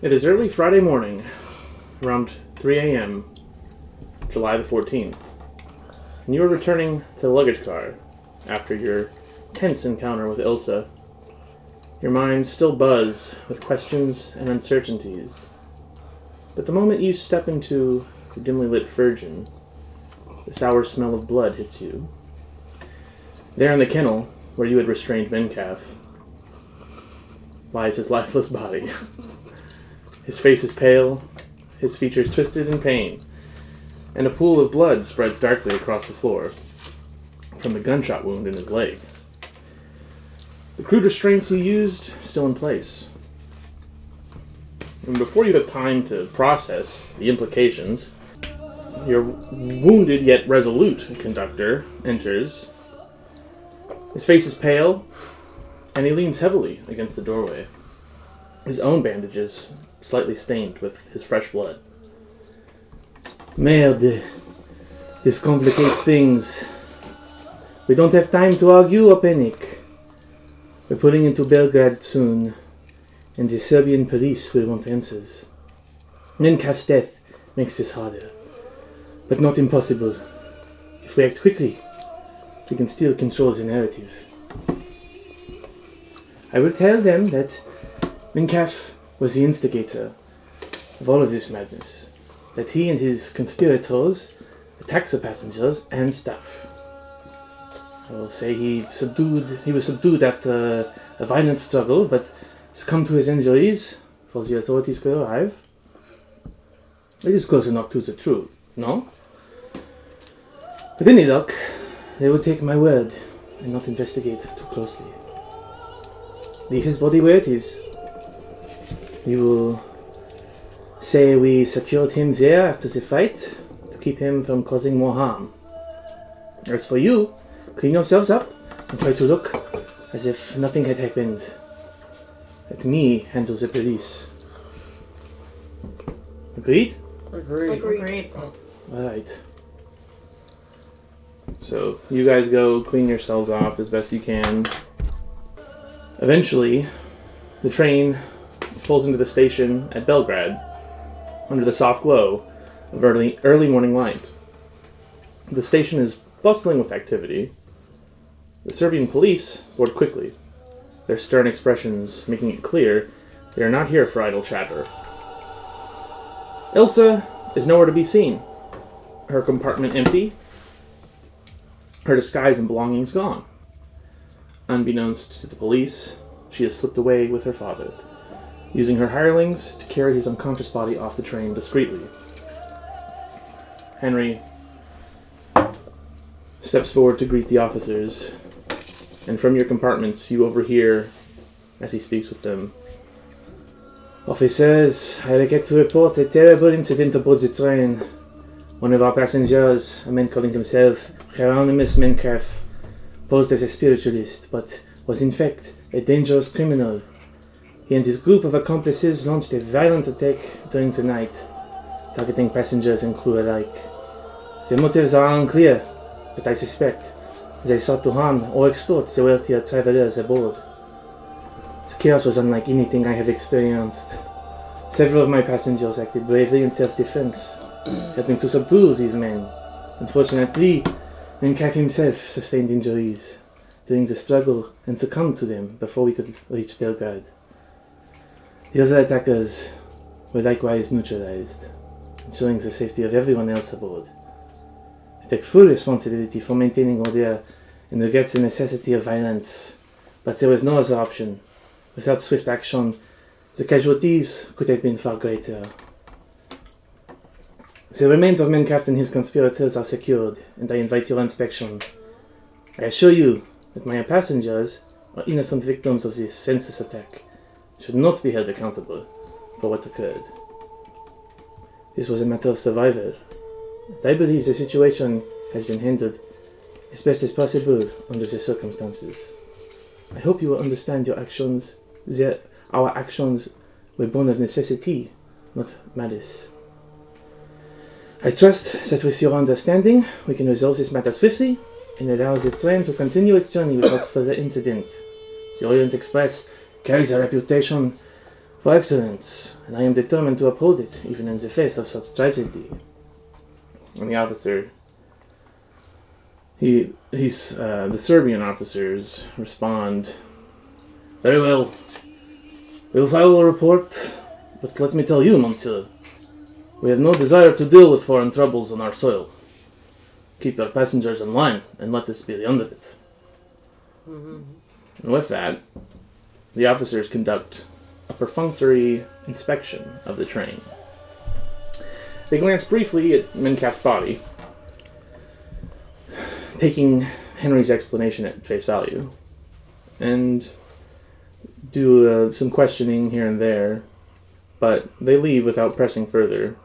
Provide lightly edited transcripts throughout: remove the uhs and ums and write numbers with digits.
It is early Friday morning, around 3 a.m., July the 14th, and you are returning to the luggage car after your tense encounter with Ilsa. Your mind still buzz with questions and uncertainties, but the moment you step into the dimly lit Virgin, the sour smell of blood hits you. There in the kennel, where you had restrained Mencalf, lies his lifeless body. His face is pale, his features twisted in pain, and a pool of blood spreads darkly across the floor from the gunshot wound in his leg. The crude restraints you used still in place. And before you have time to process the implications, your wounded yet resolute conductor enters. His face is pale, and he leans heavily against the doorway, his own bandages slightly stained with his fresh blood. Merde. This complicates things. We don't have time to argue or panic. We're pulling into Belgrade soon, and the Serbian police will want answers. Mencalf's death makes this harder, but not impossible. If we act quickly, we can still control the narrative. I will tell them that Mencalf was the instigator of all of this madness, that he and his conspirators attacked the passengers and staff. I will say he was subdued after a violent struggle, but succumbed to his injuries before the authorities could arrive. It is close enough to the truth, no? With any luck, they will take my word and not investigate too closely. Leave his body where it is. We will say we secured him there after the fight to keep him from causing more harm. As for you, clean yourselves up and try to look as if nothing had happened. Let me handle the police. Agreed? Agreed. Alright. So you guys go clean yourselves off as best you can. Eventually, the train pulls into the station at Belgrade under the soft glow of early morning light. The station is bustling with activity. The Serbian police board quickly, their stern expressions making it clear they are not here for idle chatter. Ilsa is nowhere to be seen. Her compartment empty, her disguise and belongings gone. Unbeknownst to the police, she has slipped away with her father, using her hirelings to carry his unconscious body off the train discreetly. Henry steps forward to greet the officers, and from your compartments you overhear, as he speaks with them, Officers, I regret to report a terrible incident aboard the train. One of our passengers, a man calling himself Hieronymus Mencalf, posed as a spiritualist, but was in fact a dangerous criminal. He and his group of accomplices launched a violent attack during the night, targeting passengers and crew alike. Their motives are unclear, but I suspect they sought to harm or extort the wealthier travelers aboard. The chaos was unlike anything I have experienced. Several of my passengers acted bravely in self-defense, helping to subdue these men. Unfortunately, Mencalf himself sustained injuries during the struggle and succumbed to them before we could reach Belgrade. The other attackers were likewise neutralized, ensuring the safety of everyone else aboard. I take full responsibility for maintaining order and regret the necessity of violence, but there was no other option. Without swift action, the casualties could have been far greater. The remains of Mencalf and his conspirators are secured, and I invite your inspection. I assure you that my passengers are innocent victims of this senseless attack, should not be held accountable for what occurred. This was a matter of survival, and I believe the situation has been handled as best as possible under the circumstances. I hope you will understand your actions. Our actions were born of necessity, not malice. I trust that with your understanding, we can resolve this matter swiftly and allow the train to continue its journey without further incident. The Orient Express carries a reputation For excellence, and I am determined to uphold it, even in the face of such tragedy. And the officer, the Serbian officers respond, Very well. We'll file a report, but let me tell you, monsieur, we have no desire to deal with foreign troubles on our soil. Keep your passengers in line, and let this be the end of it. And with that, the officers conduct a perfunctory inspection of the train. They glance briefly at Minkaf's body, taking Henry's explanation at face value, and do some questioning here and there, but they leave without pressing further,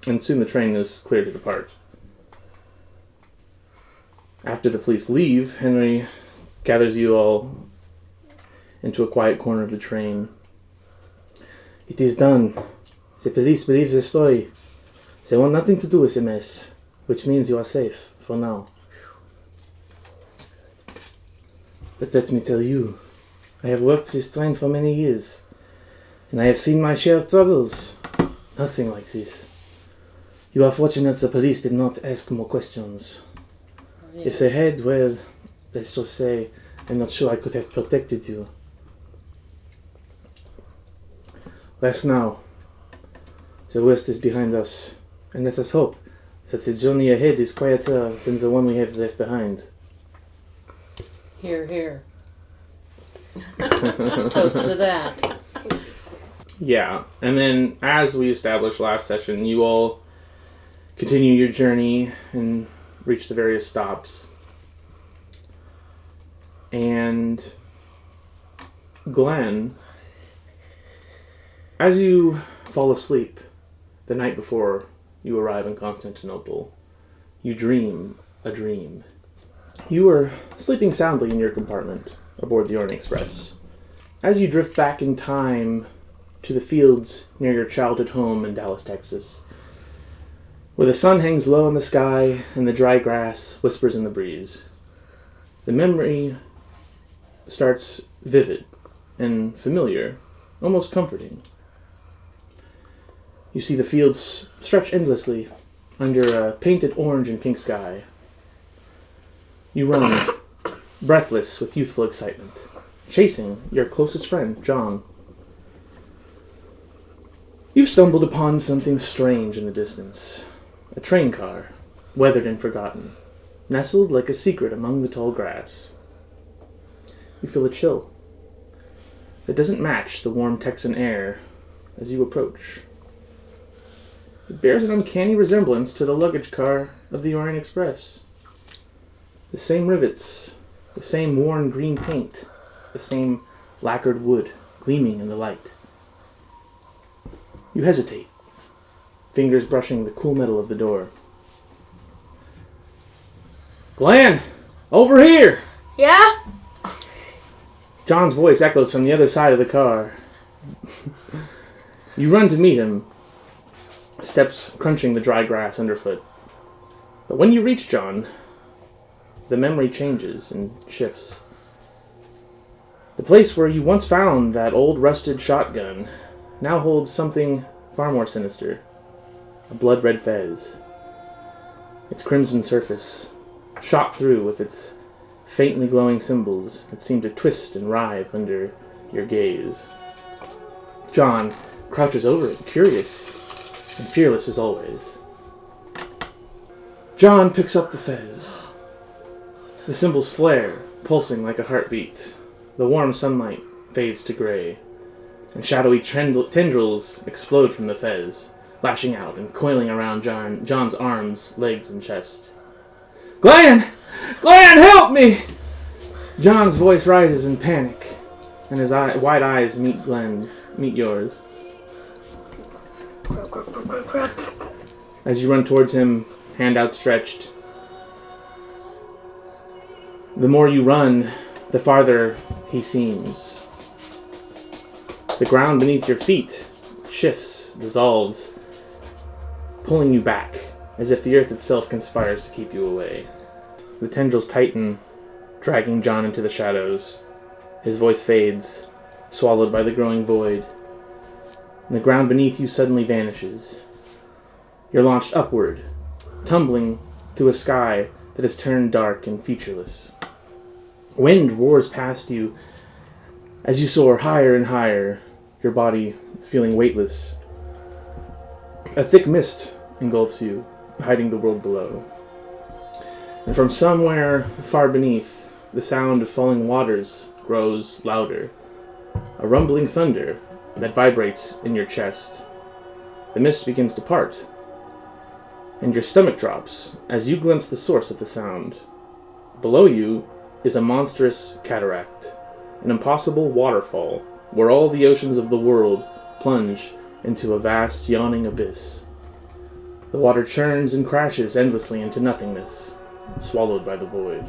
and soon the train is clear to depart. After the police leave, Henry gathers you all into a quiet corner of the train. It is done. The police believe the story. They want nothing to do with the mess, which means you are safe, for now. But let me tell you, I have worked this train for many years, and I have seen my share of troubles. Nothing like this. You are fortunate the police did not ask more questions. Yes. If they had, well, let's just say, I'm not sure I could have protected you. Rest now. The worst is behind us, and let us hope that the journey ahead is quieter than the one we have left behind. Hear, hear. Toast to that. Yeah, and then as we established last session, you all continue your journey and reach the various stops. And Glenn, as you fall asleep the night before you arrive in Constantinople, you dream a dream. You are sleeping soundly in your compartment aboard the Orient Express. As you drift back in time to the fields near your childhood home in Dallas, Texas, where the sun hangs low in the sky and the dry grass whispers in the breeze, the memory starts vivid and familiar, almost comforting. You see the fields stretch endlessly under a painted orange and pink sky. You run, breathless with youthful excitement, chasing your closest friend, John. You've stumbled upon something strange in the distance. A train car, weathered and forgotten, nestled like a secret among the tall grass. You feel a chill that doesn't match the warm Texan air as you approach. It bears an uncanny resemblance to the luggage car of the Orient Express. The same rivets, the same worn green paint, the same lacquered wood gleaming in the light. You hesitate, fingers brushing the cool metal of the door. Glenn! Over here! Yeah? John's voice echoes from the other side of the car. You run to meet him, steps crunching the dry grass underfoot. But when you reach John, the memory changes and shifts. The place where you once found that old rusted shotgun now holds something far more sinister. A blood-red fez. Its crimson surface, shot through with its faintly glowing symbols that seem to twist and writhe under your gaze. John crouches over it, curious and fearless as always. John picks up the fez. The symbols flare, pulsing like a heartbeat. The warm sunlight fades to gray, and shadowy tendrils explode from the fez, lashing out and coiling around John's arms, legs, and chest. Glenn! Glenn, help me! John's voice rises in panic, and his wide eyes meet yours. As you run towards him, hand outstretched. The more you run, the farther he seems. The ground beneath your feet shifts, dissolves, pulling you back, as if the earth itself conspires to keep you away. The tendrils tighten, dragging John into the shadows. His voice fades, swallowed by the growing void, and the ground beneath you suddenly vanishes. You're launched upward, tumbling through a sky that has turned dark and featureless. Wind roars past you as you soar higher and higher, your body feeling weightless. A thick mist engulfs you, hiding the world below. And from somewhere far beneath, the sound of falling waters grows louder, a rumbling thunder that vibrates in your chest. The mist begins to part, and your stomach drops as you glimpse the source of the sound. Below you is a monstrous cataract, an impossible waterfall where all the oceans of the world plunge into a vast yawning abyss. The water churns and crashes endlessly into nothingness, swallowed by the void.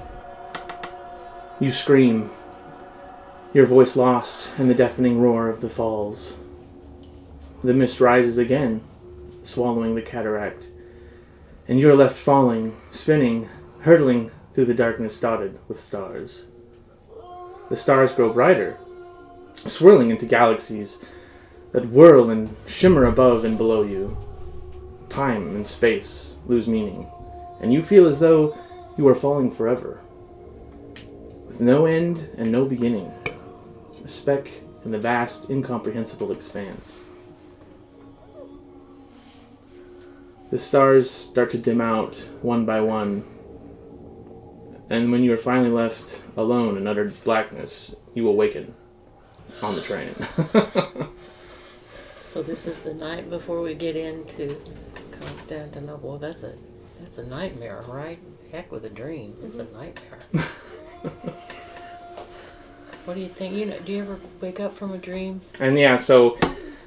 You scream, your voice lost in the deafening roar of the falls. The mist rises again, swallowing the cataract, and you are left falling, spinning, hurtling through the darkness dotted with stars. The stars grow brighter, swirling into galaxies that whirl and shimmer above and below you. Time and space lose meaning, and you feel as though you are falling forever, with no end and no beginning, a speck in the vast, incomprehensible expanse. The stars start to dim out one by one, and when you are finally left alone in utter blackness, you awaken on the train. So this is the night before we get into Constantinople. That's a nightmare, right? Heck with a dream. It's a nightmare. What do you think? Do you ever wake up from a dream? And yeah, so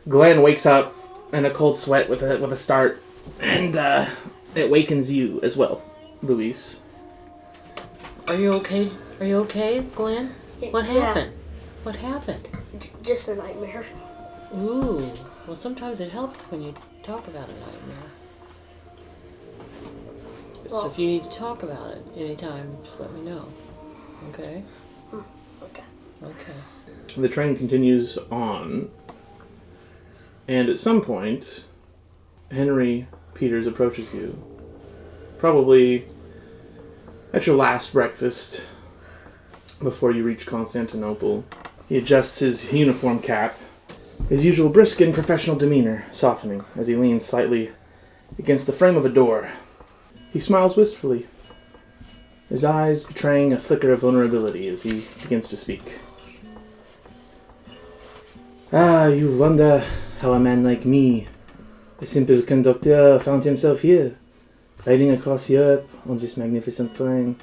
Glenn wakes up in a cold sweat with a start, and it wakens you as well, Luis. Are you okay? Are you okay, Glenn? What happened? Yeah. What happened? Just a nightmare. Ooh. Well, sometimes it helps when you talk about a nightmare. So if you need to talk about it anytime, just let me know. Okay? Okay. Okay. The train continues on, and at some point, Henry Peters approaches you. Probably at your last breakfast before you reach Constantinople. He adjusts his uniform cap, his usual brisk and professional demeanor softening as he leans slightly against the frame of a door. He smiles wistfully, his eyes betraying a flicker of vulnerability as he begins to speak. Ah, you wonder how a man like me, a simple conductor, found himself here, riding across Europe on this magnificent train.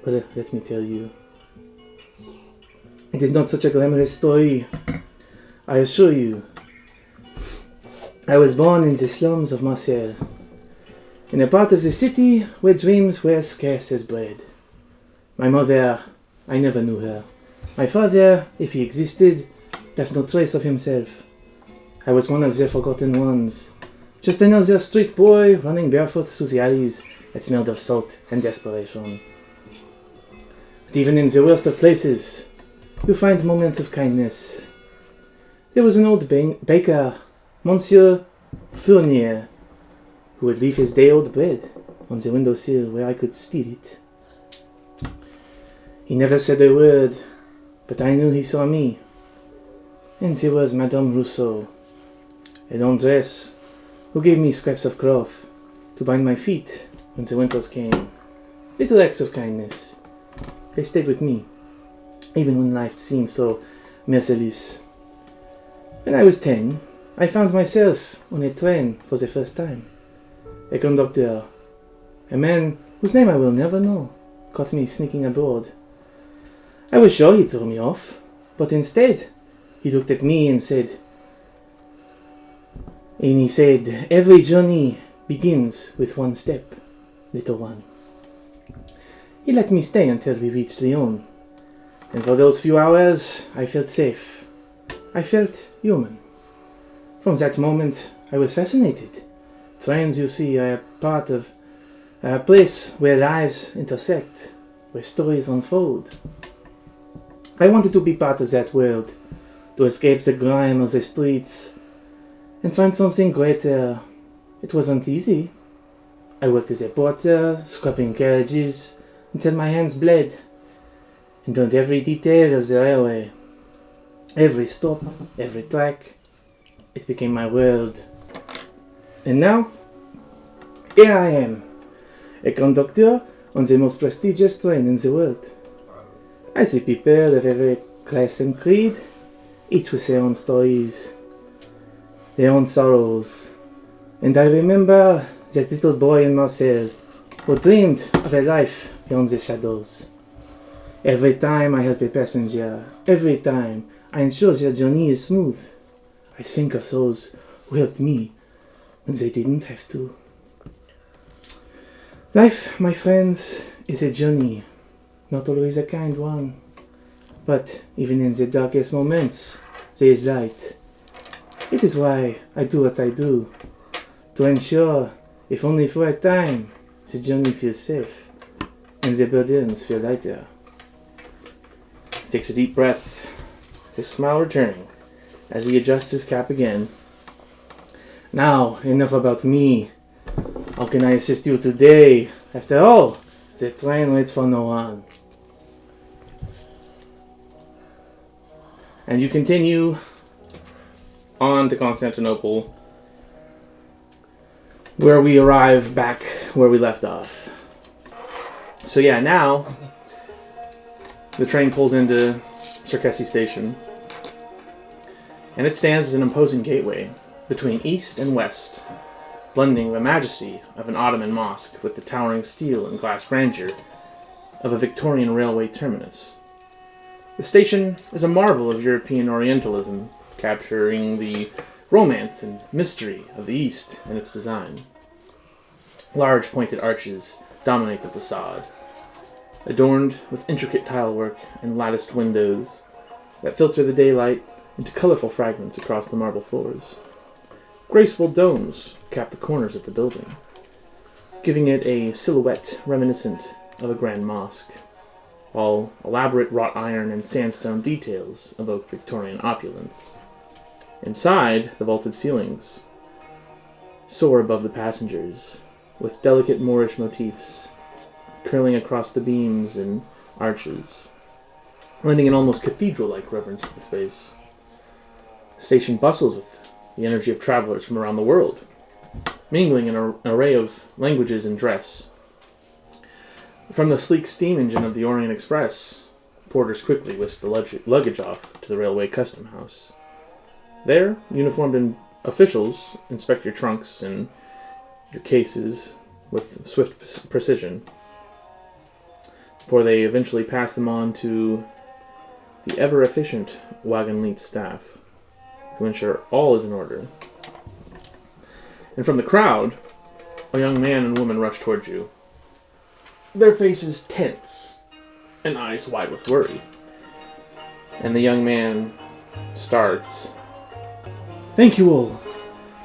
Well, let me tell you. It is not such a glamorous story, I assure you. I was born in the slums of Marseille, in a part of the city where dreams were scarce as bread. My mother, I never knew her. My father, if he existed, left no trace of himself. I was one of the forgotten ones, just another street boy running barefoot through the alleys that smelled of salt and desperation. But even in the worst of places, you find moments of kindness. There was an old baker, Monsieur Fournier, who would leave his day-old bread on the windowsill where I could steal it. He never said a word, but I knew he saw me. And there was Madame Rousseau, a laundress, who gave me scraps of cloth to bind my feet when the winters came. Little acts of kindness. They stayed with me, even when life seemed so merciless. When I was 10, I found myself on a train for the first time. A conductor, a man whose name I will never know, caught me sneaking aboard. I was sure he threw me off, but instead, he looked at me and said, every journey begins with one step, little one. He let me stay until we reached Lyon, and for those few hours, I felt safe. I felt human. From that moment, I was fascinated. Trains, you see, are part of a place where lives intersect, where stories unfold. I wanted to be part of that world, to escape the grime of the streets and find something greater. It wasn't easy. I worked as a porter, scrubbing carriages, until my hands bled, and learned every detail of the railway. Every stop, every track. It became my world. And now, here I am, a conductor on the most prestigious train in the world. I see people of every class and creed, each with their own stories, their own sorrows. And I remember that little boy in Marseille who dreamed of a life beyond the shadows. Every time I help a passenger, every time I ensure their journey is smooth, I think of those who helped me when they didn't have to. Life, my friends, is a journey, not always a kind one. But even in the darkest moments, there is light. It is why I do what I do, to ensure, if only for a time, the journey feels safe and the burdens feel lighter. He takes a deep breath, his smile returning as he adjusts his cap again. Now, enough about me. How can I assist you today? After all, the train waits for no one. And you continue on to Constantinople, where we arrive back where we left off. So yeah, now the train pulls into Circassi Station, and it stands as an imposing gateway between east and west, blending the majesty of an Ottoman mosque with the towering steel and glass grandeur of a Victorian railway terminus. The station is a marvel of European Orientalism, capturing the romance and mystery of the East in its design. Large pointed arches dominate the facade, adorned with intricate tilework and latticed windows that filter the daylight into colorful fragments across the marble floors. Graceful domes cap the corners of the building, giving it a silhouette reminiscent of a grand mosque, while elaborate wrought iron and sandstone details evoke Victorian opulence. Inside, the vaulted ceilings soar above the passengers, with delicate Moorish motifs curling across the beams and arches, lending an almost cathedral-like reverence to the space. The station bustles with the energy of travelers from around the world, mingling in an array of languages and dress. From the sleek steam engine of the Orient Express, porters quickly whisk the luggage off to the railway custom house. There, uniformed officials inspect your trunks and your cases with swift precision, before they eventually pass them on to the ever-efficient wagon-lead staff to ensure all is in order. And from the crowd, a young man and woman rush towards you, their faces tense and eyes wide with worry. And the young man starts, Thank you all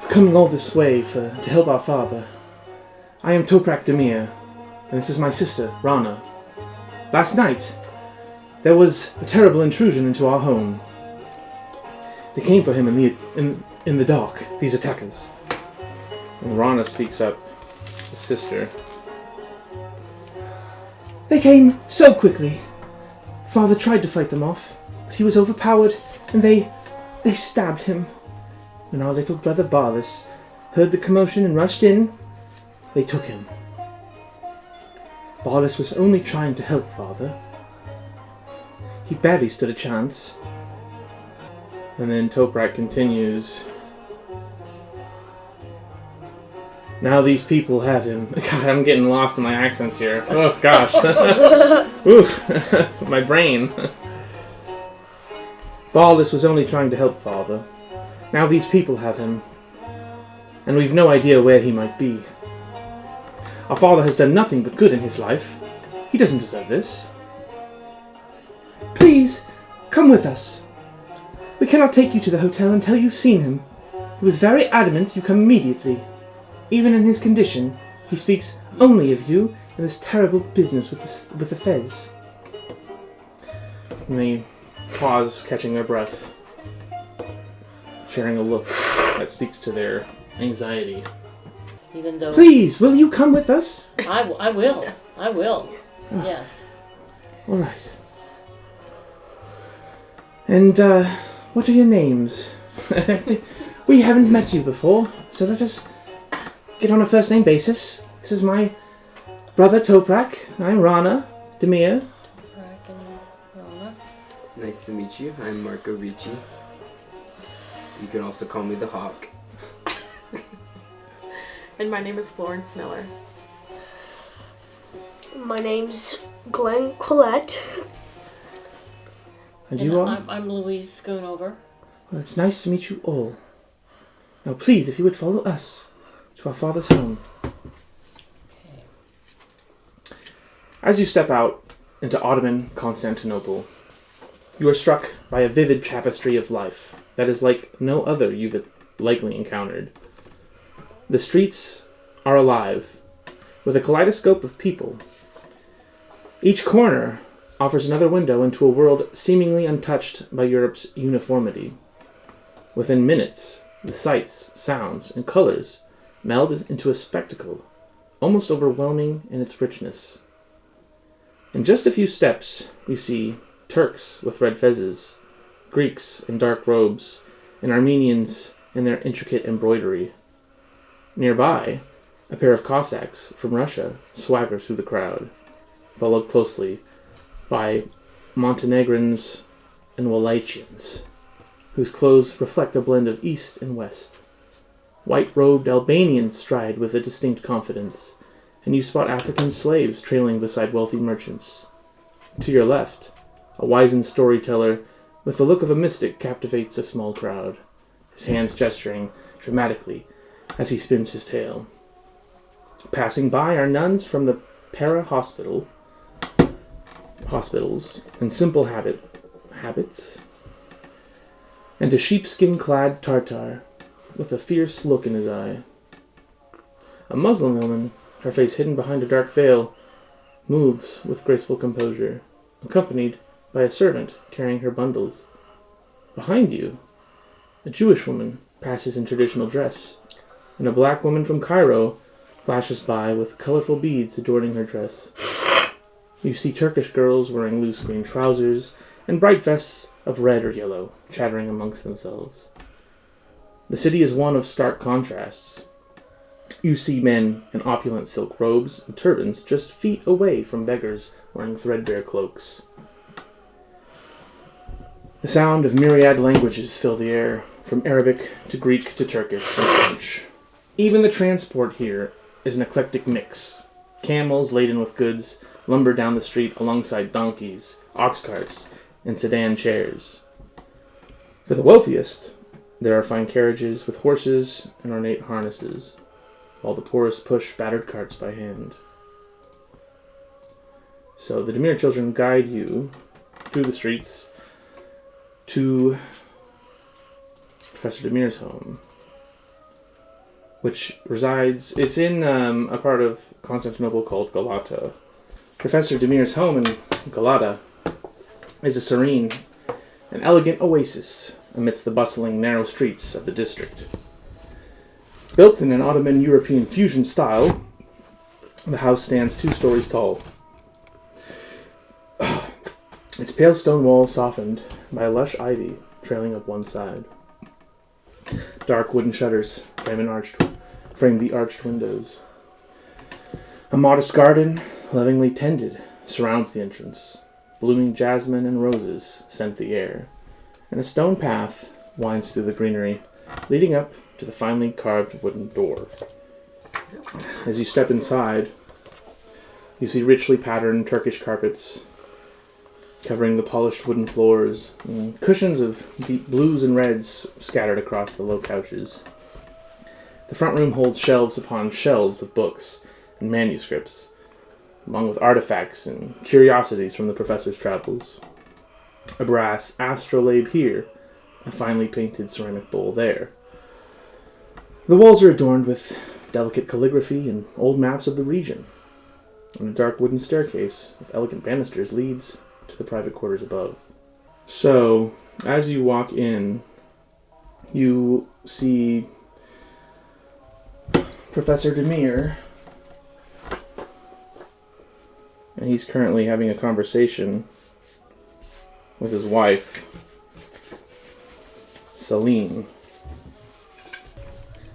for coming all this way to help our father. I am Toprak Demir, and this is my sister, Rana. Last night, there was a terrible intrusion into our home. They came for him in the dark, these attackers. And Rana speaks up, his sister. They came so quickly. Father tried to fight them off, but he was overpowered, and they stabbed him. When our little brother Barlas heard the commotion and rushed in, they took him. Barlas was only trying to help Father. He barely stood a chance. And then Toprak continues, now these people have him. God, I'm getting lost in my accents here. Oh, gosh. Ooh, my brain. Barlas was only trying to help Father. Now these people have him, and we've no idea where he might be. Our father has done nothing but good in his life. He doesn't deserve this. Please, come with us. We cannot take you to the hotel until you've seen him. He was very adamant you come immediately. Even in his condition, he speaks only of you and this terrible business with the fez. And they pause, catching their breath. sharing a look that speaks to their anxiety. Even though Please, will you come with us? I will. Yes. All right. And, what are your names? We haven't met you before, so let us get on a first-name basis. This is my brother Toprak. I'm Rana Demir. Nice to meet you. I'm Marco Ricci. You can also call me the Hawk. And my name is Florence Miller. My name's Glenn Collette. And you are? I'm Louise Schoonover. Well, it's nice to meet you all. Now, please, if you would follow us to our father's home. Okay. As you step out into Ottoman Constantinople, you are struck by a vivid tapestry of life that is like no other you've likely encountered. The streets are alive, with a kaleidoscope of people. Each corner offers another window into a world seemingly untouched by Europe's uniformity. Within minutes, the sights, sounds, and colors meld into a spectacle, almost overwhelming in its richness. In just a few steps, you see Turks with red fezzes, Greeks in dark robes, and Armenians in their intricate embroidery. Nearby, a pair of Cossacks from Russia swagger through the crowd, followed closely by Montenegrins and Wallachians, whose clothes reflect a blend of East and West. White-robed Albanians stride with a distinct confidence, and you spot African slaves trailing beside wealthy merchants. To your left, a wizened storyteller with the look of a mystic captivates a small crowd, his hands gesturing dramatically as he spins his tale. Passing by are nuns from the hospitals in simple habits, and a sheepskin-clad Tartar with a fierce look in his eye. A Muslim woman, her face hidden behind a dark veil, moves with graceful composure, accompanied by a servant carrying her bundles. Behind you, a Jewish woman passes in traditional dress, and a black woman from Cairo flashes by with colorful beads adorning her dress. You see Turkish girls wearing loose green trousers and bright vests of red or yellow, chattering amongst themselves. The city is one of stark contrasts. You see men in opulent silk robes and turbans just feet away from beggars wearing threadbare cloaks. The sound of myriad languages fill the air, from Arabic to Greek to Turkish and French. Even the transport here is an eclectic mix. Camels laden with goods lumber down the street alongside donkeys, ox carts, and sedan chairs. For the wealthiest, there are fine carriages with horses and ornate harnesses, while the poorest push battered carts by hand. So the Demir children guide you through the streets to Professor Demir's home, which resides, it's in a part of Constantinople called Galata. Professor Demir's home in Galata is a serene and elegant oasis amidst the bustling, narrow streets of the district. Built in an Ottoman European fusion style, the house stands 2 stories tall. Its pale stone walls softened by a lush ivy trailing up one side. Dark wooden shutters frame the arched windows. A modest garden, lovingly tended, surrounds the entrance. Blooming jasmine and roses scent the air, and a stone path winds through the greenery, leading up to the finely carved wooden door. As you step inside, you see richly patterned Turkish carpets covering the polished wooden floors, and cushions of deep blues and reds scattered across the low couches. The front room holds shelves upon shelves of books and manuscripts, along with artifacts and curiosities from the professor's travels. A brass astrolabe here, a finely painted ceramic bowl there. The walls are adorned with delicate calligraphy and old maps of the region, and a dark wooden staircase with elegant banisters leads to the private quarters above. So, as you walk in, You see Professor Demir, and he's currently having a conversation with his wife, Celine.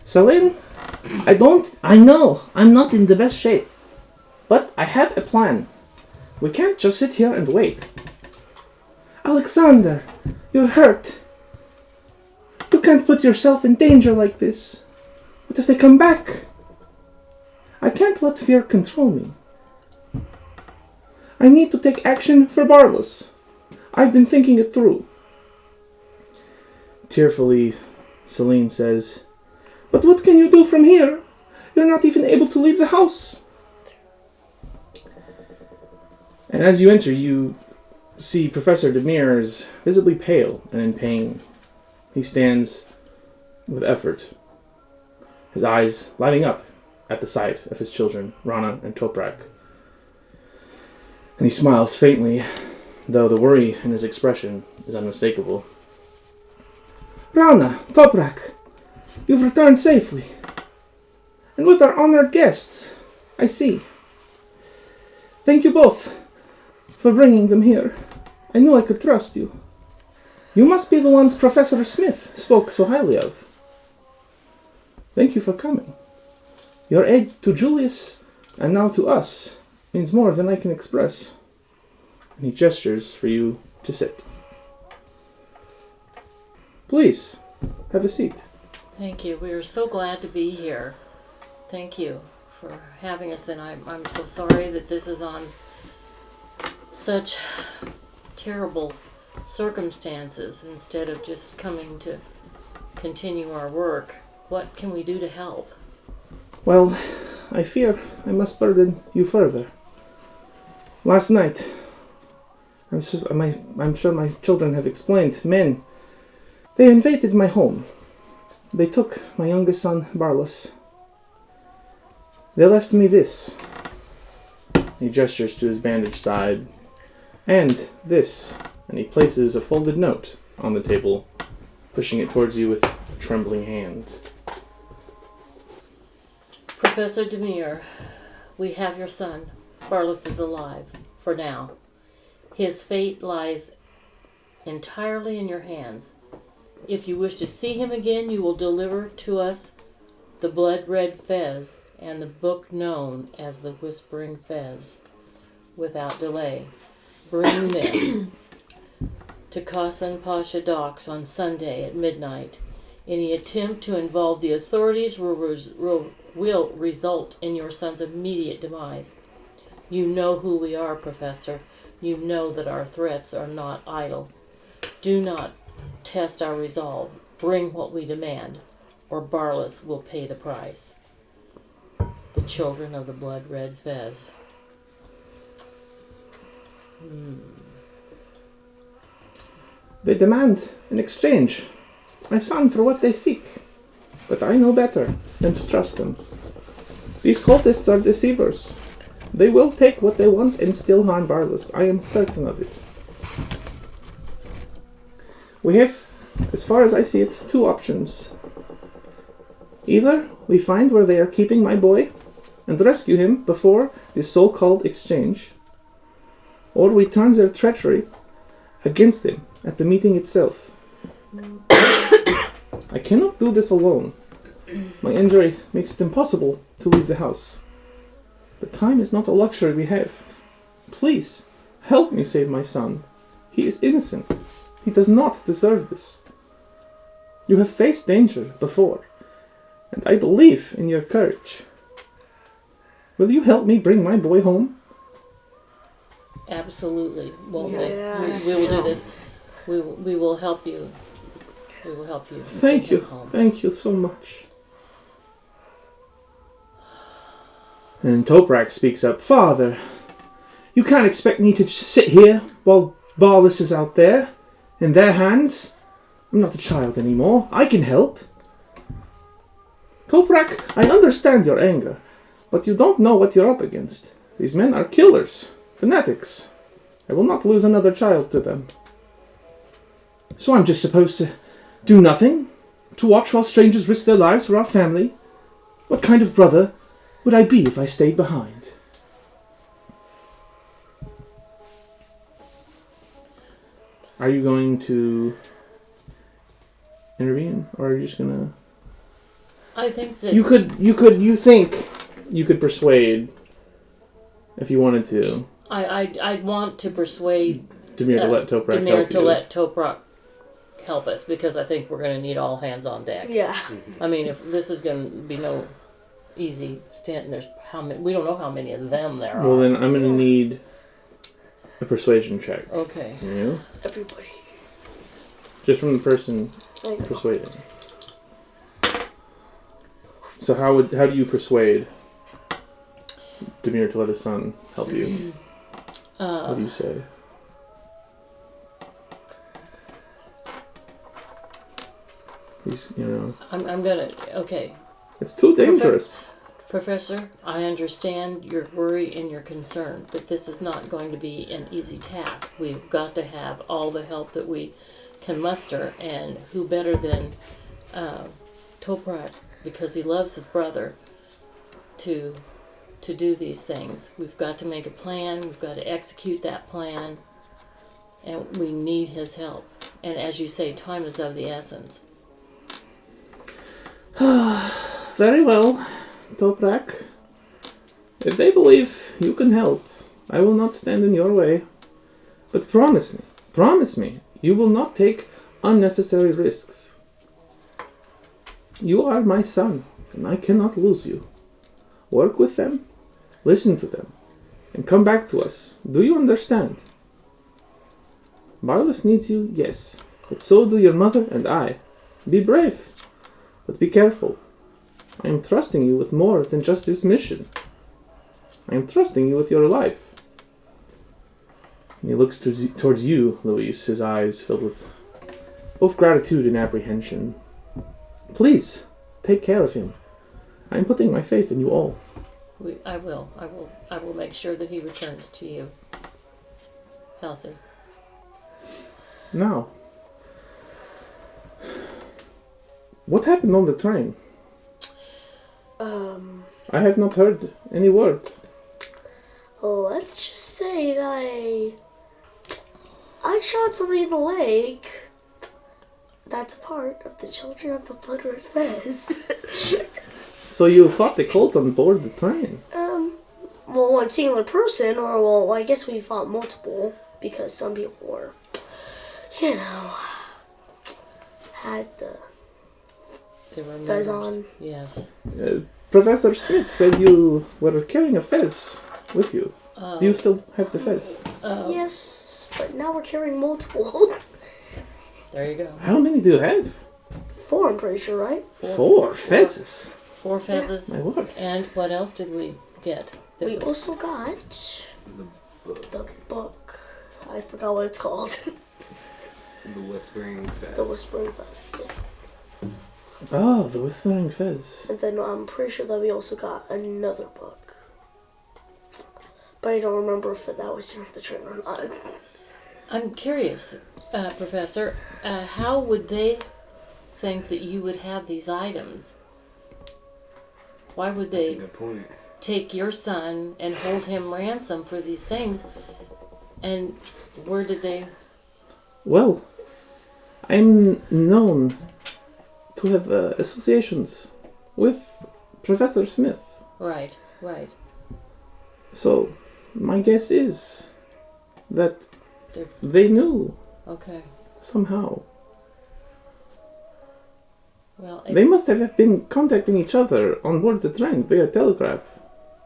Celine, I know, I'm not in the best shape, but I have a plan. We can't just sit here and wait. Alexander, you're hurt. You can't put yourself in danger like this. What if they come back? I can't let fear control me. I need to take action for Barlas. I've been thinking it through. Tearfully, Celine says, "But what can you do from here? You're not even able to leave the house." And as you enter, you see Professor Demir is visibly pale and in pain. He stands with effort, his eyes lighting up at the sight of his children, Rana and Toprak. And he smiles faintly, though the worry in his expression is unmistakable. "Rana, Toprak, you've returned safely. And with our honored guests, I see. Thank you both for bringing them here. I knew I could trust you. You must be the ones Professor Smith spoke so highly of. Thank you for coming. Your aid to Julius, and now to us, means more than I can express." And he gestures for you to sit. Please, have a seat. Thank you. We are so glad to be here. Thank you for having us, and I'm so sorry that this is on such terrible circumstances instead of just coming to continue our work. What can we do to help? Well, I fear I must burden you further. Last night, I'm sure my children have explained, men, they invaded my home. They took my youngest son, Barlas. They left me this. He gestures to his bandaged side. And this. And he places a folded note on the table, pushing it towards you with a trembling hand. Professor Demir, we have your son. Barlas is alive, for now. His fate lies entirely in your hands. If you wish to see him again, you will deliver to us the blood-red fez and the book known as the Whispering Fez. Without delay, bring them to Kasan Pasha docks on Sunday at midnight. Any attempt to involve the authorities will result in your son's immediate demise. You know who we are, Professor. You know that our threats are not idle. Do not test our resolve. Bring what we demand, or Barlas will pay the price. The children of the blood-red fez. They demand an exchange, my son, for what they seek. But I know better than to trust them. These cultists are deceivers. They will take what they want and still harm Barlas. I am certain of it. We have, as far as I see it, two options. Either we find where they are keeping my boy and rescue him before this so-called exchange, or we turn their treachery against them at the meeting itself. I cannot do this alone. My injury makes it impossible to leave the house. But time is not a luxury we have. Please, help me save my son. He is innocent. He does not deserve this. You have faced danger before, and I believe in your courage. Will you help me bring my boy home? Absolutely. We'll Yes. we will do this. We will help you. We will help you. Thank you. Thank you so much. And Toprak speaks up. Father, you can't expect me to just sit here while Barlas is out there, in their hands. I'm not a child anymore. I can help. Toprak, I understand your anger, but you don't know what you're up against. These men are killers, fanatics. I will not lose another child to them. So I'm just supposed to do nothing? To watch while strangers risk their lives for our family? What kind of brother would I be if I stayed behind? Are you going to intervene, or are you just gonna... I think that You think you could persuade if you wanted to. I'd want to persuade Demir to let Toprak Demir help to you. let Toprak help us, because I think we're going to need all hands on deck. Yeah. I mean, if this is going to be no easy stint, and there's how many, we don't know how many of them there Well, are. then I'm gonna need a persuasion check. Okay. From you, Everybody. just from the person I know. persuading. So how do you persuade Demir to let his son help you? What do you say? He's, I'm gonna. Okay, it's too dangerous. Professor, I understand your worry and your concern, but this is not going to be an easy task. We've got to have all the help that we can muster, and who better than Toprak, because he loves his brother, to do these things. We've got to make a plan. We've got to execute that plan, and we need his help. And as you say, time is of the essence. Very well, Toprak. If they believe you can help, I will not stand in your way. But promise me, you will not take unnecessary risks. You are my son, and I cannot lose you. Work with them, listen to them, and come back to us. Do you understand? Barlas needs you, yes, but so do your mother and I. Be brave, but be careful. I am trusting you with more than just this mission. I am trusting you with your life. And he looks towards you, Luis, his eyes filled with both gratitude and apprehension. Please, take care of him. I am putting my faith in you all. I will make sure that he returns to you healthy. Now, what happened on the train? I have not heard any word. Let's just say that I shot somebody in the leg. That's a part of the Children of the Blood Red Fez. So you fought the cult on board the train? Well, one singular person, or well, I guess we fought multiple, because some people were, had the They were fez members. on. Yes. Professor Smith said you were carrying a fez with you. Do you still have the fez? Yes, but now we're carrying multiple. There you go. How many do you have? 4, I'm pretty sure, right? Four fezzes. 4 fezzes. My word. And what else did we get? that We was- also got the book. I forgot what it's called. The Whispering Fez. The Whispering Fez. Yeah. Oh, the Whispering Fez. And then I'm pretty sure that we also got another book. But I don't remember if that was during the train or not. I'm curious, Professor, how would they think that you would have these items? Why would That's a they good point. take your son and hold him ransom for these things? And where did they... Well, I'm known to have associations with Professor Smith. Right. So, my guess is that They're- they knew Okay. somehow. Well, They must have been contacting each other on board the train via telegraph.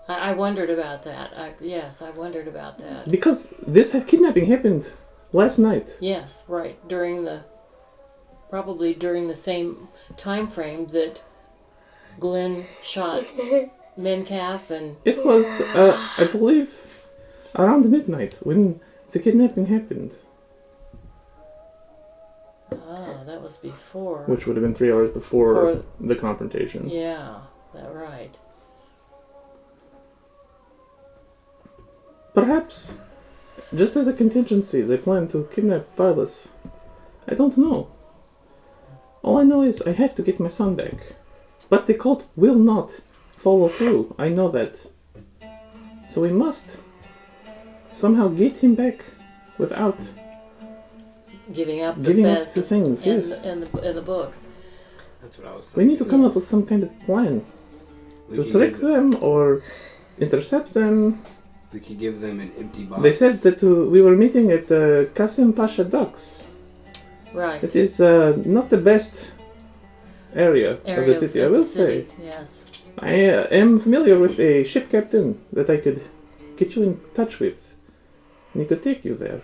I wondered about that. Yes, I wondered about that. Because this kidnapping happened last night. Yes, right. Probably during the same time frame that Glenn shot Mencalf and... It was, I believe, around midnight when the kidnapping happened. Oh, that was before. Which would have been 3 hours before Before- the confrontation. Yeah, that's right. Perhaps, just as a contingency, they plan to kidnap Barlas. I don't know. All I know is I have to get my son back. But the cult will not follow through. I know that. So we must somehow get him back without Giving up the giving up fez the things, and, yes. and the book. That's what I was We thinking. need to come up with some kind of plan We to could trick give them or intercept them. We could give them an empty box. They said that we were meeting at Kasim Pasha Docks. Right. It is not the best area of the city, I of will the city, say. Yes. I am familiar with a ship captain that I could get you in touch with. And he could take you there.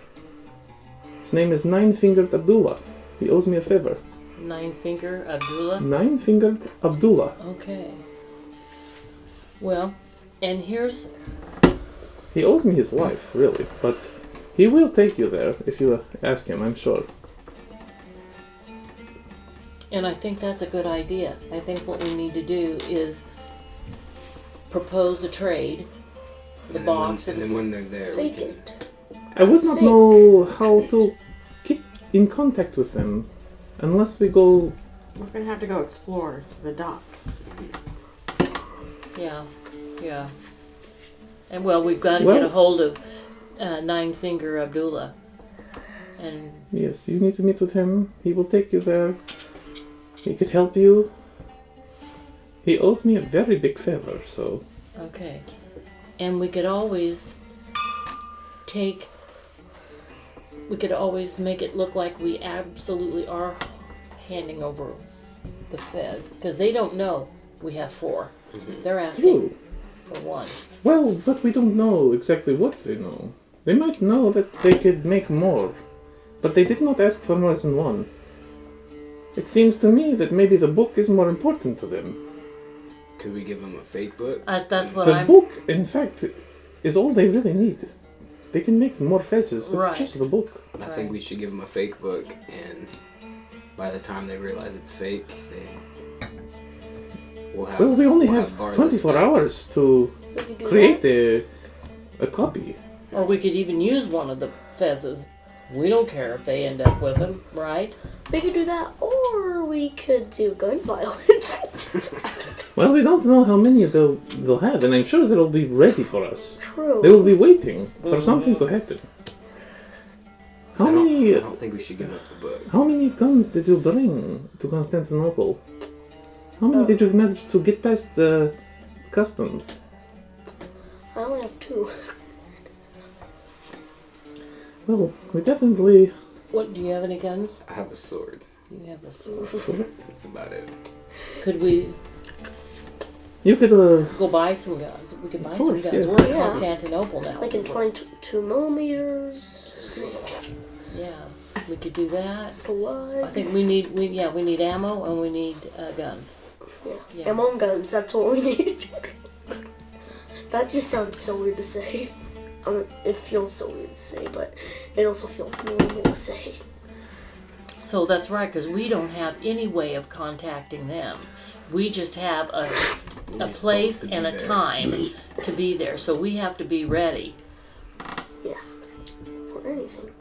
His name is Nine-Fingered Abdullah. He owes me a favor. Nine Finger Abdullah. Nine-Fingered Abdullah. Okay. Well, and here's He owes me his life, really, but he will take you there if you ask him, I'm sure. And I think that's a good idea. I think what we need to do is propose a trade. The And then box. and then when they're there, we Fake can. it. I would not Fake. know how to keep in contact with them unless we go. We're gonna have to go explore the dock. Yeah. Yeah. And well, we've got to Well- get a hold of Nine Finger Abdullah. And Yes, you need to meet with him. He will take you there. He could help you. He owes me a very big favor, so. okay. And we could always make it look like we absolutely are handing over the fez. Because they don't know we have 4. They're asking True. for 1. Well, but we don't know exactly what they know. They might know that they could make more, but they did not ask for more than 1. It seems to me that maybe the book is more important to them. Could we give them a fake book? That's what The I'm... book, in fact, is all they really need. They can make more fezzes with Right. just the book. I think we should give them a fake book, and by the time they realize it's fake, we'll have. Well, we only we'll have Barless 24 back. hours to We could do create that. a copy. Or we could even use one of the fezzes. We don't care if they end up with them, right? We could do that, or we could do gun violence. Well, we don't know how many they'll have, and I'm sure they'll be ready for us. True. They will be waiting for something to happen. How I many don't think we should give up the book. How many guns did you bring to Constantinople? How many did you manage to get past the customs? I only have 2. Well, we definitely. What, do you have any guns? I have a sword. You have a sword. That's about it. Could we You could go buy some guns? We could buy some course, guns. yes. We're in Yeah. Constantinople now. Like in 22 millimeters. Yeah, we could do that. Slugs. I think we need ammo and we need guns. Yeah. Ammo and guns, that's what we need. That just sounds so weird to say. It feels so weird to say, but it also feels normal to say. So that's right, because we don't have any way of contacting them. We just have a Just place told us to and be a there. time to be there. So we have to be ready. Yeah. For anything.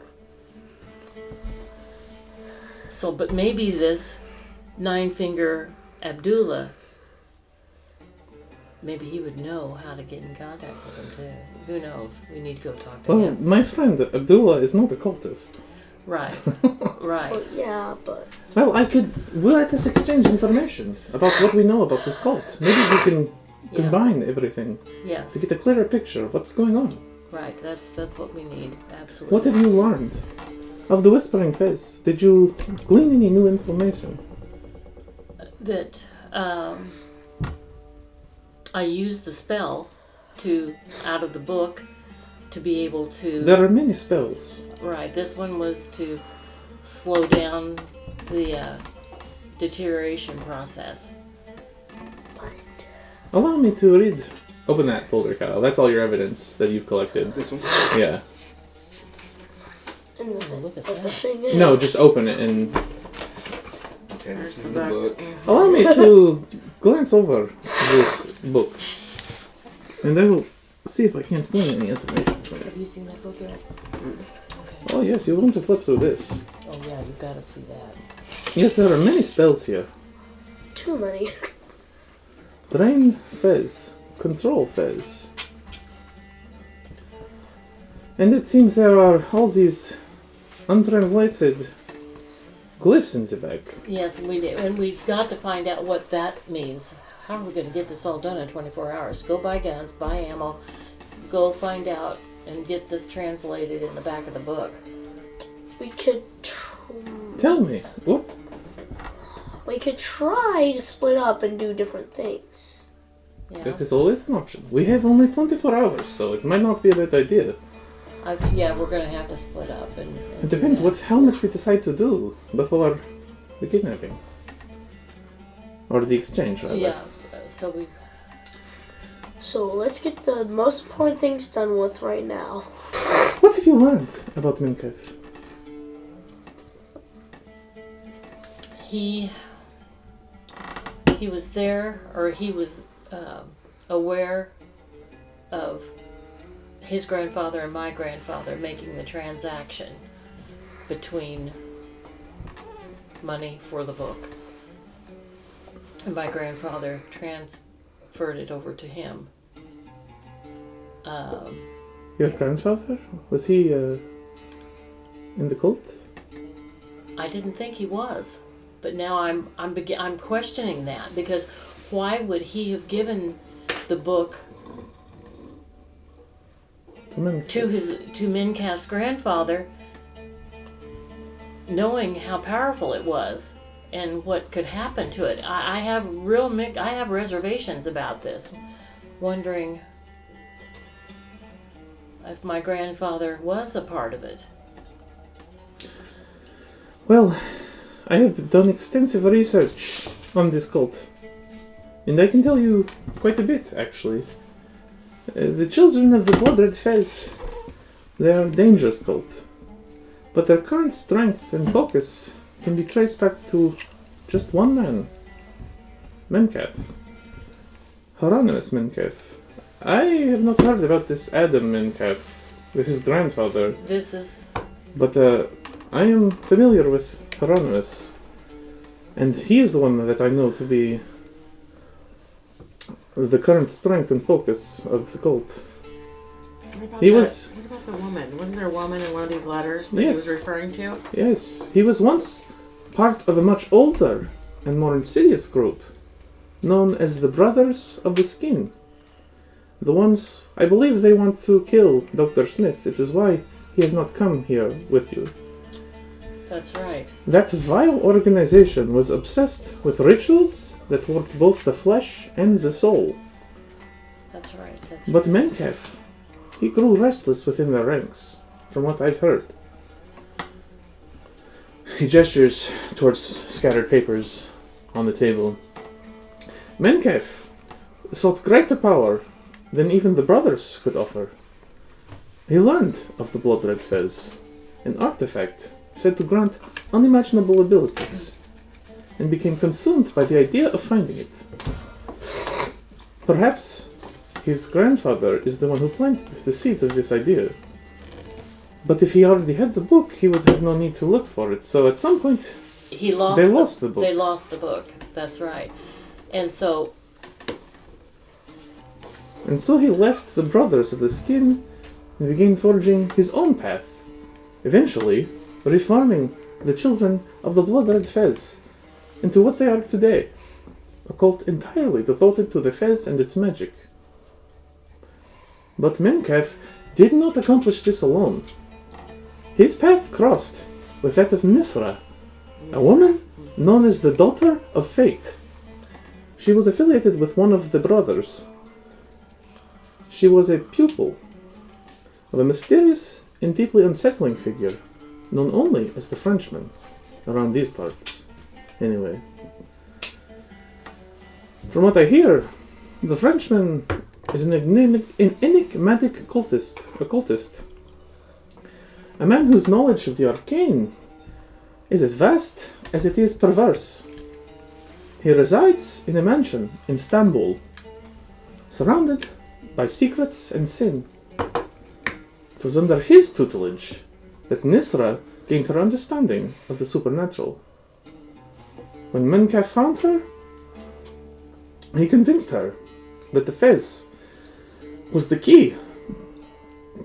So, but maybe this Nine Finger Abdullah, maybe he would know how to get in contact with him too. Who knows? We need to go talk to Well, him. my friend Abdullah is not a cultist. Right, right. Well, yeah, but Well, we'll let us exchange information about what we know about this cult. Maybe we can Yeah. combine everything Yes, to get a clearer picture of what's going on. right. That's what we need. Absolutely. What have you learned of the Whispering Fez? Did you glean any new information? That I used the spell out of the book to be able to. There are many spells. Right. This one was to slow down the deterioration process. Allow me to read. Open that folder, Kyle. That's all your evidence that you've collected. This one? Yeah. and the, look at but the that. thing is, No, just open it and Okay, this is There's the the- book. allow me to glance over this book. And I will see if I can't find any information from it. Have you seen that book yet? Okay. Oh yes, you want to flip through this. Oh yeah, you've got to see that. Yes, there are many spells here. Too many. Drain Fez. Control Fez. And it seems there are all these untranslated glyphs in the back. Yes, we do. And we've got to find out what that means. How are we going to get this all done in 24 hours? Go buy guns, buy ammo, go find out and get this translated in the back of the book. We could Tell me, what? we could try to split up and do different things. Yeah. That is always an option. We have only 24 hours, so it might not be a bad idea. Yeah, we're going to have to split up. And It depends how much we decide to do before the kidnapping. Or the exchange, rather. Yeah, so we... So let's get the most important things done with right now. What have you learned about Minkev? He was there, or he was aware of his grandfather and my grandfather making the transaction between money for the book. And my grandfather transferred it over to him. Your grandfather? Was he in the cult? I didn't think he was, but now I'm questioning that, because why would he have given the book to Minkaf's grandfather, knowing how powerful it was and what could happen to it? I have reservations about this, wondering if my grandfather was a part of it. Well, I have done extensive research on this cult. And I can tell you quite a bit, actually. The children of the Blood Red Fez, they are a dangerous cult. But their current strength and focus can be traced back to just one man. Minkaf. Hieronymus Minkaf. I have not heard about this Adam Minkaf, his grandfather. But I am familiar with Hieronymus. And he is the one that I know to be the current strength and focus of the cult. What He about was... What about the woman? Wasn't there a woman in one of these letters that Yes. he was referring to? Yes, he was once part of a much older and more insidious group, known as the Brothers of the Skin. The ones, I believe they want to kill Dr. Smith. It is why he has not come here with you. That's right. That vile organization was obsessed with rituals that worked both the flesh and the soul. That's right. But Minkaf, he grew restless within their ranks, from what I've heard. He gestures towards scattered papers on the table. Minkaf sought greater power than even the brothers could offer. He learned of the Blood Red Fez, an artifact said to grant unimaginable abilities, and became consumed by the idea of finding it. Perhaps his grandfather is the one who planted the seeds of this idea. But if he already had the book, he would have no need to look for it. So at some point, they lost the book. They lost the book. That's right. And so he left the Brothers of the Skin and began forging his own path, eventually reforming the children of the Blood Red Fez into what they are today, a cult entirely devoted to the Fez and its magic. But Minkaf did not accomplish this alone. His path crossed with that of Nisra, a woman known as the Daughter of Fate. She was affiliated with one of the brothers. She was a pupil of a mysterious and deeply unsettling figure, known only as the Frenchman, around these parts. Anyway. From what I hear, the Frenchman is an enigmatic occultist. A man whose knowledge of the arcane is as vast as it is perverse. He resides in a mansion in Istanbul, surrounded by secrets and sin. It was under his tutelage that Nisra gained her understanding of the supernatural. When Menkef found her, he convinced her that the fez was the key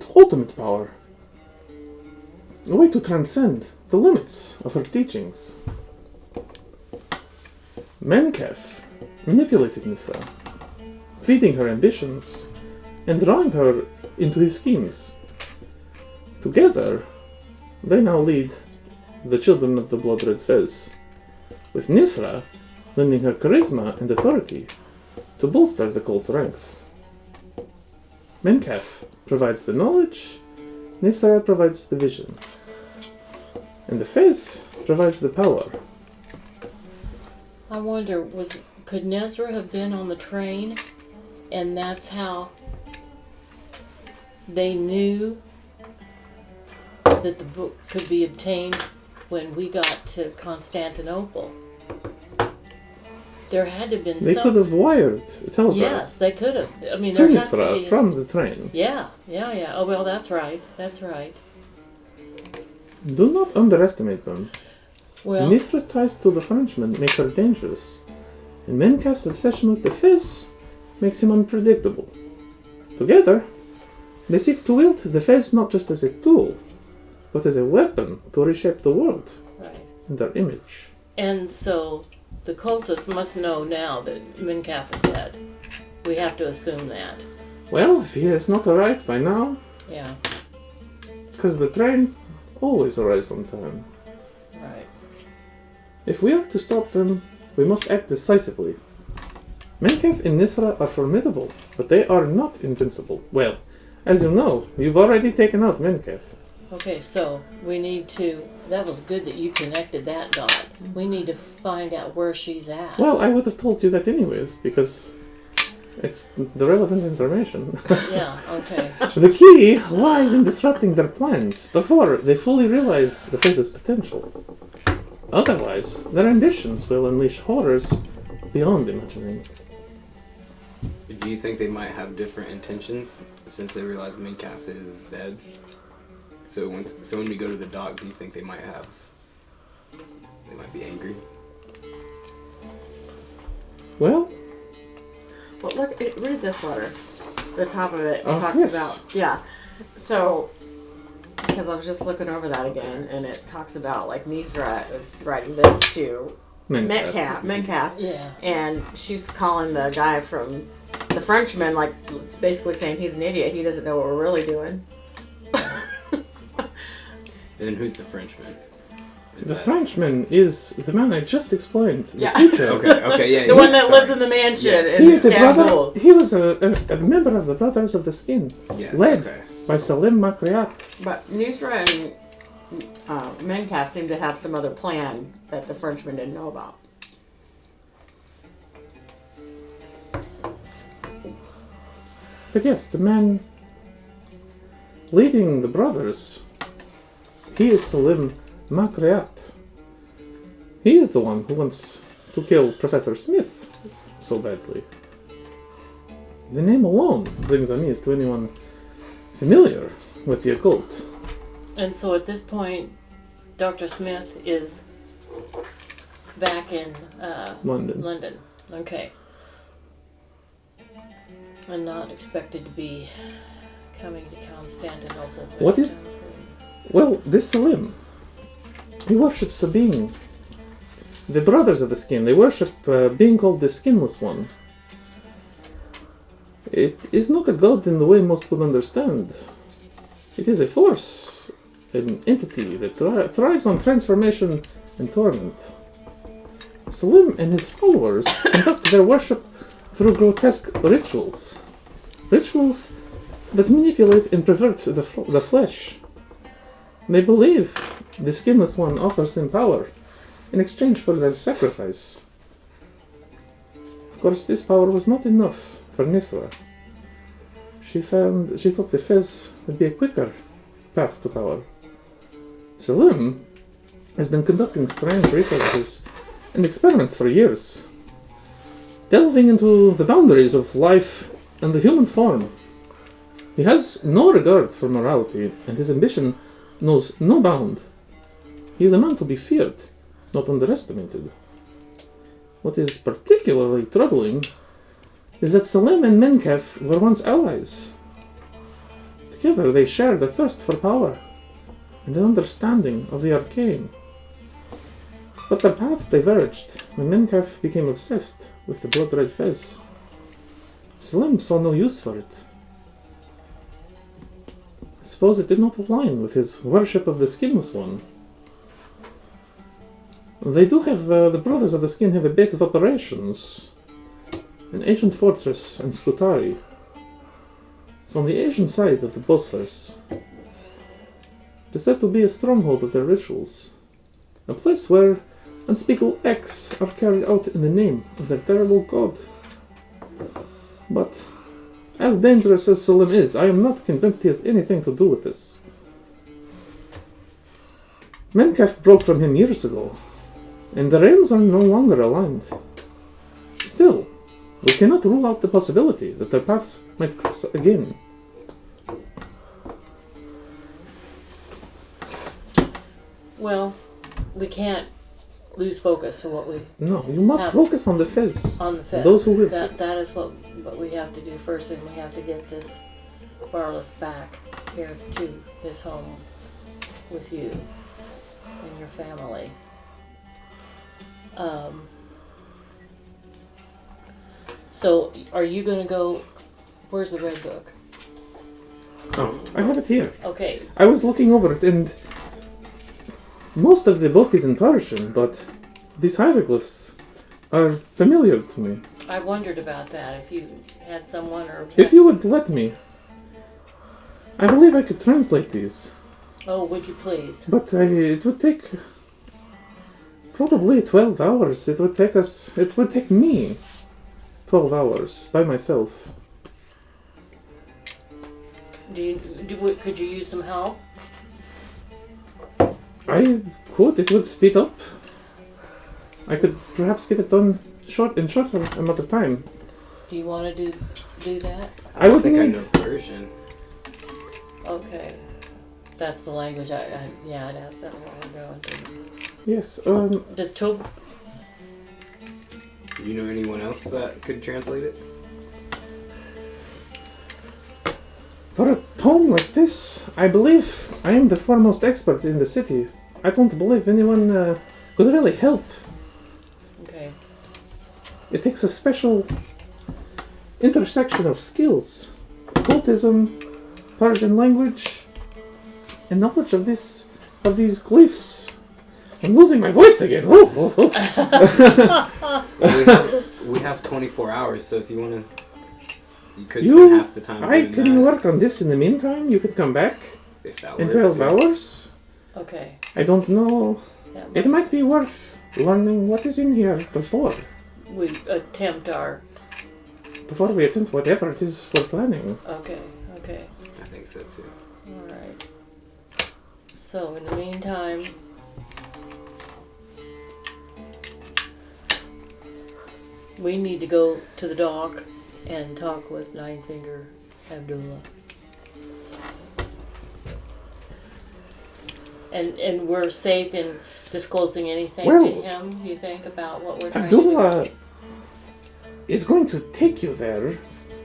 to ultimate power, a way to transcend the limits of her teachings. Menkef manipulated Nissa, feeding her ambitions and drawing her into his schemes. Together, they now lead the children of the Blood-Red Fez, with Nisra lending her charisma and authority to bolster the cult's ranks. Menkef provides the knowledge, Nisra provides the vision, and the Fez provides the power. I wonder, could Nezra have been on the train, and that's how they knew that the book could be obtained when we got to Constantinople? There had to have been They could have wired a telegraph Yes, they could have. I mean, to there has to Nisra be. from the train. Yeah. Oh, well, that's right. That's right. Do not underestimate them. Well, Nisra's ties to the Frenchman make her dangerous, and Menkef's obsession with the Fez makes him unpredictable. Together, they seek to wield the Fez not just as a tool, but as a weapon to reshape the world right. and their image. And so the cultists must know now that Minkaf is dead. We have to assume that. Well, if he has not arrived by now, Yeah, because the train always arrives on time. right. If we are to stop them, we must act decisively. Menkef and Nisra are formidable, but they are not invincible. Well, as you know, you've already taken out Menkef. Okay, so we need to. That was good that you connected that dot. We need to find out where she's at. Well, I would have told you that anyways, because it's the relevant information. Yeah, okay. The key lies in disrupting their plans before they fully realize the Fiz's potential. Otherwise, their ambitions will unleash horrors beyond imagining. Do you think they might have different intentions since they realize Minkaf is dead? So when we go to the dock, do you think they might be angry? Well, Well, look, read this letter. The top of it Oh, talks yes. about, yeah. So, because I was just looking over that again, and it talks about, like, Nisra is writing this to Menkaf, Yeah. and she's calling the guy from the Frenchman, like, basically saying he's an idiot. He doesn't know what we're really doing. And then who's the Frenchman? The Frenchman is the man I just explained. The Yeah. teacher. Okay, yeah. The one that lives in the mansion Yes. in He is the Istanbul. brother. He was a member of the Brothers of the Skin, Yes, led okay. by Salim Makriat. But Nisra and Menkaf seem to have some other plan that the Frenchman didn't know about. But yes, the man leading the brothers, he is Salim Makriat. He is the one who wants to kill Professor Smith so badly. The name alone brings unease to anyone familiar with the occult. And so at this point, Dr. Smith is back in London. London. Okay. And not expected to be coming to Constantinople. What is- anytime soon. Well, this Salim, he worships a being. The Brothers of the Skin, they worship a being called the Skinless One. It is not a god in the way most would understand. It is a force, an entity that thrives on transformation and torment. Salim and his followers conduct their worship through grotesque rituals. Rituals that manipulate and pervert the flesh. They believe the Skinless One offers them power in exchange for their sacrifice. Of course, this power was not enough for Nisra. She thought the Fez would be a quicker path to power. Salim has been conducting strange researches and experiments for years, delving into the boundaries of life and the human form. He has no regard for morality, and his ambition knows no bound. He is a man to be feared, not underestimated. What is particularly troubling is that Salim and Menkef were once allies. Together they shared a thirst for power and an understanding of the arcane. But their paths diverged when Menkef became obsessed with the blood-red fez. Salim saw no use for it. I suppose it did not align with his worship of the Skinless One. They do have, the Brothers of the Skin have a base of operations. An ancient fortress in Scutari. It's on the Asian side of the Bosphorus. It is said to be a stronghold of their rituals. A place where unspeakable acts are carried out in the name of their terrible god. But, as dangerous as Salim is, I am not convinced he has anything to do with this. Menkef broke from him years ago, and the realms are no longer aligned. Still, we cannot rule out the possibility that their paths might cross again. Well, we can't lose focus on what we No, you must have focus on the fez. on the fence. Those who live. That is what we have to do first, and we have to get this Barless back here to his home with you and your family. So, are you going to go? Where's the red book? Oh, I have it here. Okay, I was looking over it, and most of the book is in Persian, but these hieroglyphs are familiar to me. I wondered about that. If you had someone or If you would let me, I believe I could translate these, Oh, would you please? but it would take probably 12 hours. It would take me 12 hours by myself. Could you use some help? I could. It would speed up. I could perhaps get it done in shorter amount of time. Do you want to do that? I would think I need. know Persian. Okay, that's the language I'd asked that a while ago. Yes. Does Tob? Do you know anyone else that could translate it? For a tome like this, I believe I am the foremost expert in the city. I don't believe anyone could really help. Okay. It takes a special intersection of skills, occultism, Persian language, and knowledge of these glyphs. I'm losing my voice again. We have 24 hours, so if you want to, you could You- spend half the time I doing can that, work on this in the meantime. You could come back if that in works. 12 yeah. hours. Okay. I don't know. Yeah, It might be worth learning what is in here before we attempt our. we attempt whatever it is we're planning. Okay. Okay. I think so too. All right. So in the meantime, we need to go to the dock and talk with Nine Finger Abdullah. And we're safe in disclosing anything to Well, him, you think, about what we're trying Abdullah is going to take you there,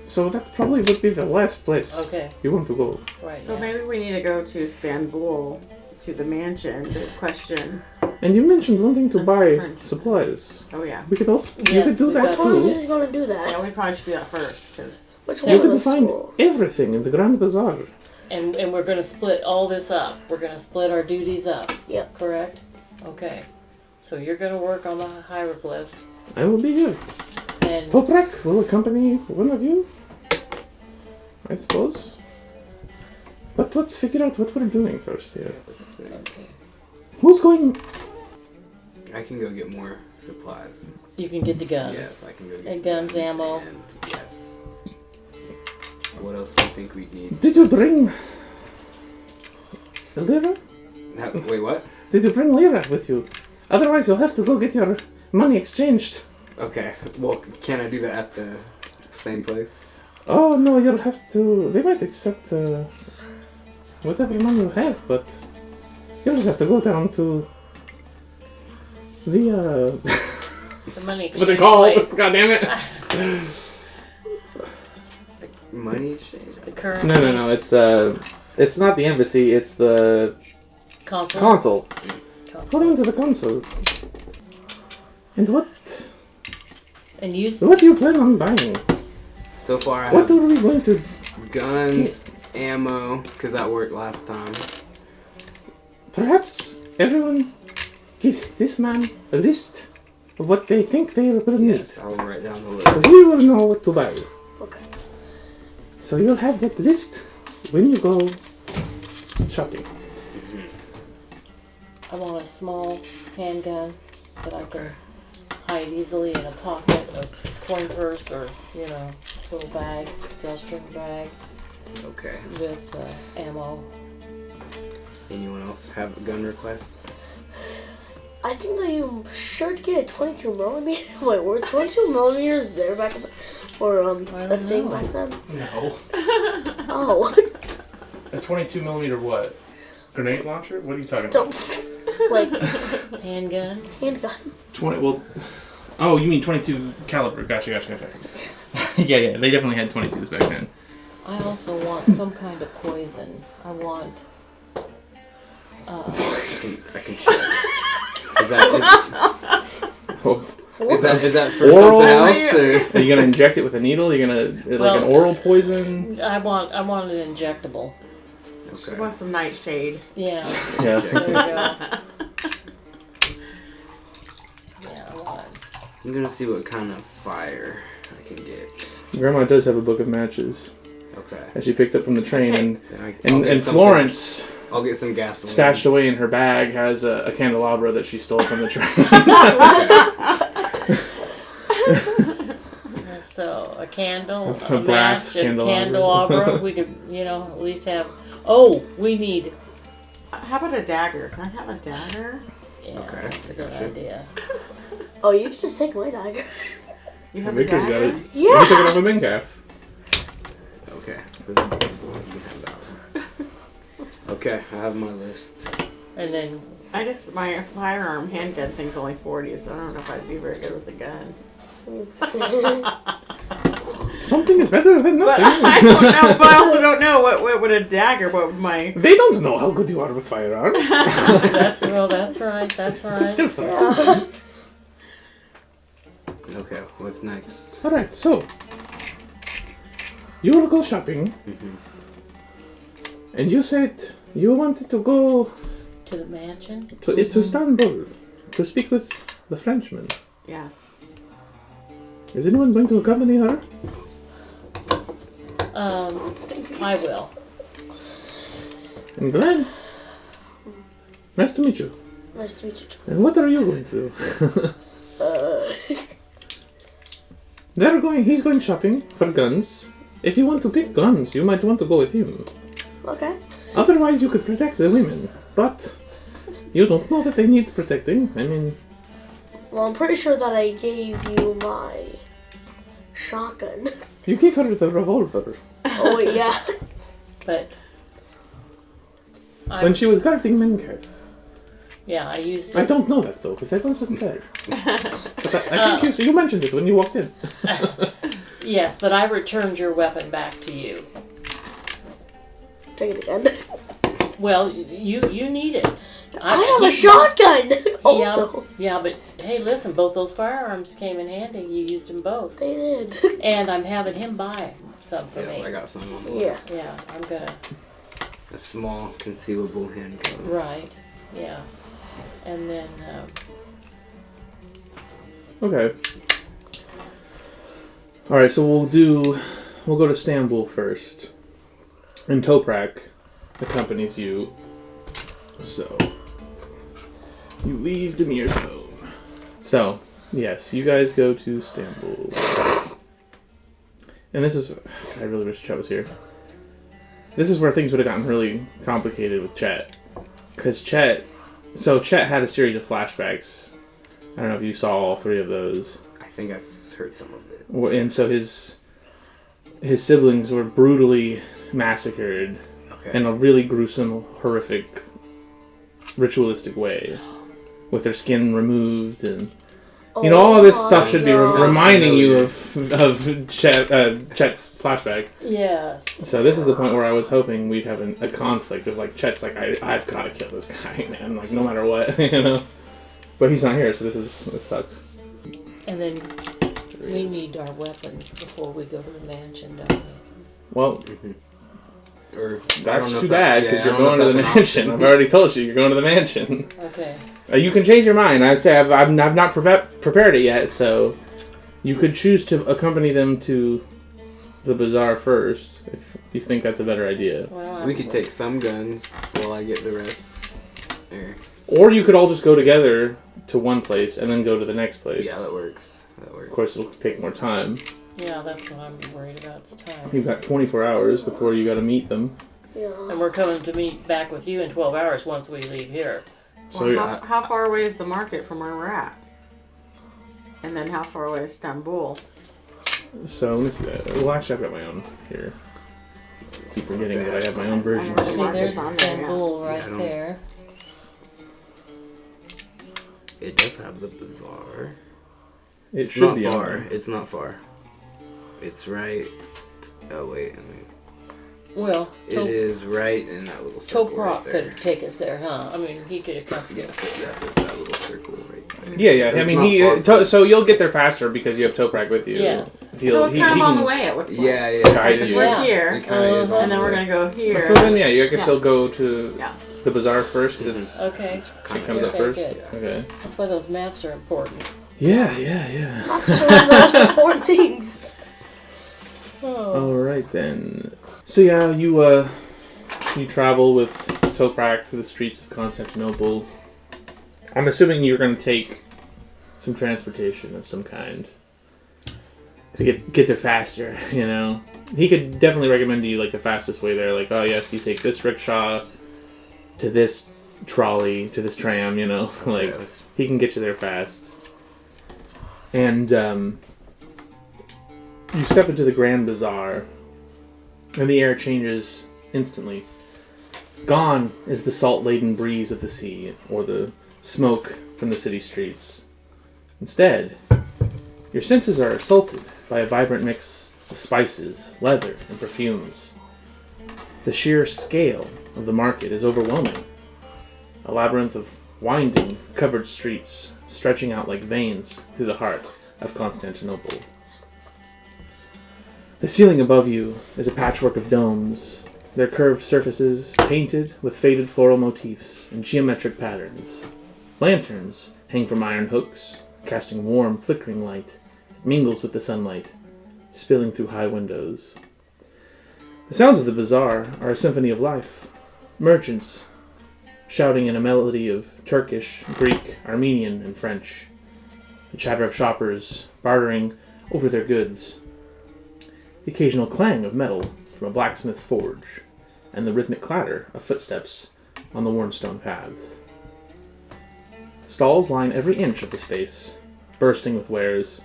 so that probably would be the last place to do? Okay, you want to go. right. So now. maybe we need to go to Istanbul, to the mansion, to question. And you mentioned wanting to The buy French. supplies. Oh yeah. We could also you Yes, could do we that got Which one of too. us is going to do that? Yeah, we probably should do that first, because Which So You one of can us find will? everything in the Grand Bazaar. And we're going to split all this up. We're going to split our duties up. Yep. Correct? Okay. So you're going to work on the hieroglyphs. I will be here. And Toprak will accompany one of you, I suppose. But let's figure out what we're doing first here. Let's see. okay. Who's going? I can go get more supplies. You can get the guns. Yes, I can go get And guns, ammo. And yes. What else do you think we'd need? Did you bring Lira? Wait, what? Did you bring Lira with you? Otherwise, you'll have to go get your money exchanged. Okay. Well, can I do that at the same place? Oh no, you'll have to. They might accept whatever money you have, but you'll just have to go down to the The money What's it exchange called? place. God damn it. Money exchange. The currency. No. It's not the embassy. It's the Consul. consul. Consul. Go down to the consul. And what And you. do you plan on buying? So far, I What have are we going to? guns, ammo, because that worked last time. Perhaps everyone gives this man a list of what they think they will need. Yes, I'll write down the So list. he will know what to buy. Okay. So you'll have that list when you go shopping. I want a small handgun that I can hide easily in a pocket, a coin purse, or little bag, drawstring bag Okay. with ammo. Anyone else have gun requests? I think that you should get a 22 millimeter. Wait, were 22 millimeters there back then? Or I a don't thing know. back then? No. Oh. A 22mm what? Grenade launcher? What are you talking Don't. Like, Handgun. handgun. 20. Well. Oh, you mean 22 caliber? Gotcha. yeah. They definitely had 22s back then. I also want some kind of poison. I want. I can check. Is that for Oral? something else? Or? Are you gonna inject it with a needle? You're gonna like an oral poison? I want an injectable. I Okay. want some nightshade. Yeah. Yeah. There you go. Yeah, I want. I'm gonna see what kind of fire I can get. Grandma does have a book of matches Okay. that she picked up from the train, Okay. and Florence, I'll get some gasoline. stashed away in her bag, has a candelabra that she stole from the train. So a candle, A a brass match, and candelabra. candelabra. We could, at least have. Oh, we need. How about a dagger? Can I have a dagger? Yeah, Okay, that's a good gotcha. idea. Oh, you can just take my dagger. You have a Victor's got dagger? it. You took it Yeah! off a Minecraft. Okay. Okay, I have my list. And then My firearm handgun thing's only 40, so I don't know if I'd be very good with a gun. Something is better than But nothing. I don't know. But I also don't know what would a dagger. What would my They don't know how good you are with firearms. that's right. That's right. Still fun. Yeah. Okay, what's next? All right, so you will go shopping, and you said you wanted to go To the mansion. to Istanbul to speak with the Frenchman. yes? Is anyone going to accompany her? I will. I'm glad. Nice to meet you. Nice to meet you too. And what are you going to do? He's going shopping for guns. If you want to pick guns, you might want to go with him. Okay. Otherwise, you could protect the women. But you don't know that they need protecting. I mean, Well, I'm pretty sure that I gave you my shotgun. you gave her the revolver Oh, wait, yeah. But when she was guarding Menker. I used I it. don't know that though, because I wasn't there. But I think you mentioned it when you walked in. Yes, but I returned your weapon back to you. Take it again. Well, you need it. I have a shotgun! Also. Yeah, but hey, listen, both those firearms came in handy. You used them both. They did. And I'm having him buy some for me. I got some on the Yeah. Yeah, I'm gonna. A small concealable handgun. Right. Yeah. And then, Okay. Alright, so we'll go to Istanbul first. And Toprak accompanies you. So, you leave Demir's home. So, yes, you guys go to Istanbul. And this is... I really wish Chet was here. This is where things would have gotten really complicated with Chet. Because Chet had a series of flashbacks. I don't know if you saw all three of those. I think I heard some of it. And so his siblings were brutally massacred Okay. in a really gruesome, horrific, ritualistic way, with their skin removed, and You know, all of this Oh stuff my should be God. reminding you of Chet's flashback. Yes. So this is the point where I was hoping we'd have a conflict of like Chet's like I've got to kill this guy, man, like no matter what, you know. But he's not here, so this sucks. And then we need our weapons before we go to the mansion, don't we? Well, Or that's too bad because you're going to the mansion. I've already told you you're going to the mansion. Okay. You can change your mind. I'd say I've not prepared it yet, so you could choose to accompany them to the bazaar first if you think that's a better idea. Well, We could take some guns while I get the rest. Or you could all just go together to one place and then go to the next place. Yeah, that works. Of course, it'll take more time. Yeah, that's what I'm worried about. It's time. You've got 24 hours before you got to meet them. Yeah. And we're coming to meet back with you in 12 hours once we leave here. Well, So how far away is the market from where we're at? And then how far away is Istanbul? So let me see that. Well, actually, I've got my own here. Keep forgetting that I have my own version. The See, market's there's on there, yeah. Istanbul Yeah, I right don't- there. It does have the bazaar. It It's should not be on far. there. It's not far. It's right. Oh wait, I mean, Well, it is right in that little circle right Toprok there. could take us there, huh? I mean, he could accompany us. Yes, it's that little circle right there. Yeah. So I it's mean, not far from- so you'll get there faster because you have Toprak with you. Yes. So it's kind of on the way, it looks like. Yeah, yeah. Guide If you. we're Yeah. here, It kinda is on and then the we're way. going to go here. So then, yeah, you can Yeah. still go to Yeah. the bazaar first because it Okay. comes up Okay, first. good. Okay. That's why those maps are important. Yeah. That's one of the most important things. Oh. All right then. So yeah, you travel with Toprak through the streets of Constantinople. I'm assuming you're going to take some transportation of some kind to get there faster. You know, he could definitely recommend to you like the fastest way there. Like, oh yes, you take this rickshaw to this trolley to this tram. You know, like Yes. he can get you there fast. And you step into the Grand Bazaar, and the air changes instantly. Gone is the salt-laden breeze of the sea, or the smoke from the city streets. Instead, your senses are assaulted by a vibrant mix of spices, leather, and perfumes. The sheer scale of the market is overwhelming. A labyrinth of winding, covered streets stretching out like veins through the heart of Constantinople. The ceiling above you is a patchwork of domes, their curved surfaces painted with faded floral motifs and geometric patterns. Lanterns hang from iron hooks, casting warm, flickering light. It mingles with the sunlight, spilling through high windows. The sounds of the bazaar are a symphony of life. Merchants shouting in a melody of Turkish, Greek, Armenian, and French. The chatter of shoppers bartering over their goods. The occasional clang of metal from a blacksmith's forge, and the rhythmic clatter of footsteps on the worn stone paths. Stalls line every inch of the space, bursting with wares.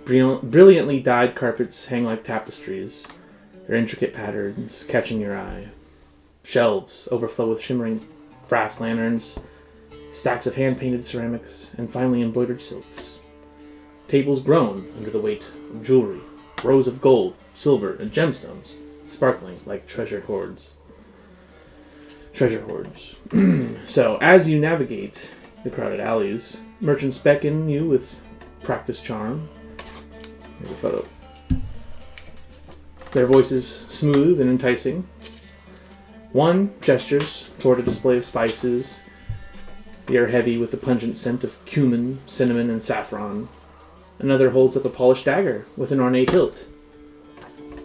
Brilliantly dyed carpets hang like tapestries, their intricate patterns catching your eye. Shelves overflow with shimmering brass lanterns, stacks of hand-painted ceramics, and finely embroidered silks. Tables groan under the weight of jewelry, rows of gold, silver, and gemstones sparkling like treasure hoards. So, as you navigate the crowded alleys, merchants beckon you with practiced charm. Here's a photo. Their voices smooth and enticing. One gestures toward a display of spices, the air heavy with the pungent scent of cumin, cinnamon, and saffron. Another holds up a polished dagger with an ornate hilt,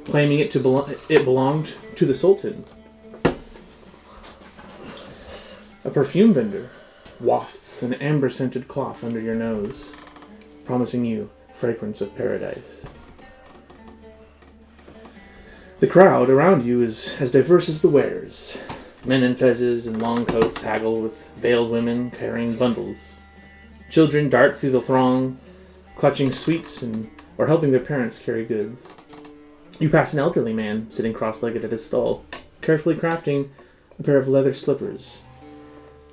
claiming it belonged to the Sultan. A perfume vendor wafts an amber-scented cloth under your nose, promising you fragrance of paradise. The crowd around you is as diverse as the wares. Men in fezzes and long coats haggle with veiled women carrying bundles. Children dart through the throng, clutching sweets or helping their parents carry goods. You pass an elderly man sitting cross-legged at his stall, carefully crafting a pair of leather slippers,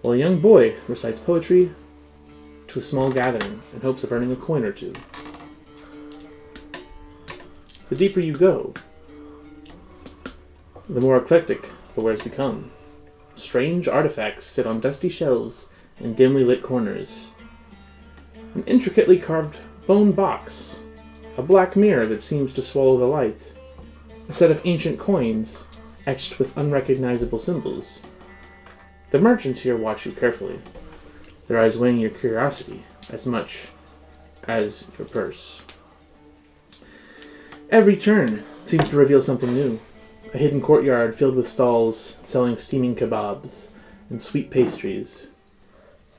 while a young boy recites poetry to a small gathering in hopes of earning a coin or two. The deeper you go, the more eclectic the wares become. Strange artifacts sit on dusty shelves in dimly lit corners. An intricately carved bone box, a black mirror that seems to swallow the light, a set of ancient coins etched with unrecognizable symbols. The merchants here watch you carefully, their eyes weighing your curiosity as much as your purse. Every turn seems to reveal something new. A hidden courtyard filled with stalls selling steaming kebabs and sweet pastries.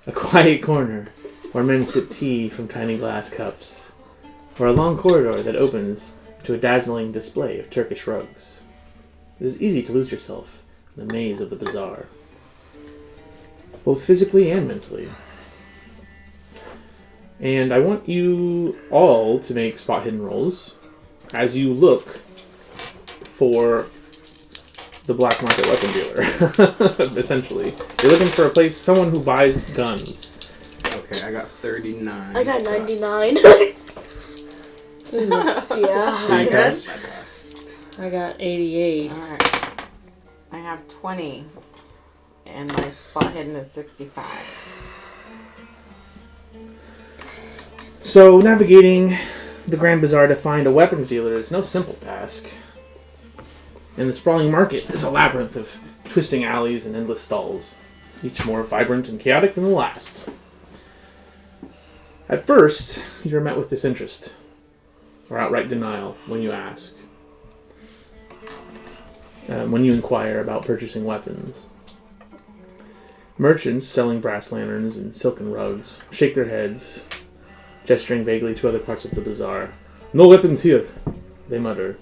A quiet corner where men sip tea from tiny glass cups. Or a long corridor that opens to a dazzling display of Turkish rugs. It is easy to lose yourself in the maze of the bazaar, both physically and mentally. And I want you all to make spot hidden rolls as you look for the black market weapon dealer. Essentially, you're looking for a place, someone who buys guns. Okay, I got 39. I got 99. Yeah. So you I passed? I passed. I got 88. Alright. I have 20. And my spot hidden is 65. So navigating the Grand Bazaar to find a weapons dealer is no simple task. And the sprawling market is a labyrinth of twisting alleys and endless stalls, each more vibrant and chaotic than the last. At first, you're met with disinterest, or outright denial when you ask. When you inquire about purchasing weapons. Merchants selling brass lanterns and silken rugs shake their heads, gesturing vaguely to other parts of the bazaar. "No weapons here," they mutter.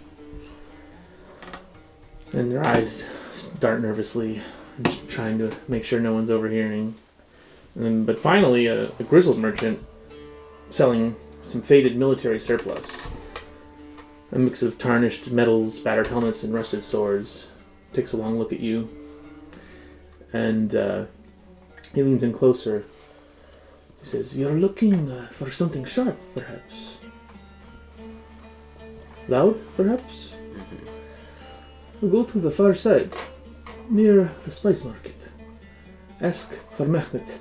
And their eyes dart nervously, trying to make sure no one's overhearing. But finally, a grizzled merchant selling some faded military surplus, a mix of tarnished metals, battered helmets, and rusted swords, takes a long look at you, and he leans in closer. He says, "You're looking for something sharp, perhaps? Loud, perhaps? Go to the far side, near the spice market. Ask for Mehmet.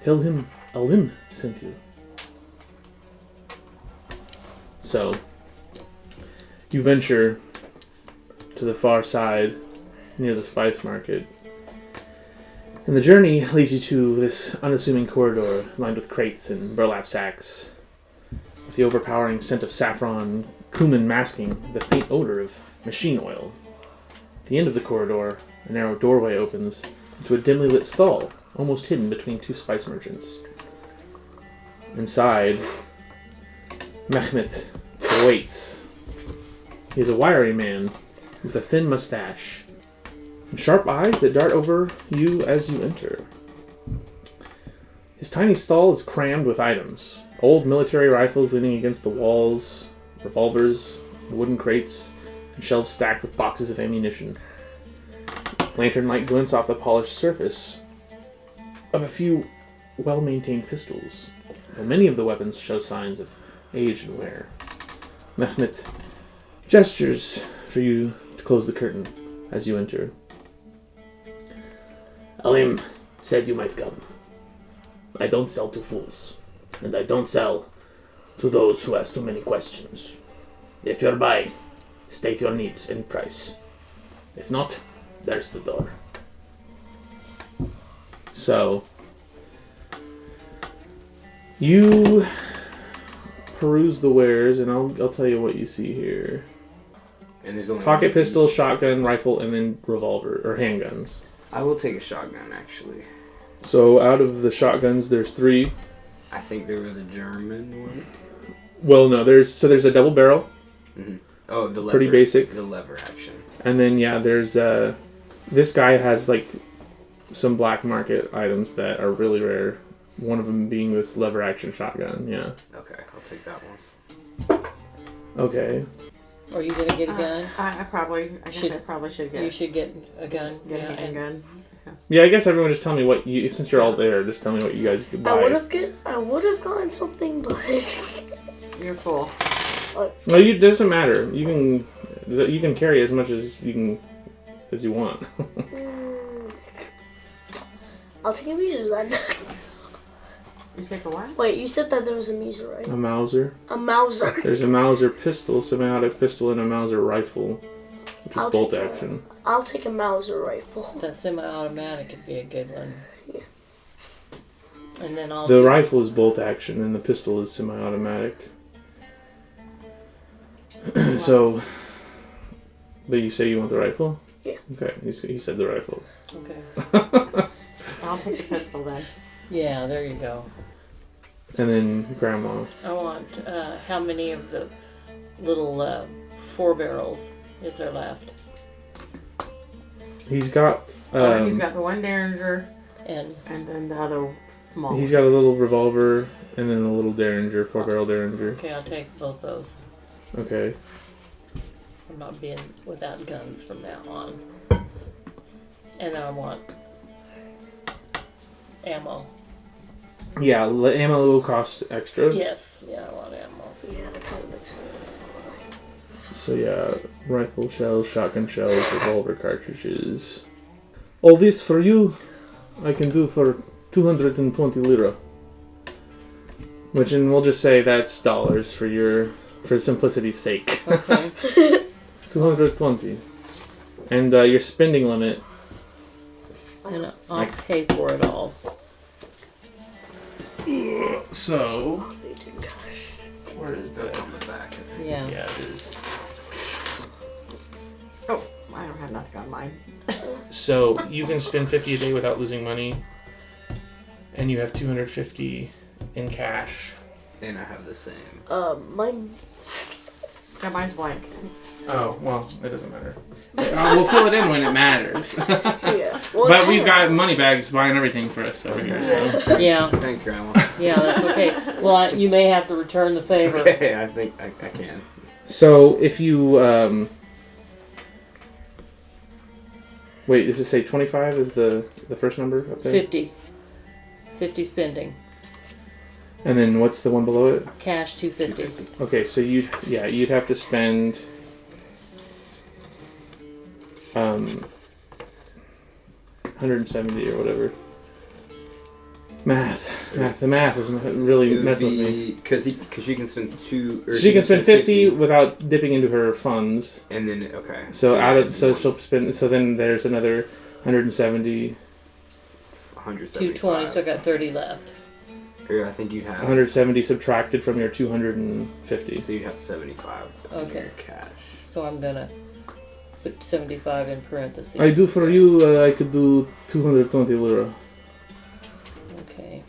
Tell him Alim sent you." So, you venture to the far side, near the spice market. And the journey leads you to this unassuming corridor lined with crates and burlap sacks, with the overpowering scent of saffron, cumin masking the faint odor of machine oil. At the end of the corridor, a narrow doorway opens into a dimly lit stall, almost hidden between two spice merchants. Inside, Mehmet waits. He is a wiry man with a thin mustache and sharp eyes that dart over you as you enter. His tiny stall is crammed with items. Old military rifles leaning against the walls, revolvers, wooden crates, and shelves stacked with boxes of ammunition. Lantern light glints off the polished surface of a few well-maintained pistols, though many of the weapons show signs of age and wear. Mehmet gestures for you to close the curtain as you enter. "Alim said you might come. I don't sell to fools, and I don't sell to those who ask too many questions. If you're buying, state your needs and price. If not, there's the door." So, you peruse the wares, and I'll tell you what you see here. And there's only Pocket one pistol, each. shotgun, rifle, and then revolver, or handguns. I will take a shotgun, actually. So out of the shotguns, there's 3. I think there was a German one. Well, no, there's a double barrel, Mm-hmm. Oh, the lever. pretty basic. The lever action. And then, there's, this guy has, some black market items that are really rare. One of them being this lever action shotgun, yeah. Okay, I'll take that one. Okay. Are you gonna get a gun? I guess I probably should get. You should get a gun. Get a handgun. Yeah, I guess everyone just tell me what you, since you're all there, just tell me what you guys could buy. I would have gotten something, but You're full. No, it doesn't matter. You can carry as much as you want. I'll take a Mauser then. You take a what? Wait, you said that there was a Mauser, right? A Mauser. A Mauser. There's a Mauser pistol, semi-automatic pistol, and a Mauser rifle, which is bolt action. I'll take a Mauser rifle. That semi-automatic would be a good one. Yeah. And then The rifle is bolt action, and the pistol is semi-automatic. So, but you say you want the rifle? Yeah. Okay, he said the rifle. Okay. I'll take the pistol then. Yeah, there you go. And then Grandma. I want, how many of the little 4 barrels is there left? He's got. He's got the one Derringer, And then the other small. He's got a little revolver, and then a little Derringer, 4-barrel Derringer. okay, I'll take both those. Okay. I'm not being without guns from now on. And I want ammo. Yeah, the ammo will cost extra. Yes, yeah, I want ammo. Yeah, that kind of makes sense. So yeah, rifle shells, shotgun shells, revolver cartridges. All this for you, I can do for 220 lira. Which, and we'll just say that's dollars for simplicity's sake. Okay. 220. And your spending limit. And I'll pay for it all. So, Where is that? It's on the back, I think. Yeah. yeah, it is. Oh, I don't have nothing on mine. So you can spend 50 a day without losing money, and you have 250 in cash. And I have the same. Mine. Yeah, mine's blank. Oh, well, it doesn't matter. We'll fill it in when it matters. Yeah. Well, But we've got money bags buying everything for us over here, so. Yeah. Thanks, Grandma. Yeah, that's okay. Well, you may have to return the favor. Okay, I think I can. So if you, wait, does it say 25 is the first number up there? 50. 50 spending. And then what's the one below it? Cash 250. Okay, so you'd have to spend 170 or whatever. The math is really messing with me. Because she can spend She can spend 50 without dipping into her funds. And then okay. So she'll spend. So then there's another 170. 175. 220, so I got 30 left. Here, I think you'd have 170 subtracted from your 250. So you'd have 75. Okay. In your cash. So I'm gonna put 75 in parentheses. I do for you. I could do 220 lira. Okay.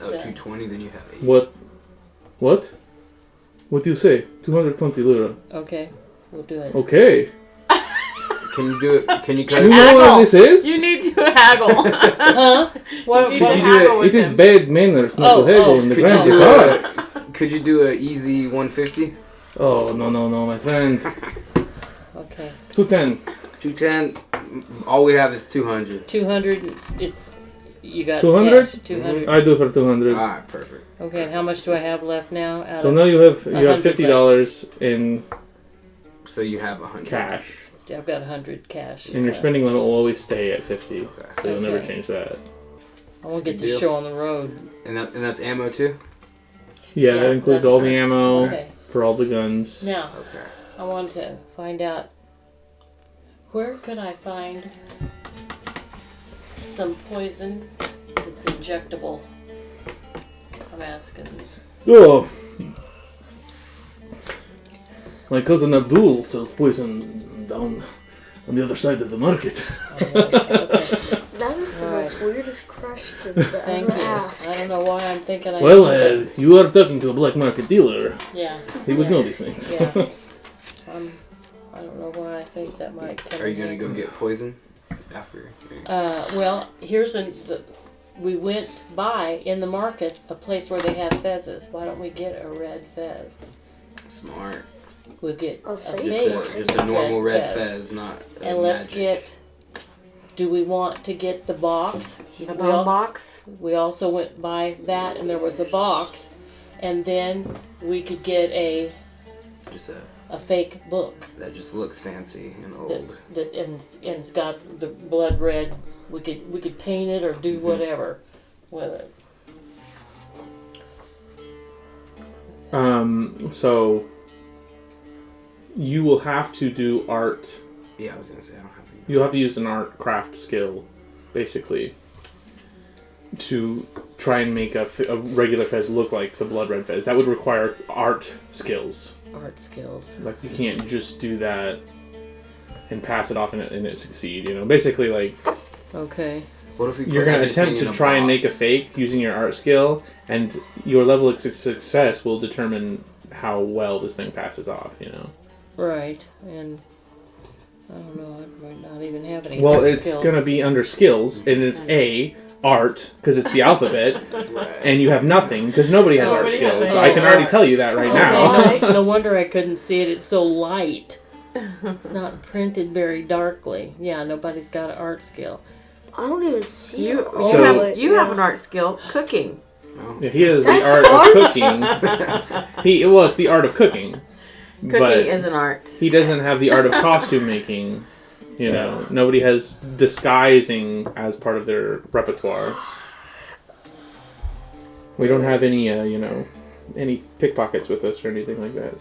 Oh, 220. Then you have 80. What? What do you say? 220 lira. Okay. We'll do it. Okay. Can you do it? Can you You guys? know what this is? You need to haggle. Huh? What? You Could need you to do haggle it? with It is him. bad manners not Oh, to haggle oh. in the Could you ground. do It's hard. Could you do a easy 150? Oh, no, my friend. Okay. 210. 210. All we have is 200. 200. It's you got 200? cash, 200. I do for 200. All right, perfect. Okay. And how much do I have left now? Out So of, now you have $100 $50 in So you have 100 cash. I've got 100 cash. And your left. spending limit will always stay at 50. Okay. So you'll never Okay. change that. I won't That's a get good the deal. show on the road. And that's ammo too. Yeah, Yeah, that includes that's all the fine. ammo Okay. for all the guns. Now Okay. I want to find out where could I find some poison that's injectable. I'm asking. Oh! My cousin Abdul sells poison down on the other side of the market. Okay. That is the Alright. most weirdest question to Thank ever you. ask. I don't know why I'm thinking I Well, know, but you are talking to a black market dealer. yeah. He would Yeah. know these things. Yeah. I don't know why I think that might come Are you in gonna handy. go get poison after? Well, here's we went by in the market a place where they have fezzes. Why don't we get a red fez? Smart. We'll get A a fake? fake. Just a normal red fez. fez, not a And let's magic. get. Do we want to get the box? The We bone also- box. We also went by that, and there was a box, and then we could get Just a fake book that just looks fancy and that old. and it's got the blood red. We could paint it or do whatever with it. So you will have to do art. Yeah, I was gonna say I don't have any. You'll have to use an art craft skill, basically, to try and make a regular fez look like the blood red fez. That would require art skills. Art skills. Like, you can't just do that and pass it off and it succeed. You know, basically, like, Okay. What if we you're put going to everything attempt in to a try and make a box? fake using your art skill, and your level of success will determine how well this thing passes off. You know. Right. And I don't know. I might not even have any. Well, art it's skills. going to be under skills, and it's A, art, because it's the alphabet, Right. and you have nothing, because nobody has art Nobody has skills. any So I can already art. tell you that right Okay, now. no wonder I couldn't see it. It's so light. It's not printed very darkly. Yeah, nobody's got an art skill. I don't even see You it. So- have an art skill cooking. No. Yeah, he has the That's art art. of cooking. Well, it's the art of cooking. Cooking but is an art. he doesn't have the art of costume making. You know, nobody has disguising as part of their repertoire. We don't have any, any pickpockets with us or anything like that.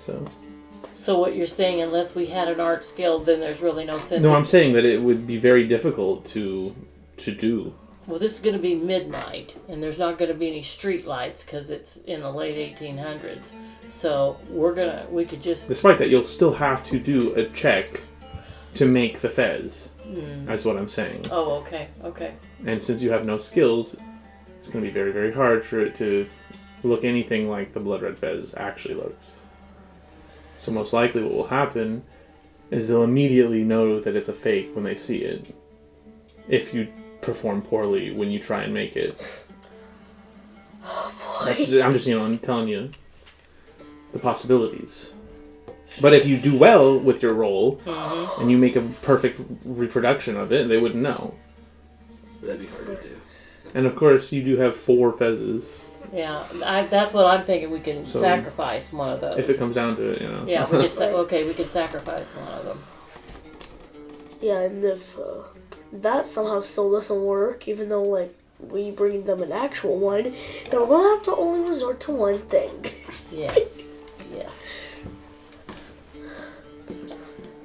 So what you're saying, unless we had an art skill, then there's really no sense. No, I'm saying that it would be very difficult to do. Well, this is going to be midnight, and there's not going to be any street lights because it's in the late 1800s. So we could just. Despite that, you'll still have to do a check to make the fez. That's what I'm saying. Oh, okay. And since you have no skills, it's going to be very, very hard for it to look anything like the blood red fez actually looks. So most likely what will happen is they'll immediately know that it's a fake when they see it. If you perform poorly when you try and make it. I'm just, I'm telling you the possibilities. But if you do well with your role, and you make a perfect reproduction of it, they wouldn't know. That'd be hard to do. And of course, you do have 4 fezes. Yeah, that's what I'm thinking. We can So, sacrifice one of those. If it comes down to it, Yeah, we could we could sacrifice one of them. Yeah, and if that somehow still doesn't work, even though like we bring them an actual one, then we're gonna have to only resort to one thing. Yes. Yes.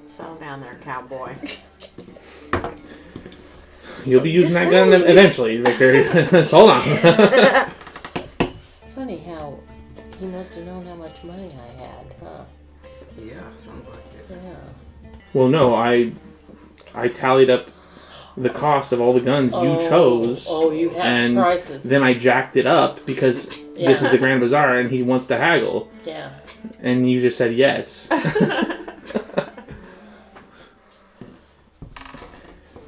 Settle down there, cowboy. You'll be using Just that gun saying. eventually, Victor. Just hold on. Funny how he must have known how much money I had, huh? Yeah, sounds like it. Yeah. Well, no, I tallied up the cost of all the guns you chose. Oh, you had and prices. then I jacked it up because this is the Grand Bazaar and he wants to haggle. Yeah. And you just said yes.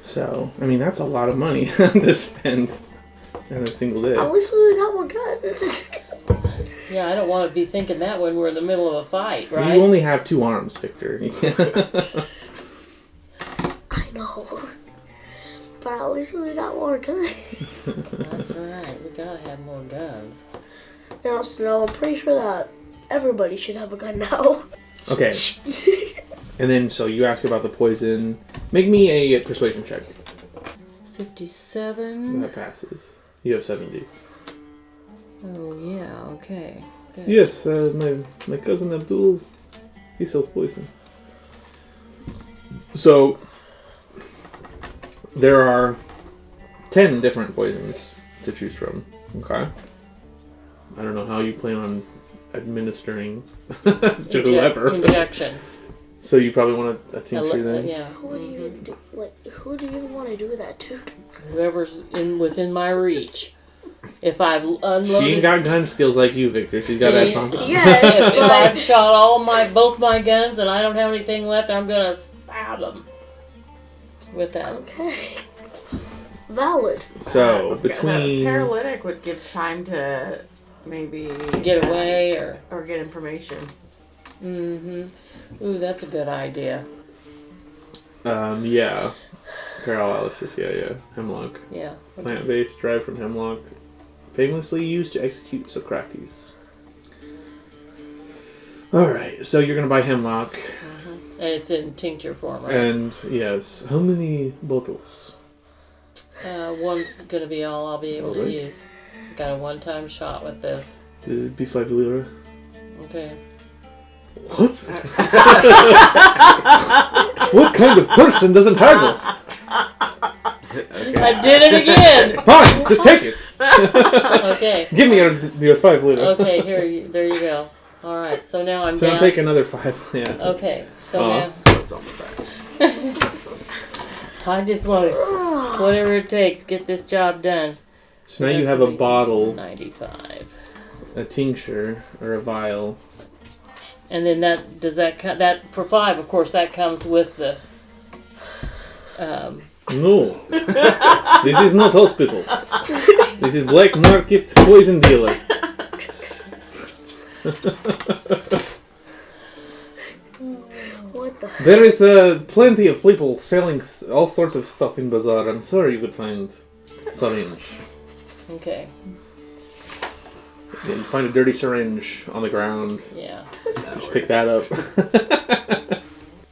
So, I mean, that's a lot of money to spend in a single day. At least we got more guns. Yeah, I don't want to be thinking that when we're in the middle of a fight, right? You only have 2 arms, Victor. I know. But at least we got more guns. That's right. We gotta have more guns. And also, no, I'm pretty sure that everybody should have a gun now. Okay. And then, so you ask about the poison. Make me a persuasion check. 57. That passes. You have 70. Oh yeah. Okay. Good. Yes, my cousin Abdul, he sells poison. So, there are 10 different poisons to choose from. Okay? I don't know how you plan on administering to whoever. Injection. So you probably want a tincture then? Yeah. Who do you even do? Like, who do you even want to do that to? Whoever's within my reach. If I've unloaded. She ain't got gun skills like you, Victor. She's got to have See? something. Yes, If I've but shot both my guns and I don't have anything left, I'm gonna stab them with that. okay, valid. So, The between... paralytic would give time to maybe Get away or get information. Mm-hmm. Ooh, that's a good idea. Yeah. Paralysis, yeah. Hemlock. Yeah. Okay. Plant-based, derived from hemlock. Famously used to execute Socrates. Alright, so you're gonna buy hemlock. Mm-hmm. And it's in tincture form, right? And, yes. How many bottles? One's gonna be all I'll be able to Alright. use. Got a one-time shot with this. Be 5 lira. Okay. What? What kind of person doesn't haggle? Okay. I did it again! Fine, just take it. Okay. Give me your 5 lira. Okay, there you go. Alright, so now I'm So down. I'll take another 5. Yeah. Okay, so Aw. That's on the back. now I just want to, whatever it takes, get this job done. So now you That's have gonna a be bottle, 95. a tincture, or a vial. And then that for 5, of course, that comes with the No. This is not hospital. This is black market poison dealer. What the? There is plenty of people selling all sorts of stuff in bazaar. I'm sorry you could find syringe. okay, Yeah, you find a dirty syringe on the ground. yeah. Just pick that up.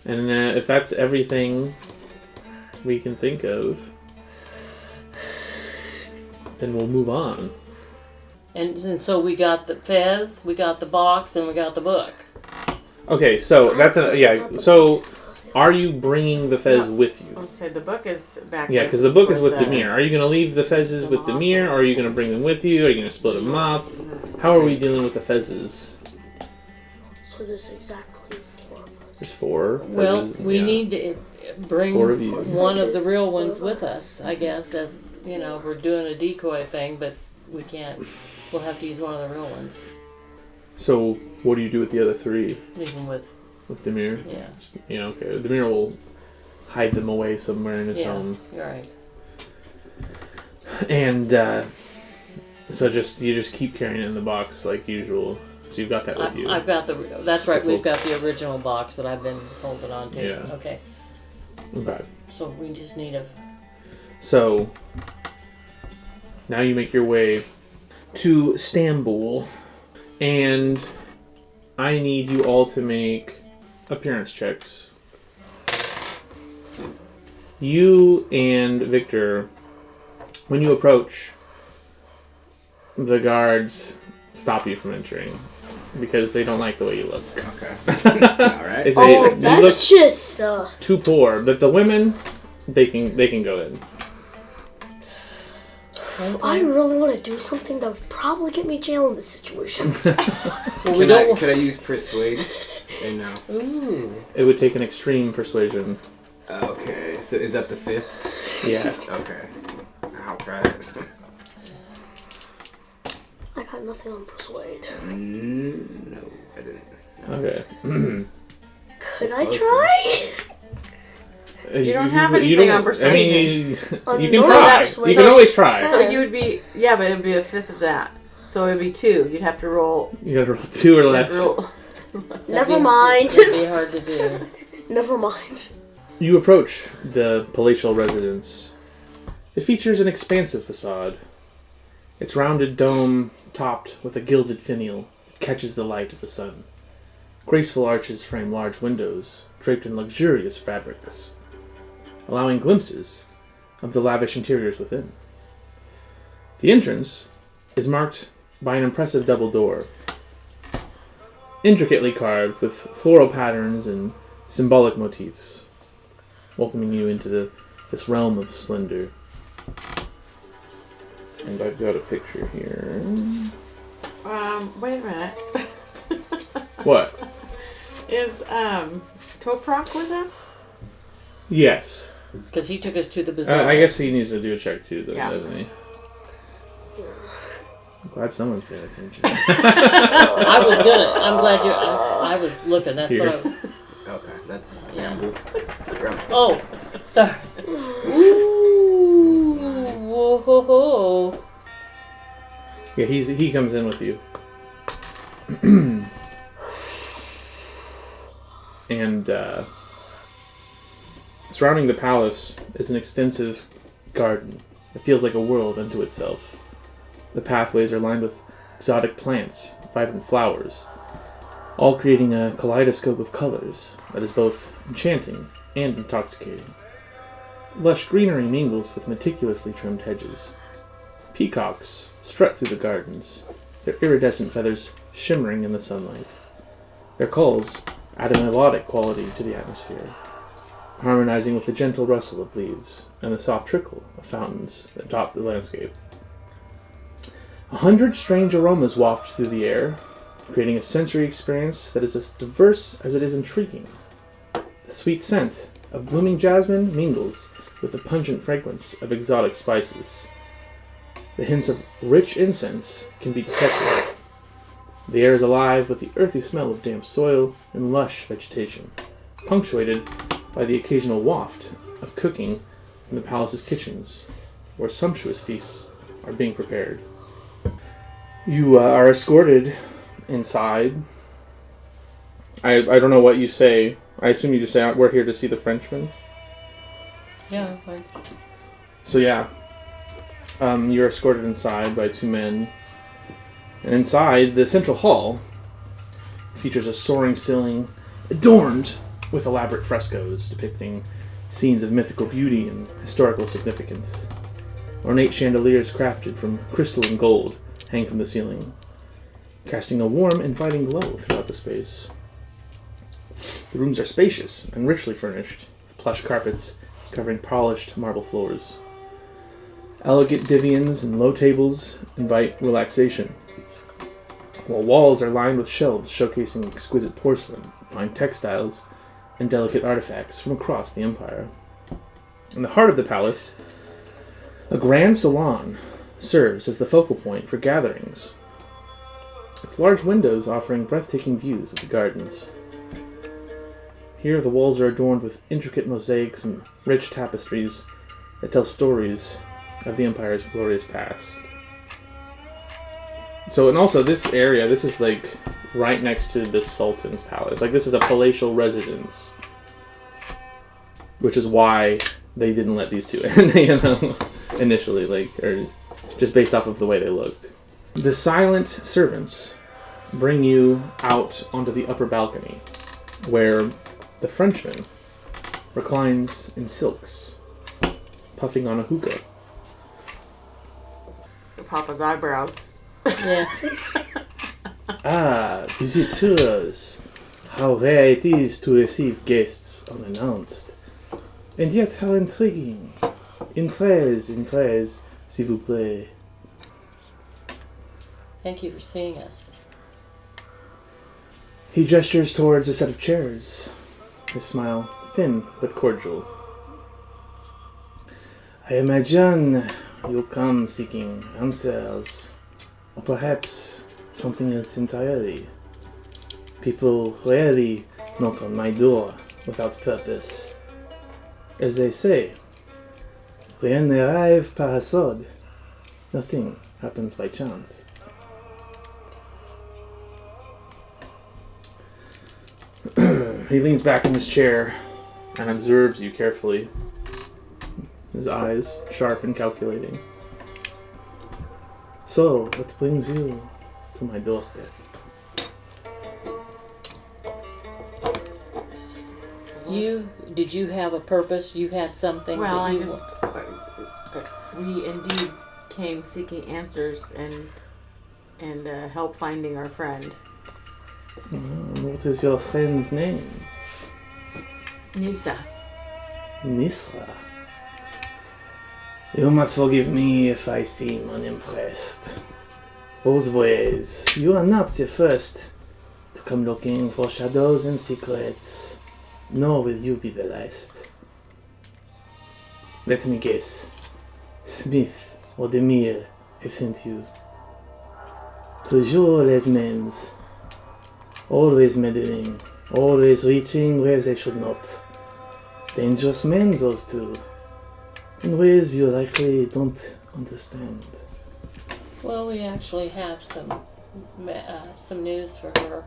And if that's everything we can think of, then we'll move on. And so we got the fez, we got the box, and we got the book. Okay, so So, are you bringing the fez with you? I'll say the book is back. Yeah, because the book is with Demir. Are you going to leave the fezzes with Demir, or are you going to bring them with you? Are you going to split them up? How are we dealing with the fezzes? So there's exactly 4 of us. There's 4. Well, fezzes, we yeah. need to bring 4 of you. one of the Fezzes, real 4 ones of with us. us, I guess, as, we're doing a decoy thing, but we can't, we'll have to use one of the real ones. So, what do you do with the other 3? Leave them with, With Demir? yeah, Okay. Demir will hide them away somewhere in his yeah, home. you're right. And, so you just keep carrying it in the box like usual. So you've got that with you. I've got that's right, we've got the original box that I've been holding on to. Yeah. Okay, Okay. so we just need So, now you make your way to Istanbul, and I need you all to make appearance checks. You and Victor, when you approach, the guards stop you from entering because they don't like the way you look. Okay. Alright. They say Oh, you look that's just too poor, but the women, they can go in. I really want to do something that would probably get me jailed in this situation. Could I use persuade? Or no? Ooh. It would take an extreme persuasion. Okay. So is that the 5th? Yeah. Okay. I'll try it. I got nothing on persuade. No, I didn't. Okay. Could I close, try? You don't have anything on persuasion. I mean, you On can no try. persuasion. You can always try. So you would be, yeah, but it'd be a 5th of that. So it would be 2. You'd have to roll. You gotta roll 2 or you'd less. have to roll. Never mind. It'd be hard to do. Never mind. You approach the palatial residence. It features an expansive facade. Its rounded dome topped with a gilded finial catches the light of the sun. Graceful arches frame large windows draped in luxurious fabrics, allowing glimpses of the lavish interiors within. The entrance is marked by an impressive double door, intricately carved with floral patterns and symbolic motifs, welcoming you into this realm of splendor. And I've got a picture here. Wait a minute. What? Is Toprak with us? Yes. Because he took us to the bazaar. I guess he needs to do a check too, though, Yeah. doesn't he? I'm glad someone's paying attention. I'm glad you. I was looking. That's Here. what I was. Okay, that's Yeah. terrible. Oh, sorry. Ooh. Whoa, ho, ho. Yeah, he comes in with you. And surrounding the palace is an extensive garden. It feels like a world unto itself. The pathways are lined with exotic plants, vibrant flowers, all creating a kaleidoscope of colors that is both enchanting and intoxicating. Lush greenery mingles with meticulously trimmed hedges. Peacocks strut through the gardens, their iridescent feathers shimmering in the sunlight. Their calls add a melodic quality to the atmosphere, harmonizing with the gentle rustle of leaves and the soft trickle of fountains that dot the landscape. 100 strange aromas waft through the air, creating a sensory experience that is as diverse as it is intriguing. The sweet scent of blooming jasmine mingles with the pungent fragrance of exotic spices. The hints of rich incense can be detected. The air is alive with the earthy smell of damp soil and lush vegetation, punctuated by the occasional waft of cooking in the palace's kitchens, where sumptuous feasts are being prepared. You are escorted inside. I don't know what you say. I assume you just say, we're here to see the Frenchman. Yeah, that's fine. So yeah, you're escorted inside by two men. And inside, the central hall features a soaring ceiling adorned with elaborate frescoes depicting scenes of mythical beauty and historical significance. Ornate chandeliers crafted from crystal and gold hang from the ceiling, casting a warm, inviting glow throughout the space. The rooms are spacious and richly furnished, with plush carpets covering polished marble floors. Elegant divans and low tables invite relaxation, while walls are lined with shelves showcasing exquisite porcelain, fine textiles, and delicate artifacts from across the empire. In the heart of the palace, a grand salon serves as the focal point for gatherings, with large windows offering breathtaking views of the gardens. Here, the walls are adorned with intricate mosaics and rich tapestries that tell stories of the empire's glorious past. So, and also this area, this is like right next to the Sultan's palace. Like, this is a palatial residence, which is why they didn't let these two in, you know, initially, like, or just based off of the way they looked. The silent servants bring you out onto the upper balcony, where the Frenchman reclines in silks, puffing on a hookah. Papa's eyebrows. Yeah. Ah, visitors. How rare it is to receive guests unannounced. And yet how intriguing. Entrez, s'il vous plaît. Thank you for seeing us. He gestures towards a set of chairs, his smile thin but cordial. I imagine you come seeking answers, or perhaps something else entirely. People rarely knock on my door without purpose. As they say, rien n'arrive par hasard. Nothing happens by chance. He leans back in his chair and observes you carefully, his eyes sharp and calculating. So, what brings you to my doorstep? Did you have a purpose? You had something Well, that you we indeed came seeking answers and help finding our friend. What is your friend's name? Nisa. Nisra. You must forgive me if I seem unimpressed. Always, you are not the first to come looking for shadows and secrets, nor will you be the last. Let me guess. Smith or Demir have sent you. Toujours les mêmes. Always meddling, always reaching where they should not. Dangerous men, those two. In ways you likely don't understand. Well, we actually have some news for her.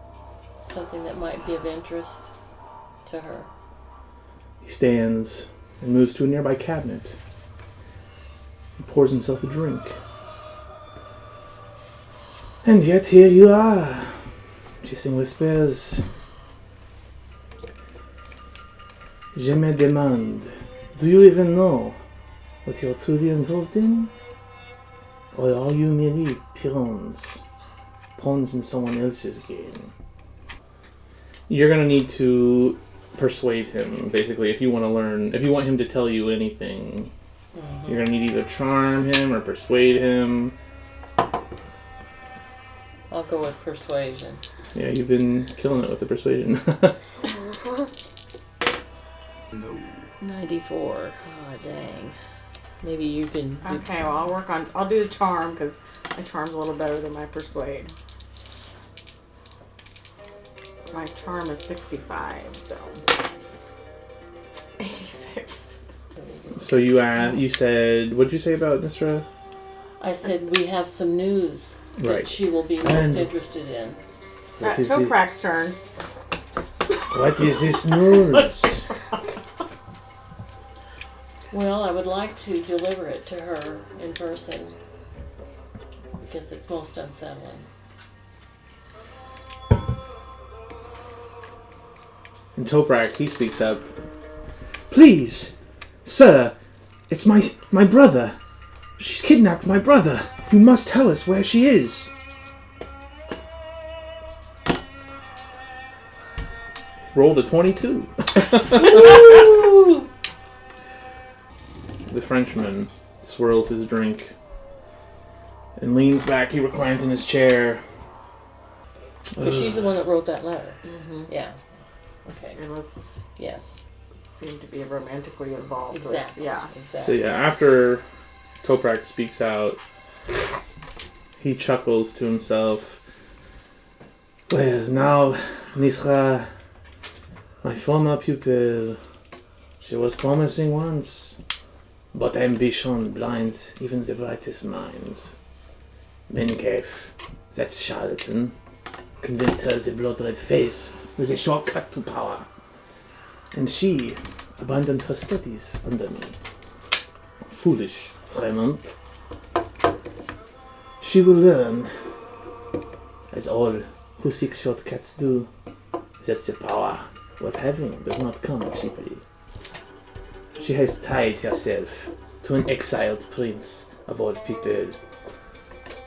Something that might be of interest. to her. He stands and moves to a nearby cabinet. He pours himself a drink. And yet here you are, chasing whispers. Je me demande, do you even know what you're truly involved in? Or are you merely pawns in someone else's game? You're gonna need to persuade him, basically, if you want him to tell you anything. You're gonna need to either charm him or persuade him. I'll go with persuasion. Yeah, you've been killing it with the persuasion. No. 94. Oh, dang. Maybe you can... Okay, well, I'll do the charm, because my charm's a little better than my persuade. My charm is 65, so... 86. So you said, what'd you say about Nisra? I said we have some news that Right. she will be most interested in. Toprak's turn. What is this news? Well, I would like to deliver it to her in person because it's most unsettling. And Toprak, he speaks up. Please, sir, it's my brother. She's kidnapped my brother. You must tell us where she is. Rolled a 22. The Frenchman swirls his drink and leans back. He reclines in his chair. Because she's the one that wrote that letter. Mm-hmm. Yeah. Okay. It was... Yes. seemed to be romantically involved. Exactly. Yeah. Exactly. So yeah, after Toprak speaks out, he chuckles to himself. Well, now, Nisra, my former pupil, she was promising once, but ambition blinds even the brightest minds. Menkef, that charlatan, convinced her the blood-red face was a shortcut to power, and she abandoned her studies under me. Foolish Fremont. She will learn, as all who seek shortcuts do, that the power worth having does not come cheaply. She has tied herself to an exiled prince of all people,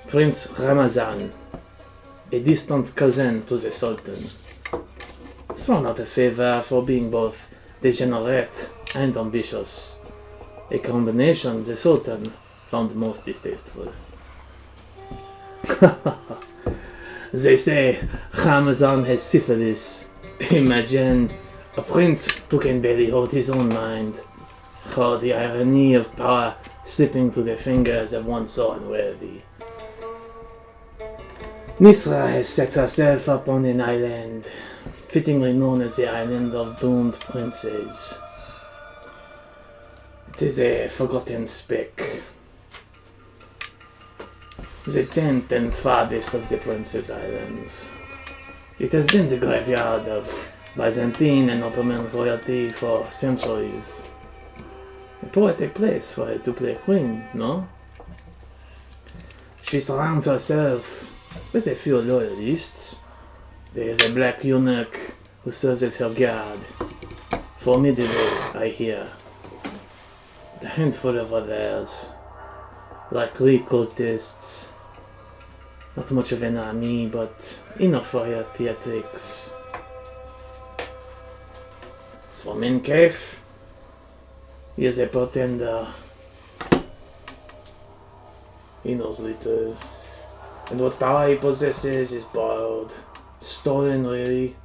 Prince Ramazan, a distant cousin to the Sultan. Thrown out of favor for being both degenerate and ambitious, a combination the Sultan found most distasteful. They say Ramazan has syphilis. Imagine a prince who can barely hold his own mind. Oh, the irony of power slipping through the fingers of one so unworthy. Nisra has set herself up on an island, fittingly known as the Island of Doomed Princes. It is a forgotten speck. The 10th and farthest of the Prince's Islands. It has been the graveyard of Byzantine and Ottoman royalty for centuries. A poetic place for her to play queen, no? She surrounds herself with a few loyalists. There is a black eunuch who serves as her guard. Formidable, I hear. A handful of others, likely cultists. Not much of an army, but enough for her theatrics. As for Menkef, he is a pretender. He knows little, and what power he possesses is borrowed, stolen really.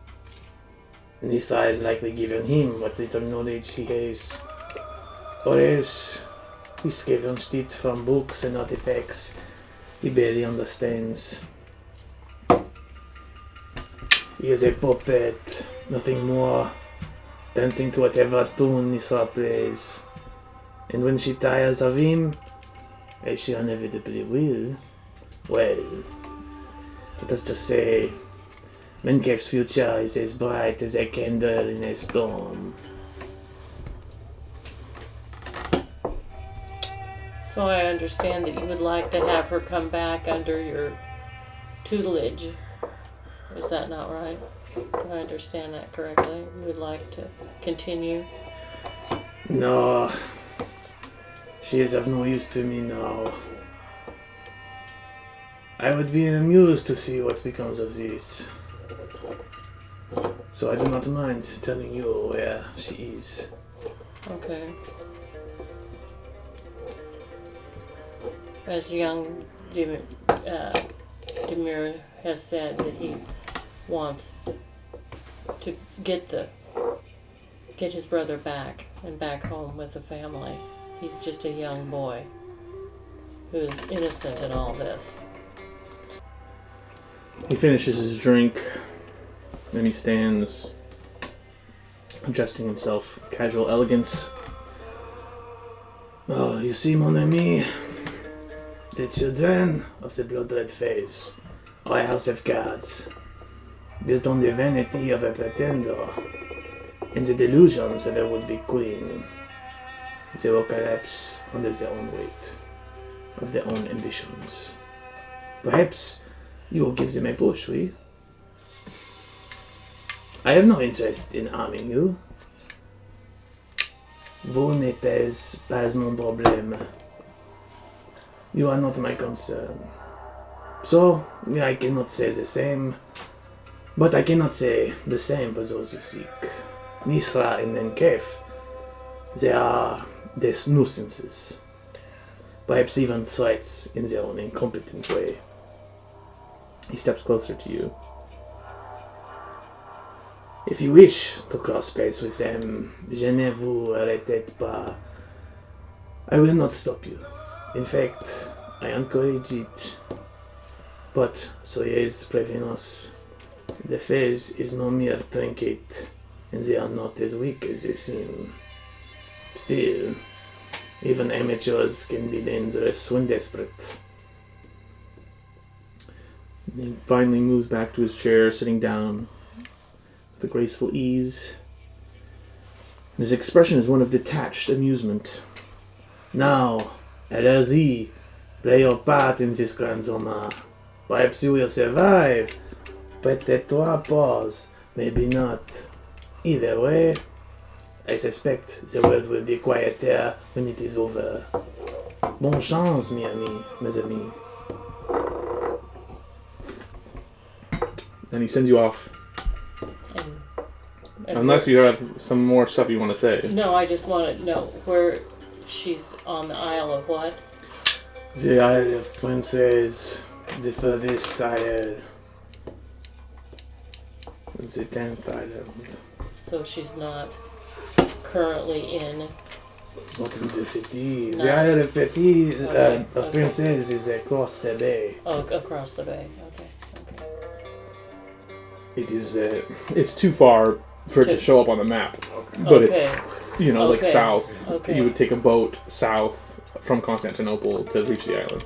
Nisa has likely given him what little knowledge he has. Or else, he scavenged it from books and artifacts he barely understands. He is a puppet, nothing more, dancing to whatever tune Nisa plays. And when she tires of him, as she inevitably will, well, let us just say, Menkef's future is as bright as a candle in a storm. So I understand that you would like to have her come back under your tutelage. Is that not right? Do I understand that correctly? You would like to continue? No, she is of no use to me now. I would be amused to see what becomes of this. So I do not mind telling you where she is. Okay. As young Demir has said that he wants to get his brother back and back home with the family. He's just a young boy who is innocent in all this. He finishes his drink, then he stands, adjusting himself with casual elegance. Oh, you see, mon ami, the children of the blood-red phase are a house of cards, built on the vanity of a pretender and the delusions of a would-be queen. They will collapse under their own weight of their own ambitions. Perhaps you will give them a push, oui? I have no interest in harming you. Vous n'êtes pas mon problème. You are not my concern. So, I cannot say the same, but I cannot say the same for those you seek. Nisra and Menkef, they are des nuisances. Perhaps even threats in their own incompetent way. He steps closer to you. If you wish to cross paths with them, je ne vous arrête pas. I will not stop you. In fact, I encourage it. But, soyez prévenus, the phase is no mere trinket, and they are not as weak as they seem. Still, even amateurs can be dangerous when desperate. He finally moves back to his chair, sitting down with a graceful ease. His expression is one of detached amusement. Now, allez-y, play your part in this grand drama. Perhaps you will survive. Peut-être pas, maybe not. Either way, I suspect the world will be quieter when it is over. Bon chance, mes amis. And he sends you off. And Unless you have some more stuff you want to say. No, I just want to know where she's on the Isle of what? The Isle of Princes, the furthest isle. The 10th island. So she's not currently in. Not in the city. No. The Isle of Petit, Okay, of okay. Princes is across the bay. Oh, across the bay. Okay. It is, It's too far for it to show up on the map. But Okay. it's, like Okay. south. Okay. You would take a boat south from Constantinople to reach the islands.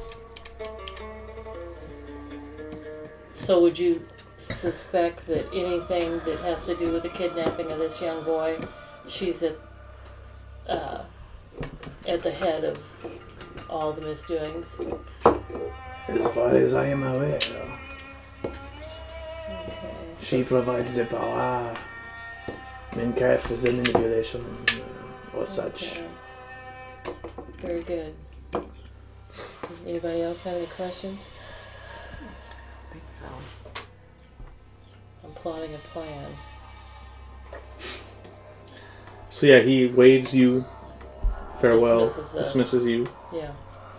So would you suspect that anything that has to do with the kidnapping of this young boy, she's at the head of all the misdoings? as far as I am aware, Okay. she provides the power. Menkef is the manipulation or such. Okay. Very good. Does anybody else have any questions? I think so. I'm plotting a plan. So yeah, he waves you farewell, Dismisses us. dismisses you. Yeah.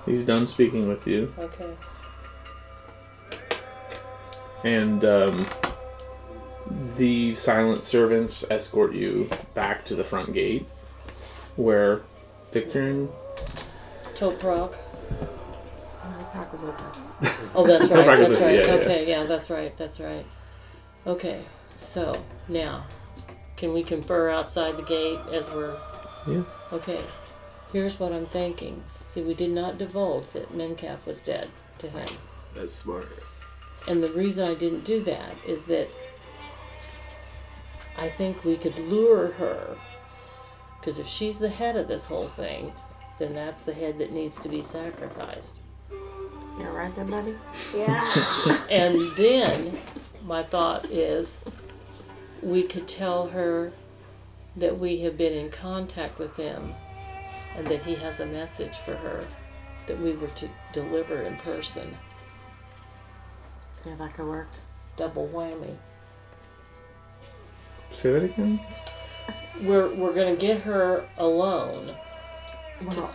He's done speaking with you. Okay. And the silent servants escort you back to the front gate, where Victor and Toprock. Pack was with us. Oh, that's right. Toprock is That's with you, right. yeah, yeah. Okay. Yeah, that's right. That's right. Okay. So now, can we confer outside the gate as we're? Yeah. Okay. Here's what I'm thinking. See, we did not divulge that Menkaf was dead to him. That's smart. And the reason I didn't do that is that I think we could lure her. Because if she's the head of this whole thing, then that's the head that needs to be sacrificed. Yeah, right there, buddy? Yeah. And then my thought is we could tell her that we have been in contact with him and that he has a message for her that we were to deliver in person. Yeah, that could work. Double whammy. Say that again? We're going to get her alone Well,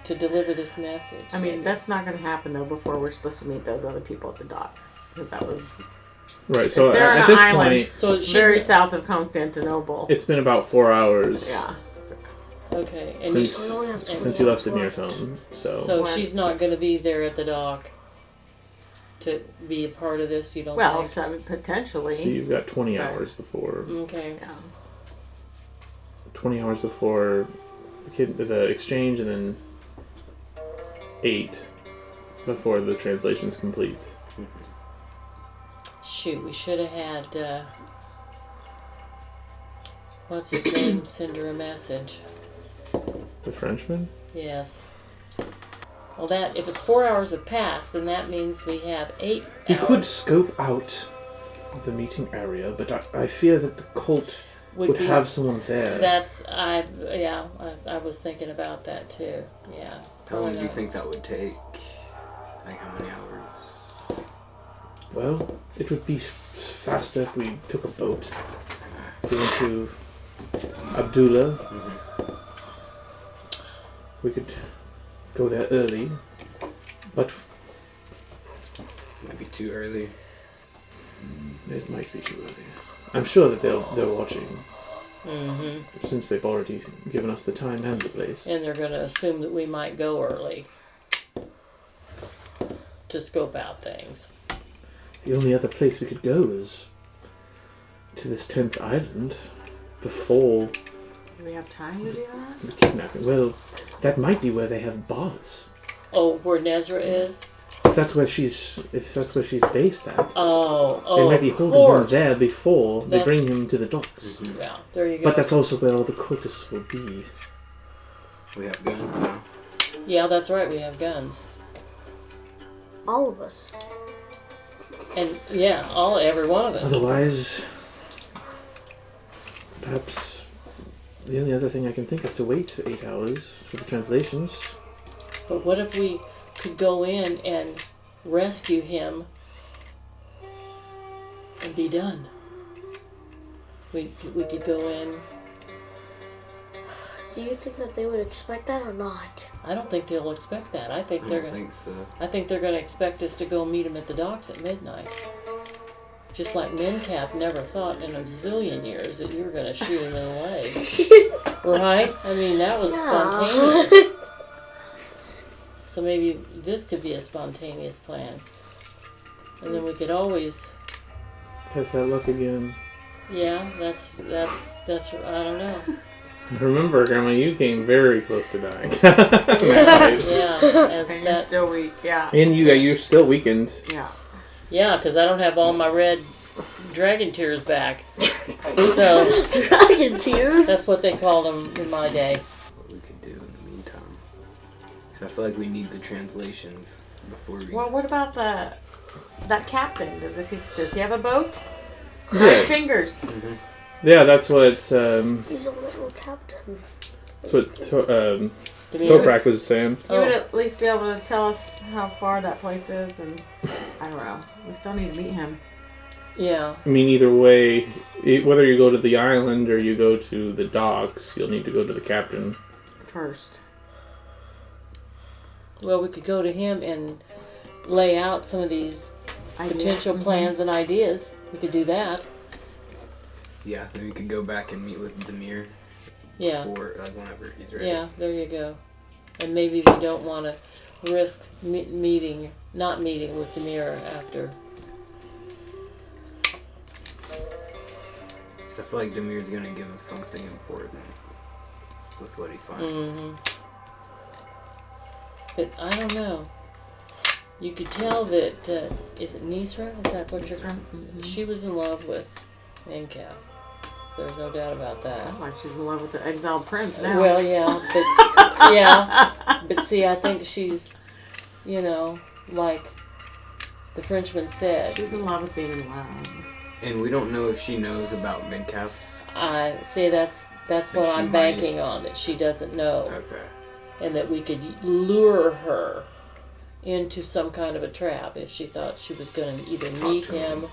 to deliver this message. I mean, that's not going to happen, though, before we're supposed to meet those other people at the dock. Because that was Right, so They're on at an this island. point, So she's very south of Constantinople. it's been about 4 hours Yeah. Okay, and Since- So we only have 20 since you left the hours near left. film. So, so When- she's not going to be there at the dock to be a part of this. You don't Well, think? I mean, potentially. so you've got 20 Right. hours before Okay. Yeah. 20 hours before the exchange, and then 8 before the translation's complete. Shoot, we should have had what's his name send her a message. The Frenchman? Yes. Well, that if it's 4 hours have passed, then that means we have 8 We hours. could scope out the meeting area, but I fear that the cult would be, have someone there. I was thinking about that too. Yeah. How long do you Probably think that would take? Like how many hours? Well, it would be faster if we took a boat. We went to Abdullah. We could go there early, but Might be too early. it might be too early. I'm sure that they're watching, Mm-hmm. since they've already given us the time and the place. And they're going to assume that we might go early to scope out things. The only other place we could go is to this 10th island before Do we have time to do that? the kidnapping. Well, that might be where they have bars. Oh, where Nezra is? If that's where she's based at, Oh, they might be of holding him course. there before they That- bring him to the docks. Yeah, there you go. But that's also where all the cultists will be. We have guns now. Yeah, that's right. We have guns, All of us. and yeah, every one of us. Otherwise, perhaps the only other thing I can think is to wait 8 hours for the translations. But what if we could go in and rescue him and be done? We could go in. Do you think that they would expect that or not? I don't think they'll expect that. I think I they're don't gonna. think so. I think they're gonna expect us to go meet him at the docks at midnight. Just like Mencalf never thought in a zillion years that you were gonna shoot him in the leg, right? I mean, that was spontaneous. So maybe this could be a spontaneous plan, and then we could always. Test that luck again. Yeah, that's. I don't know. Remember, Grandma, you came very close to dying. That night. Yeah, as And you're that. still weak, yeah. And you're still weakened. Yeah. Yeah, because I don't have all my red dragon tears back. So Dragon tears. that's what they called them in my day. What we could do in the meantime? Because I feel like we need the translations before we. Well, what about that captain? Does he have a boat? Yeah. Nine fingers. Yeah, that's what He's a little captain. Demir? Toprak was saying. He would at least be able to tell us how far that place is, and I don't know. We still need to meet him. Yeah. I mean, either way, whether you go to the island or you go to the docks, you'll need to go to the captain. First. Well, we could go to him and lay out some of these potential plans and ideas. We could do that. Yeah, then we could go back and meet with Demir. Yeah. Before, like whenever he's ready. Yeah, there you go. And maybe we don't want to risk not meeting with Demir after. Because I feel like Demir's gonna give us something important with what he finds. But I don't know. You could tell that, is it Nisra? Is that what you're Nisra? She was in love with Mencalf. There's no doubt about that. Sounds like she's in love with the exiled prince now. Well, yeah, but see, I think she's, like the Frenchman said. She's in love with being in love. And we don't know if she knows about Midcalf. I see. That's what I'm banking on, that she doesn't know, Okay. and that we could lure her into some kind of a trap if she thought she was going to either meet him,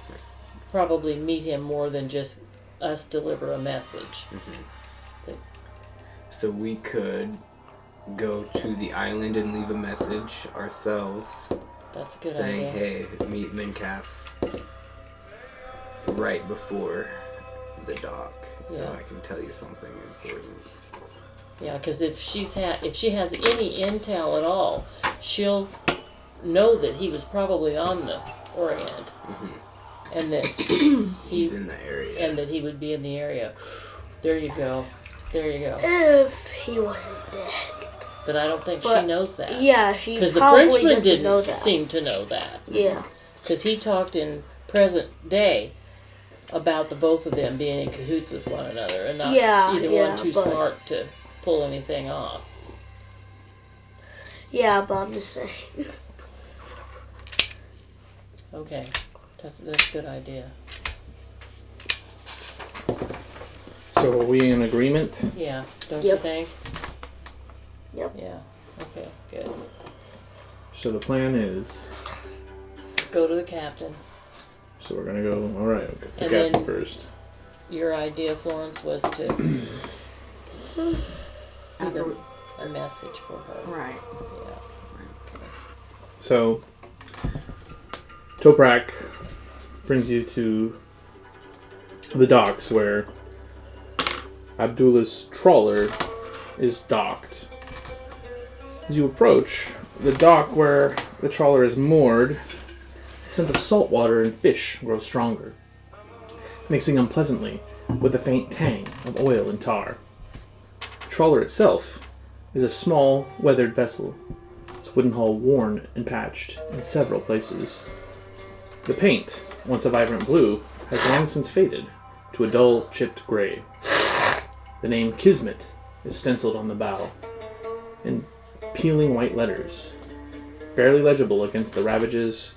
probably meet him more than just us deliver a message. Mm-hmm. So we could go to the island and leave a message ourselves. That's a good saying, idea. hey, meet Midcalf right before the dock, so Yeah. I can tell you something important. Yeah, because if she has any intel at all, she'll know that he was probably on the Orient, and that He's in the area. and that he would be in the area. There you go. If he wasn't dead. But I don't think she But, knows that. Yeah, she Because the probably Frenchman doesn't know didn't that. seem to know that. Yeah. Because he talked in present day about the both of them being in cahoots with one another, and not either one too but- smart to pull anything off. Yeah, but I'm just saying. Okay, that's a good idea. So are we in agreement? Yeah, don't you Yep. think? Yep. Yeah. Okay, good. So the plan is, Go to the captain. so we're gonna go. All right, okay, the And captain then- first. Your idea, Florence, was to leave a message for her. Right. Yeah. So Toprak brings you to the docks where Abdullah's trawler is docked. As you approach the dock where the trawler is moored, the scent of salt water and fish grows stronger, mixing unpleasantly with a faint tang of oil and tar. The trawler itself is a small, weathered vessel, its wooden hull worn and patched in several places. The paint, once a vibrant blue, has long since faded to a dull, chipped gray. The name Kismet is stenciled on the bow in peeling white letters, barely legible against the ravages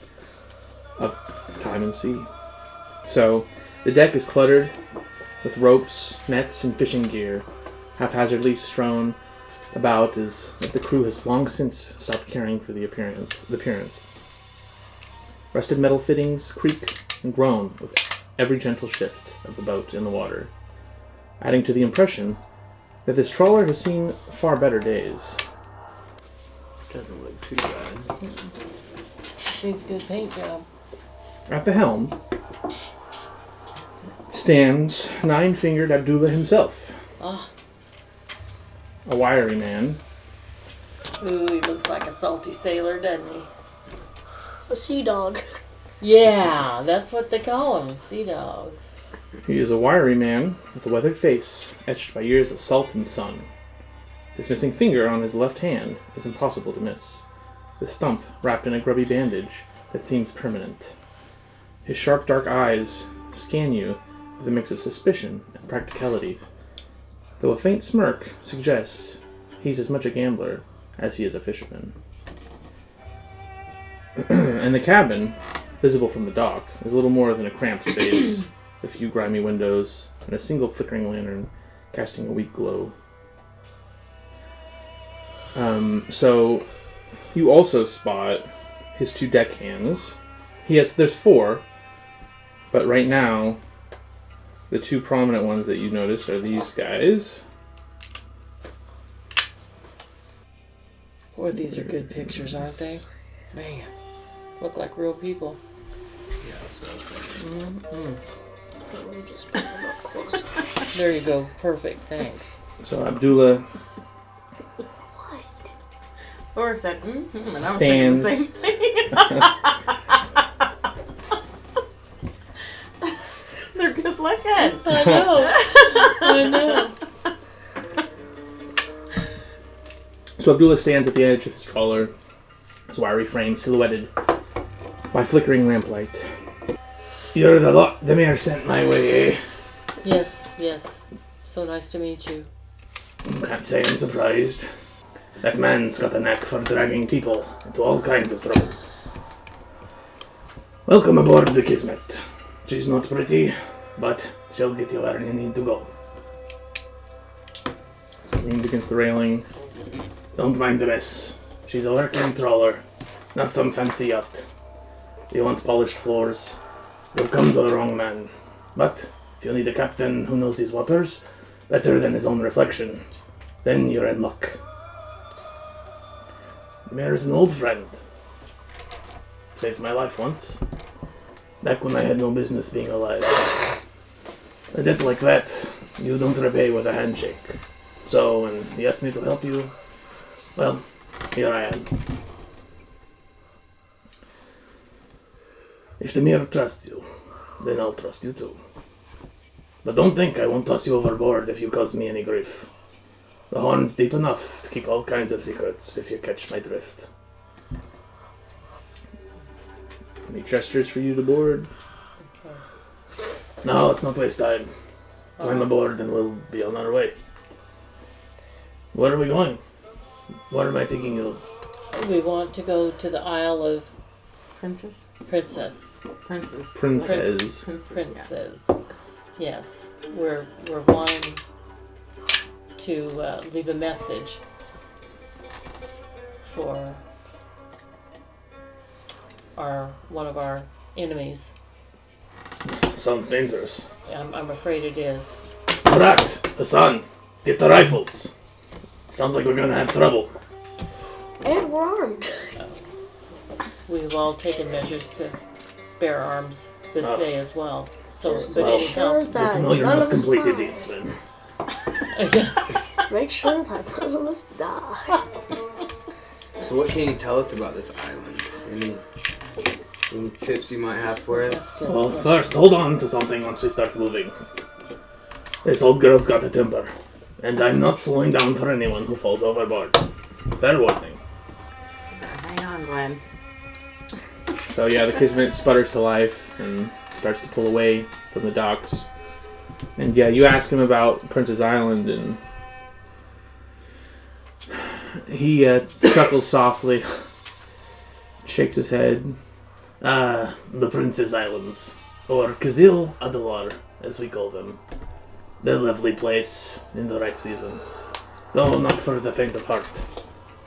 of time and sea. So, the deck is cluttered with ropes, nets, and fishing gear, haphazardly strewn about as if the crew has long since stopped caring for the appearance. Rusted metal fittings creak and groan with every gentle shift of the boat in the water, adding to the impression that this trawler has seen far better days. Doesn't look too bad. Needs a good paint job. At the helm stands nine-fingered Abdullah himself, Oh, a wiry man. ooh, he looks like a salty sailor, doesn't he? A sea dog. Yeah, that's what they call them, sea dogs. He is a wiry man with a weathered face etched by years of salt and sun. His missing finger on his left hand is impossible to miss, the stump wrapped in a grubby bandage that seems permanent. His sharp dark eyes scan you with a mix of suspicion and practicality, though a faint smirk suggests he's as much a gambler as he is a fisherman. And the cabin, visible from the dock, is little more than a cramped space, with a few grimy windows and a single flickering lantern casting a weak glow. So you also spot his two deckhands. There's four, but right now the two prominent ones that you noticed are these guys. Boy, these are good pictures, aren't they? Man, look like real people. Yeah, that's what I was saying. Let me just bring them up closer. There you go. Perfect. Thanks. So Abdullah What? Laura said, and I was stands. thinking the same thing. They're good looking. I know. I know. So Abdullah stands at the edge of his trawler, his wiry frame silhouetted by flickering lamplight. You're the lot the mayor sent my way, eh? Yes, yes. So nice to meet you. Can't say I'm surprised. That man's got a knack for dragging people into all kinds of trouble. Welcome aboard the Kismet. She's not pretty, but she'll get you where you need to go. Leans against the railing. Don't mind the mess. She's a working trawler, not some fancy yacht. You want polished floors? You've come to the wrong man. But if you need a captain who knows his waters better than his own reflection, then you're in luck. Mare's an old friend. Saved my life once. Back when I had no business being alive. A debt like that, you don't repay with a handshake. So, when he asked me to help you, well, here I am. If the mirror trusts you, then I'll trust you too. But don't think I won't toss you overboard if you cause me any grief. The horn's deep enough to keep all kinds of secrets if you catch my drift. Any gestures for you to board? No, let's not waste time. Climb aboard and we'll be on our way. Where are we going? Where am I taking you? We want to go to the Isle of Princess? Princess. Princess. Princess. Princess. Yes. We're wanting to leave a message for one of our enemies. Sounds dangerous. I'm afraid it is. Alright, Hassan, get the rifles. Sounds like we're gonna have trouble. And we're armed. We've all taken measures to bear arms this day as well. So, Just but make any sure help? Good to know that you're none not of us complete die. idiots then. Make sure that none of us die. So what can you tell us about this island? Any tips you might have for us? Well, first, hold on to something once we start moving. This old girl's got a temper, and I'm not slowing down for anyone who falls overboard. Fair warning. Hang on, Glenn. So yeah, the Kismet sputters to life and starts to pull away from the docks. And yeah, you ask him about Princess Island, and he chuckles softly, shakes his head. The Princess Islands, or Kazil Adalar, as we call them. They're a lovely place in the right season, though not for the faint of heart.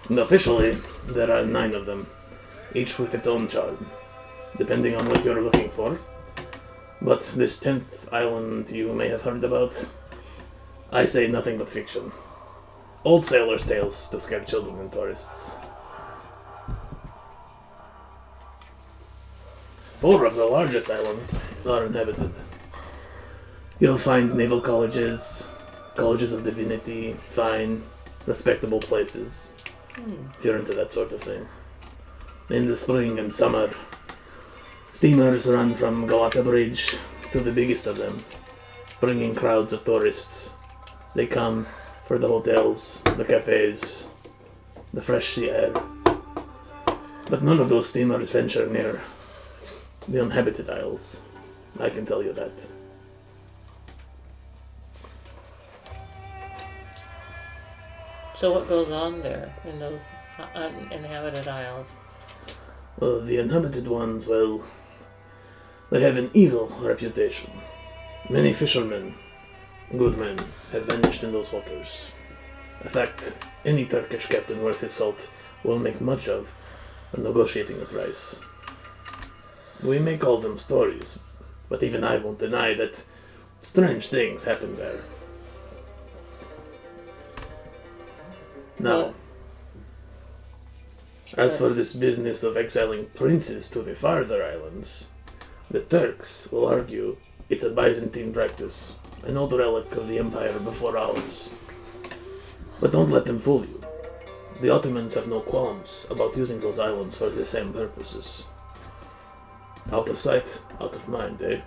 And officially, there are 9 of them, each with its own charm, depending on what you're looking for. But this 10th island you may have heard about, I say nothing but fiction. Old sailors' tales to scare children and tourists. 4 of the largest islands are inhabited. You'll find naval colleges, colleges of divinity, fine, respectable places, if you're into that sort of thing. In the spring and summer, steamers run from Galata Bridge to the biggest of them, bringing crowds of tourists. They come for the hotels, the cafes, the fresh sea air. But none of those steamers venture near the uninhabited isles. I can tell you that. So what goes on there in those uninhabited isles? Well, the inhabited ones, well, they have an evil reputation. Many fishermen, good men, have vanished in those waters. A fact any Turkish captain worth his salt will make much of when negotiating a price. We may call them stories, but even I won't deny that strange things happen there. Now, Well, as for this business of exiling princes to the farther islands, the Turks will argue it's a Byzantine practice, an old relic of the empire before ours. But don't let them fool you. The Ottomans have no qualms about using those islands for the same purposes. Out of sight, out of mind, eh?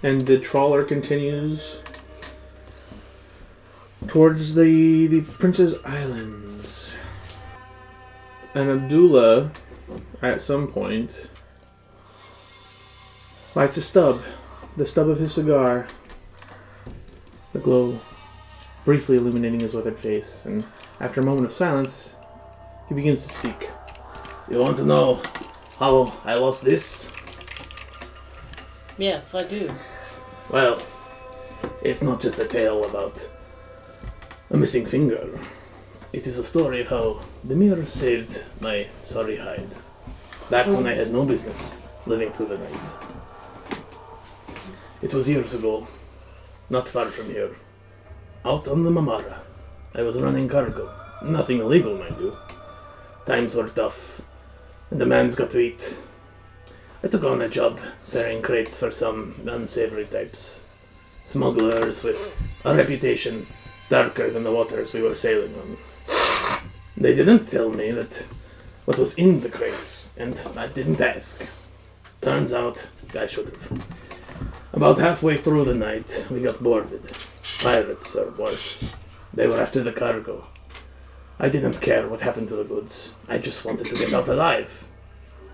And the trawler continues towards the Princess Islands. And Abdullah, at some point, lights a stub, the stub of his cigar, the glow briefly illuminating his withered face, and after a moment of silence, he begins to speak. You want to know how I lost this? Yes, I do. Well, it's not just a tale about a missing finger. It is a story of how the mirror saved my sorry hide, back when I had no business living through the night. It was years ago, not far from here, out on the Mamara. I was running cargo, nothing illegal, mind you. Times were tough, and the man's got to eat. I took on a job ferrying crates for some unsavory types. Smugglers with a reputation darker than the waters we were sailing on. They didn't tell me that what was in the crates, and I didn't ask. Turns out, I should have. About halfway through the night, we got boarded. Pirates, or worse. They were after the cargo. I didn't care what happened to the goods. I just wanted to get out alive.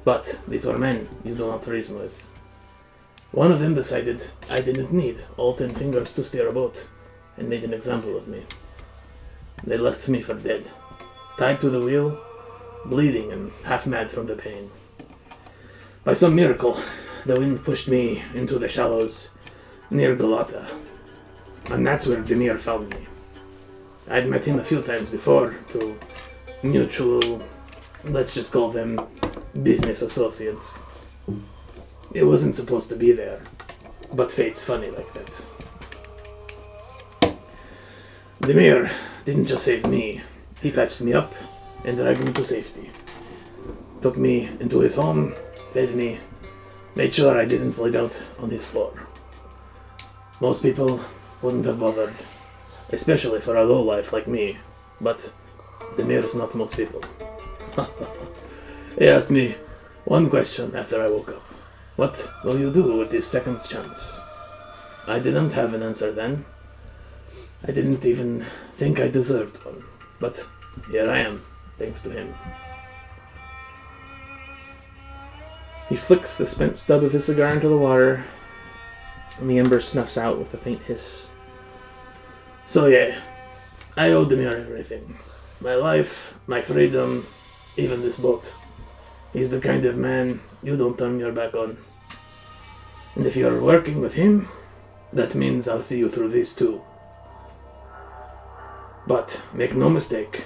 But these were men you do not reason with. One of them decided I didn't need all 10 fingers to steer a boat, and made an example of me. They left me for dead, tied to the wheel, bleeding and half mad from the pain. By some miracle, the wind pushed me into the shallows near Galata, and that's where Demir found me. I'd met him a few times before, through mutual, let's just call them business associates. It wasn't supposed to be there, but fate's funny like that. Demir didn't just save me, he patched me up and dragged me to safety. Took me into his home, fed me, made sure I didn't bleed out on his floor. Most people wouldn't have bothered, especially for a lowlife like me, but Demir is not most people. He asked me one question after I woke up. What will you do with this second chance? I didn't have an answer then. I didn't even think I deserved one, but here I am, thanks to him. He flicks the spent stub of his cigar into the water, and the ember snuffs out with a faint hiss. So yeah, I owe Demir everything. My life, my freedom, even this boat. He's the kind of man you don't turn your back on. And if you're working with him, that means I'll see you through this too. But make no mistake,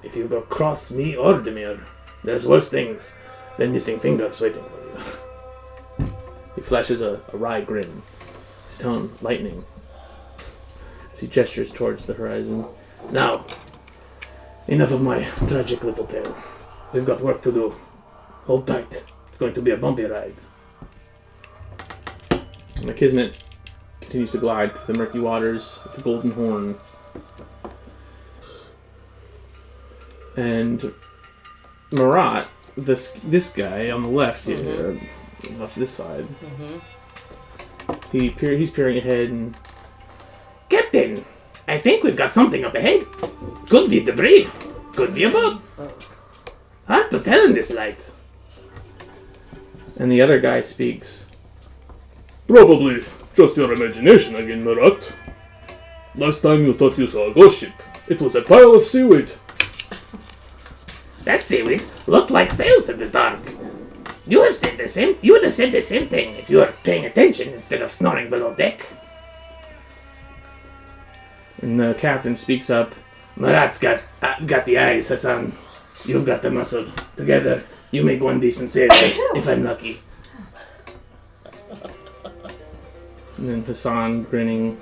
if you go cross me or Demir, there's worse things than missing fingers waiting for you. He flashes a wry grin, his tone lightening, as he gestures towards the horizon. Now, enough of my tragic little tale. We've got work to do. Hold tight. It's going to be a bumpy ride. And the Kismet continues to glide through the murky waters of the Golden Horn. And Marat, this guy on the left here, off this side, he's peering ahead and... Captain, I think we've got something up ahead. Could be debris. Could be a boat. Hard to tell in this light. And the other guy speaks. Probably just your imagination again, Marat. Last time you thought you saw a ghost ship, it was a pile of seaweed. That seaweed looked like sails in the dark. You would have said the same thing if you were paying attention instead of snoring below deck. And the captain speaks up. Marat's got the eyes, Hassan. You've got the muscle. Together, you make one decent sail, if I'm lucky. And then Hassan, grinning.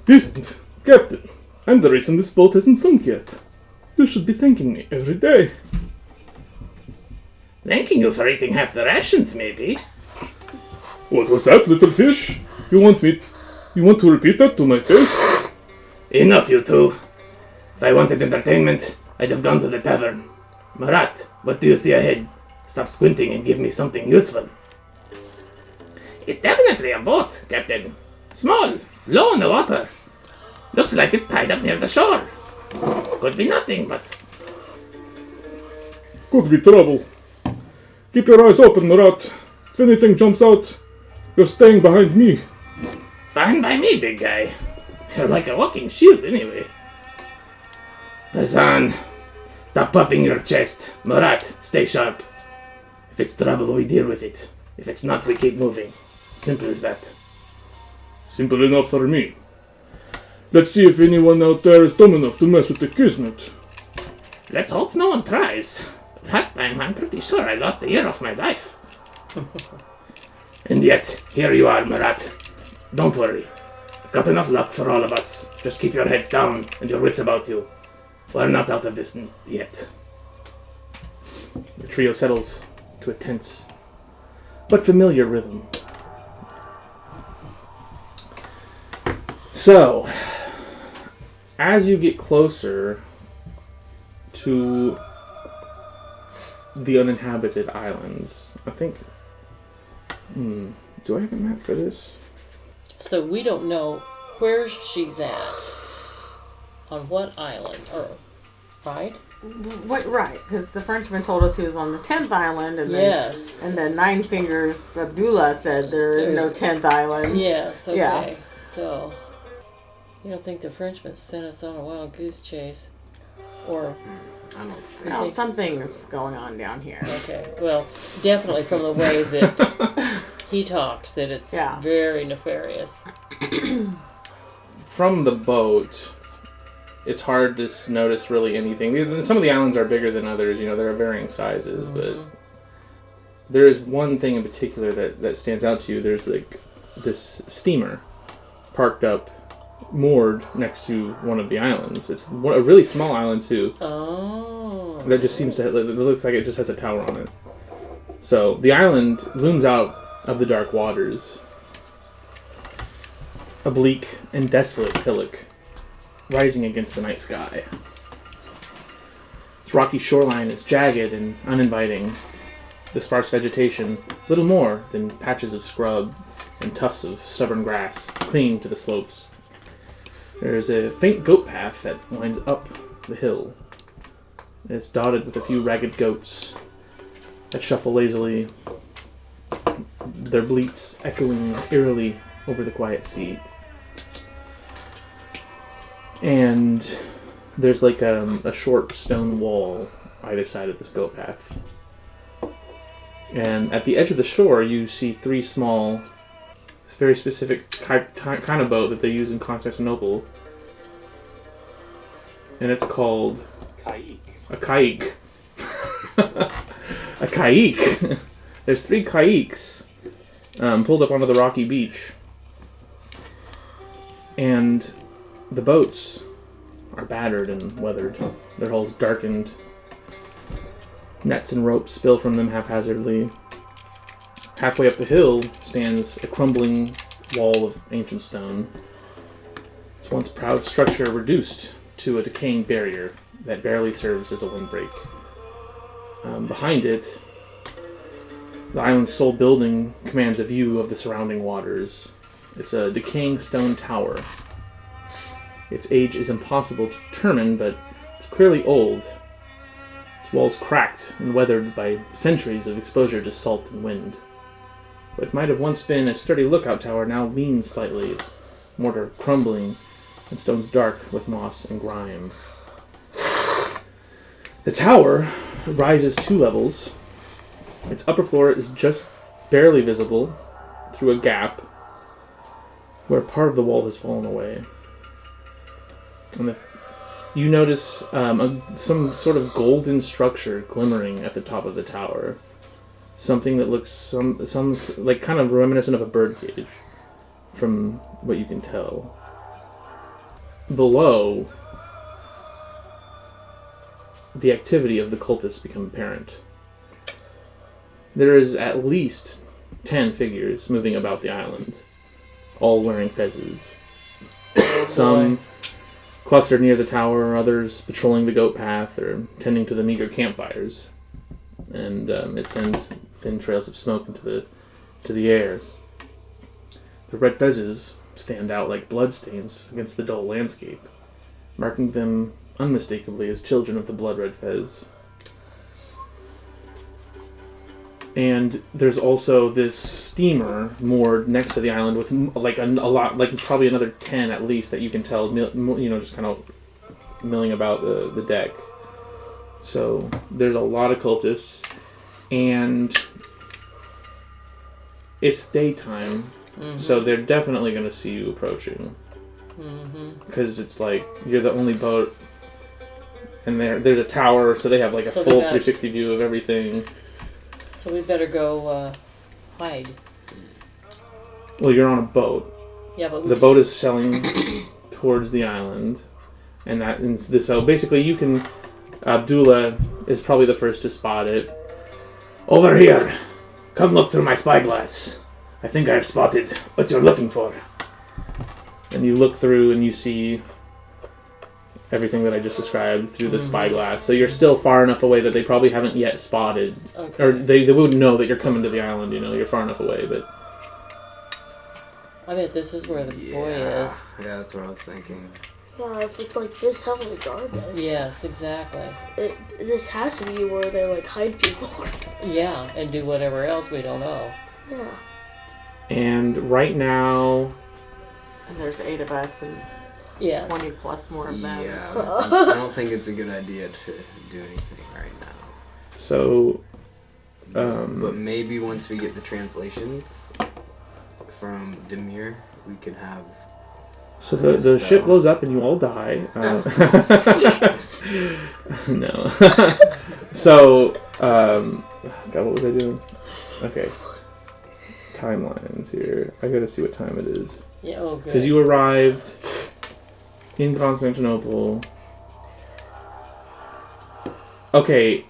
Isn't, Captain, I'm the reason this boat hasn't sunk yet. You should be thanking me every day. Thanking you for eating half the rations, maybe. What was that, little fish? You want to repeat that to my face? Enough, you two. If I wanted entertainment, I'd have gone to the tavern. Marat, what do you see ahead? Stop squinting and give me something useful. It's definitely a boat, Captain. Small, low in the water. Looks like it's tied up near the shore. Could be nothing, but... Could be trouble. Keep your eyes open, Marat. If anything jumps out, you're staying behind me. Fine by me, big guy. You're like a walking shield, anyway. Hassan, stop puffing your chest. Murat, stay sharp. If it's trouble, we deal with it. If it's not, we keep moving. Simple as that. Simple enough for me. Let's see if anyone out there is dumb enough to mess with the Kismet. Let's hope no one tries. Last time, I'm pretty sure I lost a year of my life. And yet, here you are, Murat. Don't worry. I've got enough luck for all of us. Just keep your heads down and your wits about you. We're not out of this yet. The trio settles to a tense but familiar rhythm. So, as you get closer to the uninhabited islands, I think... do I have a map for this? So we don't know where she's at. On what island? Or, right? What? Right, because the Frenchman told us he was on the 10th island, and then Yes. and then Nine Fingers Abdullah said there is no 10th island. Yes, okay. Yeah. So, you don't think the Frenchman sent us on a wild goose chase? Or, I don't think. Well, something's going on down here. okay, well, definitely from the way that he talks, that it's Yeah. very nefarious. From the boat, it's hard to notice really anything. Some of the islands are bigger than others, there are varying sizes, but there is one thing in particular that stands out to you. There's like this steamer parked up, moored next to one of the islands. It's a really small island too. Oh. That just seems to, it looks like it just has a tower on it. So the island looms out of the dark waters. A bleak and desolate hillock rising against the night sky. Its rocky shoreline is jagged and uninviting. The sparse vegetation, little more than patches of scrub and tufts of stubborn grass, cling to the slopes. There is a faint goat path that winds up the hill. It's dotted with a few ragged goats that shuffle lazily, their bleats echoing eerily over the quiet sea. And there's like a short stone wall either side of this goat path. And at the edge of the shore, you see three small, very specific kind of boat that they use in Constantinople. And it's called a kaik. A kaik. There's three kaiks pulled up onto the rocky beach. And the boats are battered and weathered. Their hulls darkened. Nets and ropes spill from them haphazardly. Halfway up the hill stands a crumbling wall of ancient stone. Its once proud structure reduced to a decaying barrier that barely serves as a windbreak. Behind it, the island's sole building commands a view of the surrounding waters. It's a decaying stone tower. Its age is impossible to determine, but it's clearly old. Its walls cracked and weathered by centuries of exposure to salt and wind. What might have once been a sturdy lookout tower now leans slightly, its mortar crumbling and stones dark with moss and grime. The tower rises 2 levels. Its upper floor is just barely visible through a gap where part of the wall has fallen away. And you notice some sort of golden structure glimmering at the top of the tower. Something that looks some like kind of reminiscent of a birdcage, from what you can tell. Below, the activity of the cultists become apparent. There is at least 10 figures moving about the island, all wearing fezzes. Some clustered near the tower, others patrolling the goat path or tending to the meager campfires. And it sends thin trails of smoke into the air. The red fezzes stand out like bloodstains against the dull landscape, marking them unmistakably as children of the blood-red fez. And there's also this steamer moored next to the island with like a lot, like probably another 10 at least that you can tell, just kind of milling about the deck. So there's a lot of cultists, and it's daytime, so they're definitely going to see you approaching. Because it's like you're the only boat, and there's a tower, so they have like a full 360 view of everything. So we better go hide. Well, you're on a boat. Yeah, but the boat is sailing towards the island, and so basically you can. Abdullah is probably the first to spot it. Over here! Come look through my spyglass. I think I've spotted what you're looking for. And you look through and you see everything that I just described through the spyglass. So you're still far enough away that they probably haven't yet spotted. Okay. Or they wouldn't know that you're coming to the island, you're far enough away, but... I bet this is where the boy is. Yeah, that's what I was thinking. Yeah, if it's like this heavily guarded. Yes, exactly. This has to be where they like hide people. Yeah, and do whatever else we don't know. Yeah. And right now... And there's 8 of us and 20 plus more of them. Yeah, I don't think it's a good idea to do anything right now. So... but maybe once we get the translations from Demir, we can have... So the ship blows up and you all die. No. So, God, what was I doing? Okay. Timelines here. I gotta see what time it is. Yeah, oh good. Because you arrived in Constantinople. Okay.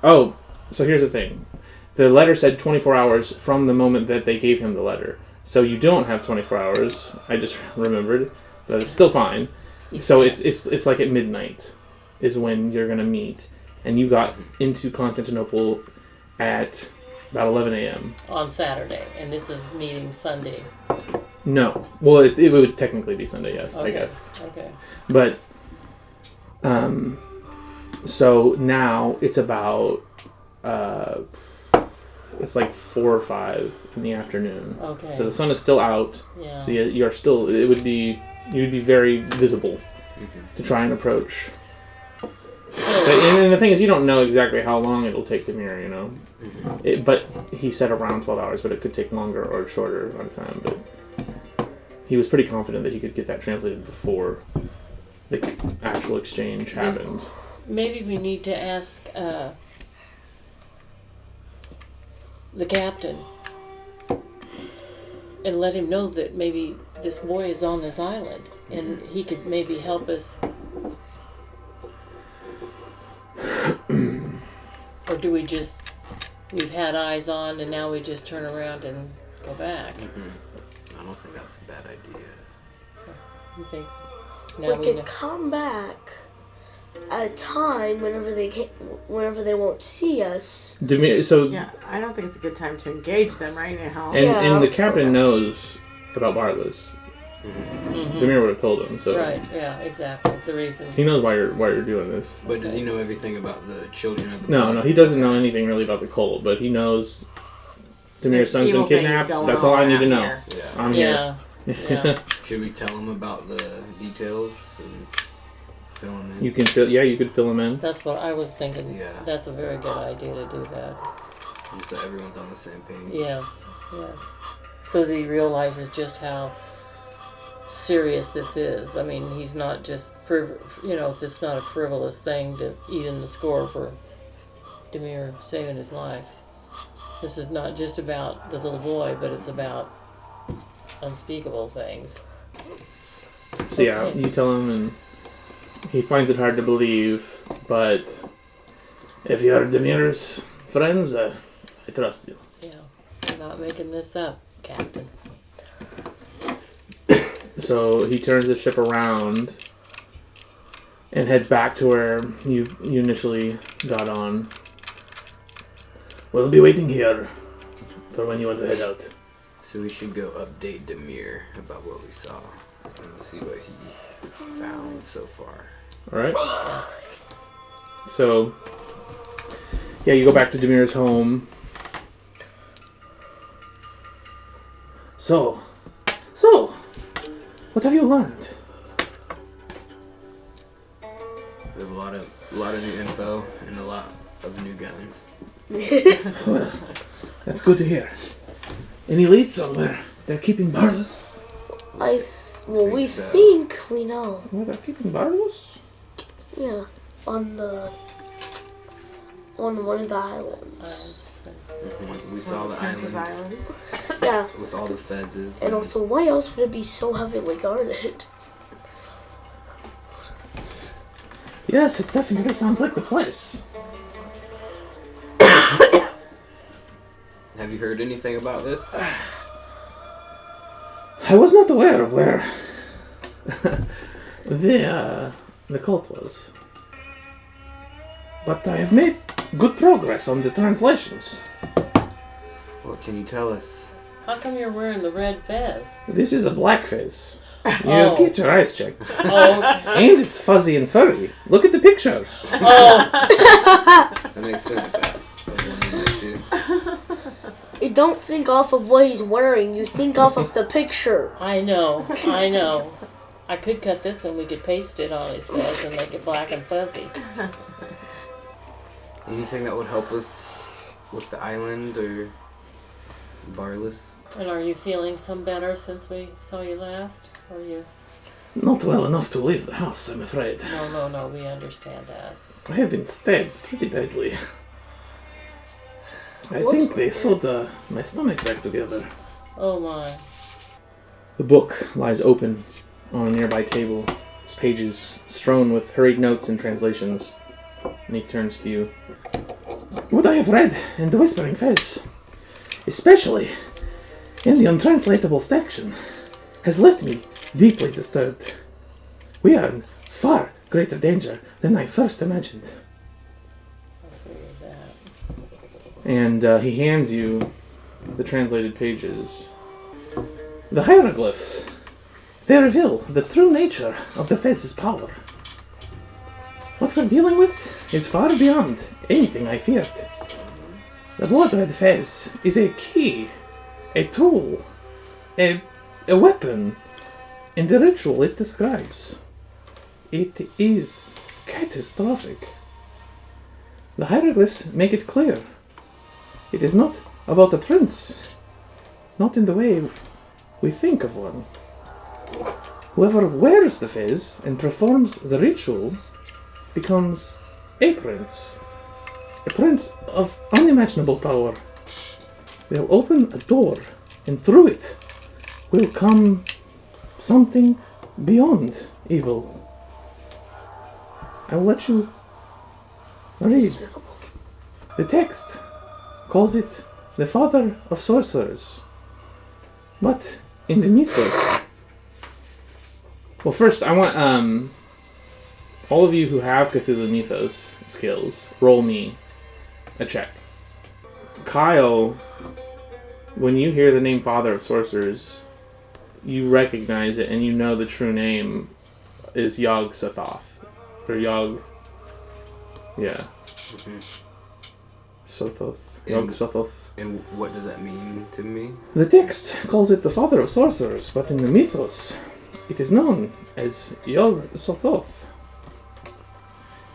Oh, so here's the thing. The letter said 24 hours from the moment that they gave him the letter. So you don't have 24 hours. I just remembered, but it's still fine. So it's like at midnight is when you're gonna meet, and you got into Constantinople at about 11 a.m. on Saturday, and this is meeting Sunday. No, well it would technically be Sunday, yes, Okay. I guess. Okay. But so now it's about it's like 4 or 5 in the afternoon. Okay. So the sun is still out. Yeah. So you're still. You'd be very visible to try and approach. And the thing is, you don't know exactly how long it'll take the mirror, but he said around 12 hours, but it could take longer or shorter on time. But he was pretty confident that he could get that translated before the actual exchange happened. Maybe we need to ask the captain and let him know that maybe this boy is on this island and he could maybe help us. Or do we've had eyes on and now we just turn around and go back? I don't think that's a bad idea. You think? We could come back at a time whenever they won't see us. Yeah, I don't think it's a good time to engage them right now. And the captain knows about Bartless. Demir would have told him. So right, yeah, exactly. The reason he knows why you're doing this. But does he know everything about the children of the No, he doesn't know anything really about the cult, but he knows Demir's son's been kidnapped. That's all I need to know. Yeah. I'm here. Yeah. Should we tell him about the details and fill him in? You could fill him in. That's what I was thinking. Yeah. That's a very good idea to do that. Just so everyone's on the same page. Yes. So that he realizes just how serious this is. I mean, he's not just this is not a frivolous thing to even the score for Demir saving his life. This is not just about the little boy, but it's about unspeakable things. So yeah, you tell him, and he finds it hard to believe, but if you're Demir's friends, I trust you. Yeah, I'm not making this up, Captain. So he turns the ship around and heads back to where you initially got on. We'll be waiting here for when you want to head out. So we should go update Demir about what we saw and see what he found so far. Alright. So, yeah, you go back to Demir's home, So, what have you learned? We have a lot of new info and a lot of new guns. Well, that's good to hear. Any leads on where they're keeping Barlas? We so. think we know. Where they're keeping Barlas? Yeah, on one of the islands. We saw the Princess island Islands. Yeah, with all the fezzes. and also, why else would it be so heavily guarded? Yes, it definitely sounds like the place. Have you heard anything about this? I was not aware of where the cult was. But I have made good progress on the translations. What can you tell us? How come you're wearing the red vest? This is a black face. You Oh. get your eyes checked. Oh, And it's fuzzy and furry. Look at the picture. oh, That makes sense. I was wondering that too. You don't think off of what he's wearing, you think off of the picture. I know. I could cut this and we could paste it on his face and make it black and fuzzy. Anything that would help us with the island or Barlas? And are you feeling some better since we saw you last? Or you? Not well enough to leave the house, I'm afraid. No, we understand that. I have been stabbed pretty badly. I Looks think they like sewed my stomach back together. Oh my. The book lies open on a nearby table, its pages strewn with hurried notes and translations. And he turns to you. What I have read in the Whispering Fez, especially in the untranslatable section, has left me deeply disturbed. We are in far greater danger than I first imagined. I agree with that. And he hands you the translated pages. The hieroglyphs, they reveal the true nature of the Fez's power. What we're dealing with is far beyond anything I feared. The Blood Red Fez is a key, a tool, a weapon in the ritual it describes. It is catastrophic. The hieroglyphs make it clear. It is not about a prince, not in the way we think of one. Whoever wears the fez and performs the ritual becomes a prince of unimaginable power. They'll open a door, and through it will come something beyond evil. I will let you read. The text calls it the father of sorcerers. But in the mythos... Well, first I want all of you who have Cthulhu Mythos skills, roll me a check. Kyle, when you hear the name Father of Sorcerers, you recognize it and you know the true name is Yog Sothoth. Or Yog... Yeah. Sothoth. Yog Sothoth. And what does that mean to me? The text calls it the Father of Sorcerers, but in the mythos, it is known as Yog Sothoth.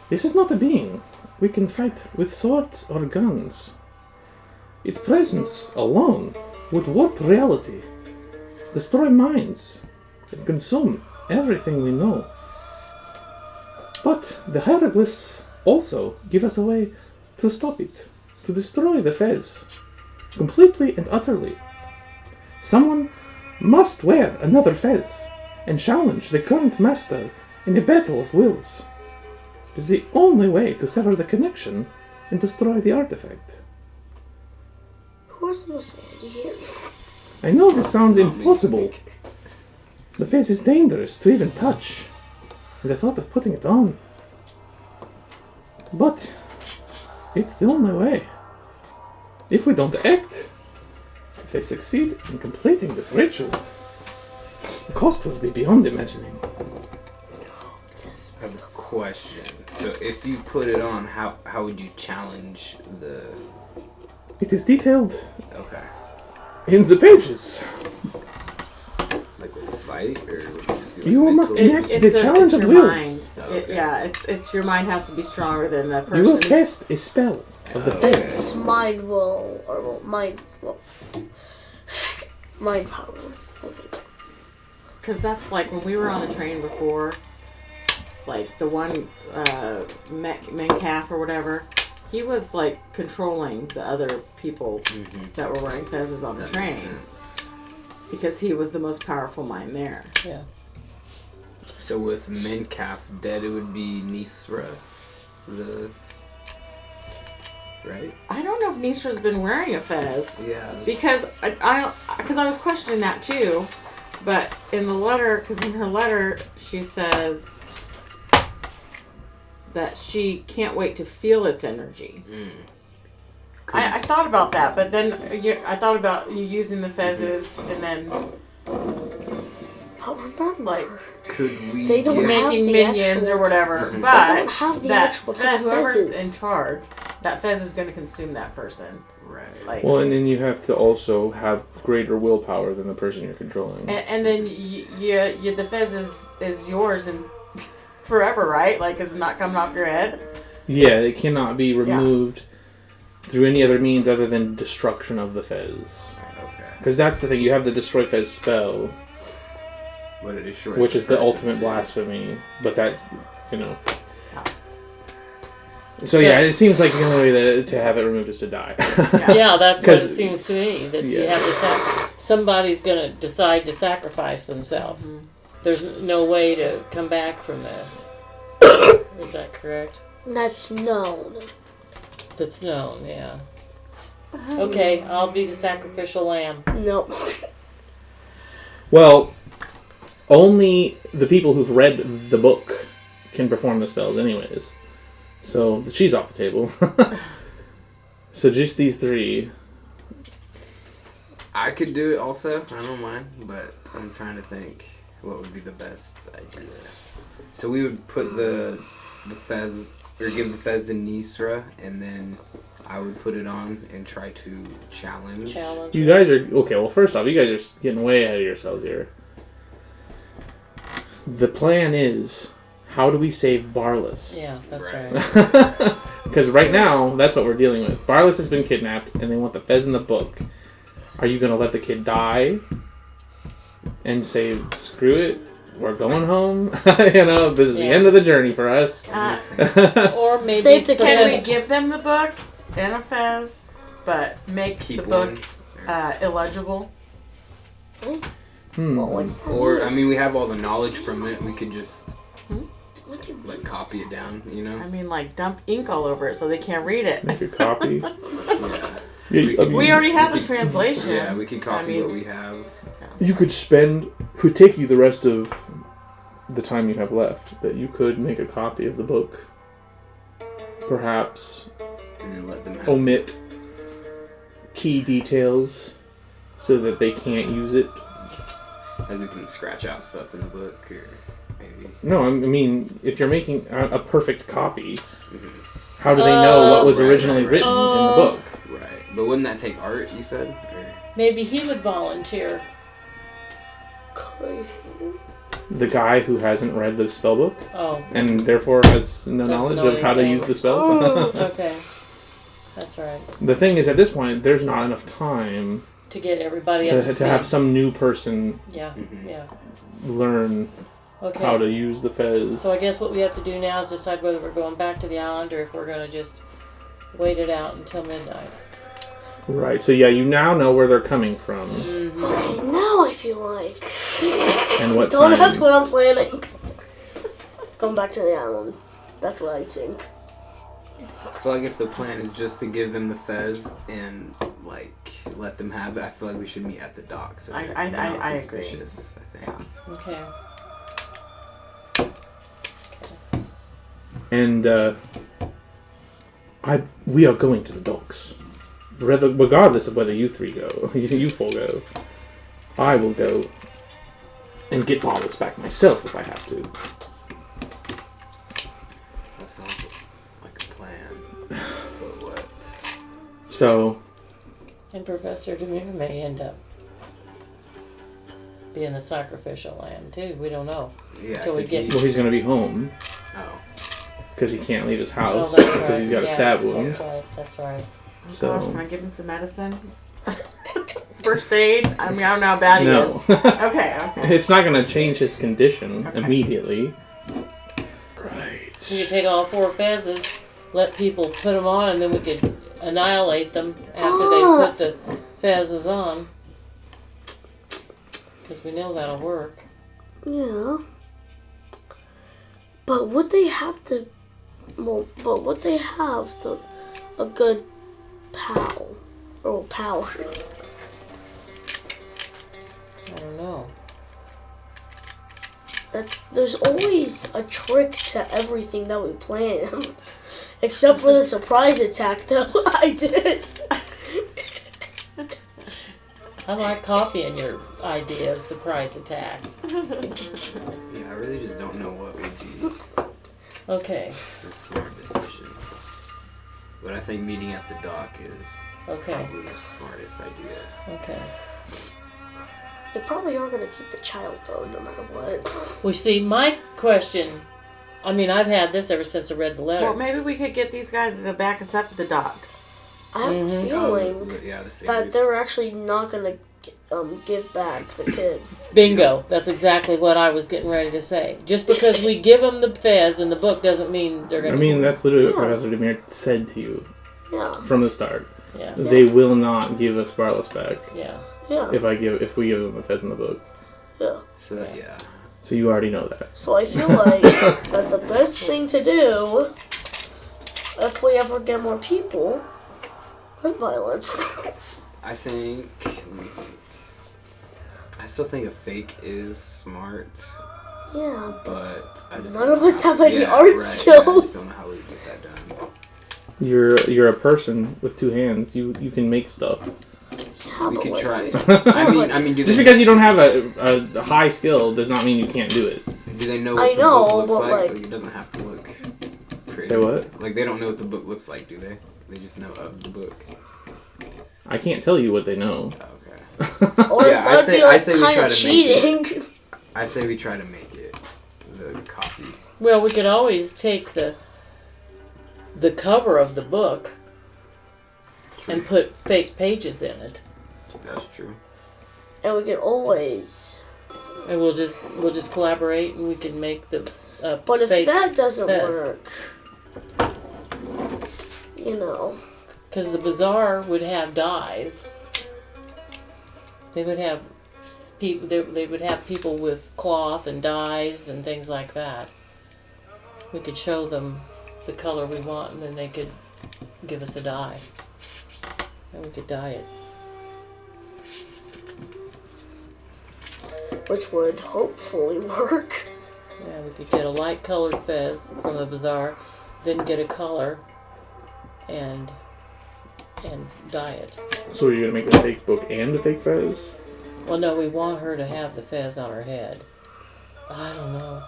This is not a being we can fight with swords or guns. Its presence alone would warp reality, destroy minds, and consume everything we know. But the hieroglyphs also give us a way to stop it, to destroy the Fez, completely and utterly. Someone must wear another Fez and challenge the current master in a battle of wills. It is the only way to sever the connection and destroy the artifact. Who was the most idea? I know this sounds impossible. The Fez is dangerous to even touch, and the thought of putting it on. But it's the only way. If we don't act, if they succeed in completing this ritual, the cost will be beyond imagining. I have a question. So if you put it on, how would you challenge the... It is detailed Okay. in the pages. fight, or would it just be like You must mental? enact the challenge of your wills. mind. Okay. It's your mind has to be stronger than the You will person's. cast a spell of the fez. It's mind will, or well, mind power, I think. Because that's like when we were on the train before, like the one Mencalf or whatever, he was like controlling the other people that were wearing fezzes on the That train makes sense. because he was the most powerful mind there. Yeah. So with Mencalf dead, it would be Nisra, right? I don't know if Nisra's been wearing a fez Yeah. because I was questioning that too, but in the letter, because in her letter she says that she can't wait to feel its energy. I thought about that, but then I thought about you using the fezzes and then But remember, like Could we They don't get- have making the minions actual- or whatever. Mhm. But They don't have the that, actual that type of whoever's fezzes. in charge, that fez is going to consume that person. Right. Like, Well, and then you have to also have greater willpower than the person you're controlling. and then the fez is yours and forever, right? Like, it's not coming off your head. Yeah, it cannot be removed through any other means other than destruction of the fez. Okay. Because that's the thing, you have the destroy fez spell, But it destroys which is the person, ultimate too. blasphemy, but that's, you know. Oh. So yeah, it seems like the only way to have it removed is to die. Yeah, that's what it 'Cause- seems to me. That you Yeah. have to somebody's going to decide to sacrifice themselves. There's no way to come back from this. Is that correct? that's known. That's known, yeah. Okay, I'll be the sacrificial lamb. No. Well, only the people who've read the book can perform the spells anyways. So she's off the table. So just these three. I could do it also. I don't mind, but I'm trying to think what would be the best idea. So we would put the fez, or give the fez to Nisra, and then I would put it on and try to challenge. You guys are... Okay, well first off, you guys are getting way ahead of yourselves here. The plan is, how do we save Barlas? Yeah, that's Right. right. Because right now, that's what we're dealing with. Barlas has been kidnapped, and they want the fez in the book. Are you going to let the kid die and say, screw it, we're going home? This is the Yeah. end of the journey for us. Or maybe Save the Can we Fez. give them the book and a fez, but make Keep the book one. illegible? Hmm. Well, what's that Or, mean? I mean, we have all the knowledge from it. We could just, What do you mean? like, copy it down, you know? I mean, like, dump ink all over it so they can't read it. Make a copy. Yeah. Yeah, I mean, We already have We the could- translation. Yeah, we could copy I mean- what we have. you could spend... It would take you the rest of the time you have left, but you could make a copy of the book. Perhaps And then let them have omit key details so that they can't use it. Like we can scratch out stuff in the book, or maybe. No, I mean, if you're making a perfect copy, how do they know what was Right, originally right, right. written in the book? Right. But wouldn't that take art, you said? Or... maybe he would volunteer. The guy who hasn't read the spell book Oh, and therefore has no Doesn't knowledge know of how to anything. use the spells. okay. That's right. The thing is, at this point, there's not enough time To get everybody up to to speed. have some new person Yeah, Mhm. yeah. learn Okay. how to use the fez. So I guess what we have to do now is decide whether we're going back to the island or if we're going to just wait it out until midnight. Right, so yeah, you now know where they're coming from Okay, now I feel like. and what Don't time. that's what I'm planning. Going back to the island. That's what I think. I feel like if the plan is just to give them the fez and like let them have it, I feel like we should meet at the dock. So I they're not agree. suspicious, I think. Okay. And we are going to the docks. Regardless of whether you three go, you four go, I will go and get Barlas back myself if I have to. That sounds like a plan. But what? So, And Professor Demir may end up being the sacrificial lamb too. We don't know. Yeah. Till we could get- be- Well, he's gonna be home Oh. because he can't leave his Oh, house that's because right. he's got a Yeah, stab wound. That's right. That's right. So Gosh, can I give him some medicine? First aid? I mean, I don't know how bad he no, is. Okay. it's not gonna change his condition Okay. immediately. Right. We could take all 4 fezzes, let people put them on, and then we could annihilate them after they put the fezzes on. Because we know that'll work. Yeah. But would they have to? Well, but would they have a good power? I don't know. There's always a trick to everything that we plan, except for the surprise attack that I did. I like copying your idea of surprise attacks. Yeah, I really just don't know what would be Okay. the smart decision. But I think meeting at the dock is Okay. probably the smartest idea. Okay. They probably are gonna keep the child though, no matter what. Well, see, my question. I mean, I've had this ever since I read the letter. Well, maybe we could get these guys to back us up at the dock. I have a feeling Yeah, the that Sabres. they're actually not gonna give back the kid. Bingo. That's exactly what I was getting ready to say. Just because we give them the fez in the book doesn't mean they're going I to... mean, that's literally what Yeah. Professor Demir said to you Yeah, from the start. Yeah. They will not give us Barlos back Yeah. yeah, if we give them a fez in the book. yeah. So that, yeah. So you already know that. So I feel like that the best thing to do, if we ever get more people, gun violence. I think. Let me think. I still think a fake is smart, Yeah, but I just none don't of know us how- have any yeah, art right, Yeah, I skills. just don't know how we get that done. You're a person with 2 hands. You can make stuff. yeah, We but could like, try. I mean, do Just they, because you don't have a high skill does not mean you can't do it. do they know I what the know, book looks but, like? like- It doesn't have to look pretty. Say what? Like they don't know what the book looks like, do they? They just know of the book. I can't tell you what they know. Okay. or Yeah, that would be like say we kind try of to make it. cheating. I say we try to make it the copy. Well, we could always take the cover of the book and put fake pages in it. That's true. And we can always. And we'll just collaborate and we can make the But if fake... that doesn't fez. work, you know. Because the bazaar would have dyes. They would have people. They would have people with cloth and dyes and things like that. We could show them the color we want, and then they could give us a dye, and we could dye it. Which would hopefully work. Yeah, we could get a light colored fez from the bazaar, then get a color, and dye it. So you're gonna make a fake book and a fake fez? Well, no, we want her to have the fez on her head. I don't know.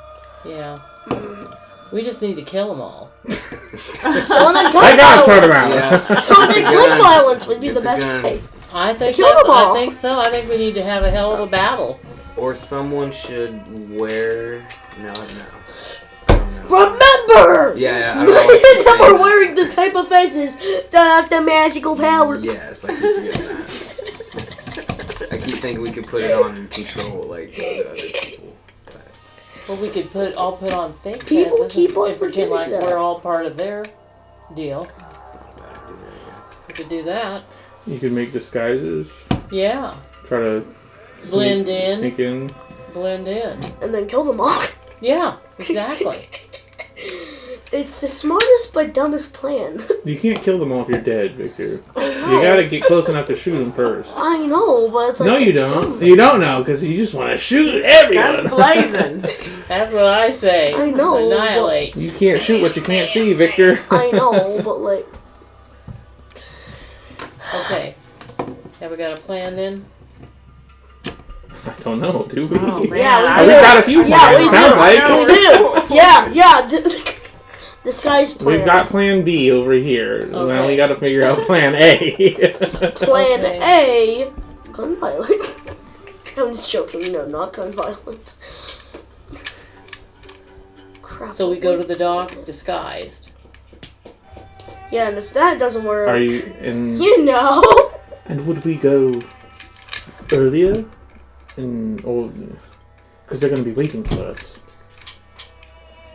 Yeah. We just need to kill them all. So the gun I got violence. sort of So the gun violence would be Get the the best guns. place. I think kill them all. I think so. I think we need to have a hell of a battle. Or someone should wear. No. I don't know. Remember! Yeah, I Me don't know what and them you're are wearing the type of faces that have the magical power. Yes, I keep forgetting that. I keep thinking we could put it on control like the other people. But Well, we could all put on fake People fezes keep on and pretend like forgetting that. we're all part of their deal. it's not a bad idea, I guess. We could do that. You could make disguises. Yeah. Try to Blend in. Sneak in. Blend in. And then kill them all. Yeah, exactly. It's the smartest but dumbest plan. You can't kill them all if you're dead, Victor. I You know. gotta get close enough to shoot them first. I know, but it's like... No, you don't. You don't know because you just want to shoot everyone. Guns blazing. That's what I say. I know, Annihilate. You can't shoot what you can't see, Victor. I know, but like... Okay. Have we got a plan then? I don't know, do we? Oh, man. Yeah, Oh, we've got a few Yeah, plans, we it sounds do. like. We do. Yeah. Disguise plan. We've got plan B over here. Now Okay. we gotta figure out plan A. Plan Okay. A. Gun violence. I'm just joking. No, not gun violence. Crap. So we go to the dock disguised. Yeah, and if that doesn't work, Are you in? you know. And would we go earlier? Or because they're going to be waiting for us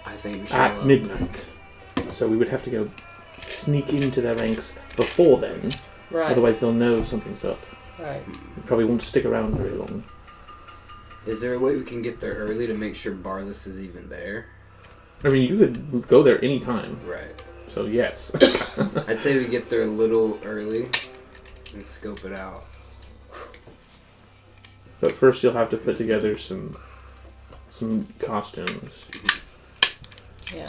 I think we should. at midnight, so we would have to go sneak into their ranks before then. Right. Otherwise, they'll know something's up. Right. We probably won't stick around very long. Is there a way we can get there early to make sure Barless is even there? I mean, you could go there anytime. Right. So yes. I'd say we get there a little early and scope it out. But first, you'll have to put together some costumes. Yeah.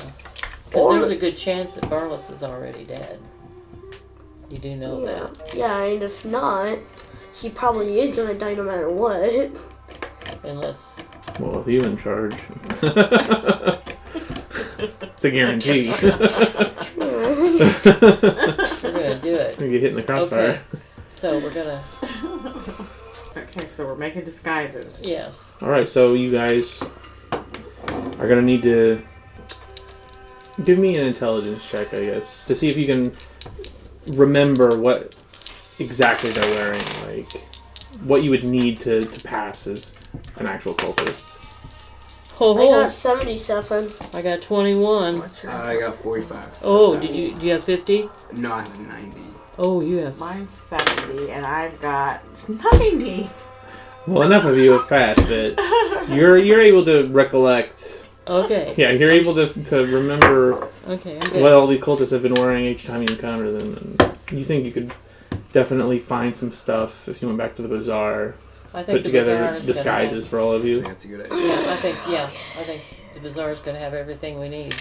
Because there's a good chance that Barless is already dead. You do know Yeah, that. yeah, and if not, he probably is gonna die no matter what. Unless. Well, with you in charge, it's a guarantee. We're gonna do it. You get hit in the crossfire. Okay. So we're gonna. Okay, so we're making disguises. Yes. All right, so you guys are gonna need to give me an intelligence check, I guess, to see if you can remember what exactly they're wearing, like what you would need to pass as an actual cultist. Ho I ho! got 77. I got 21. I got 45. Oh, do you have 50? No, I have 90. Oh, you have. Mine's 70, and I've got 90. Well, enough of you have passed, but you're able to recollect. Okay. Yeah, you're able to remember Okay, I'm good. what all the cultists have been wearing each time you encounter them, and you think you could definitely find some stuff if you went back to the bazaar. I think Put the together bazaar is disguises for all of I you. think that's a good idea. I think the bazaar is gonna have everything we need.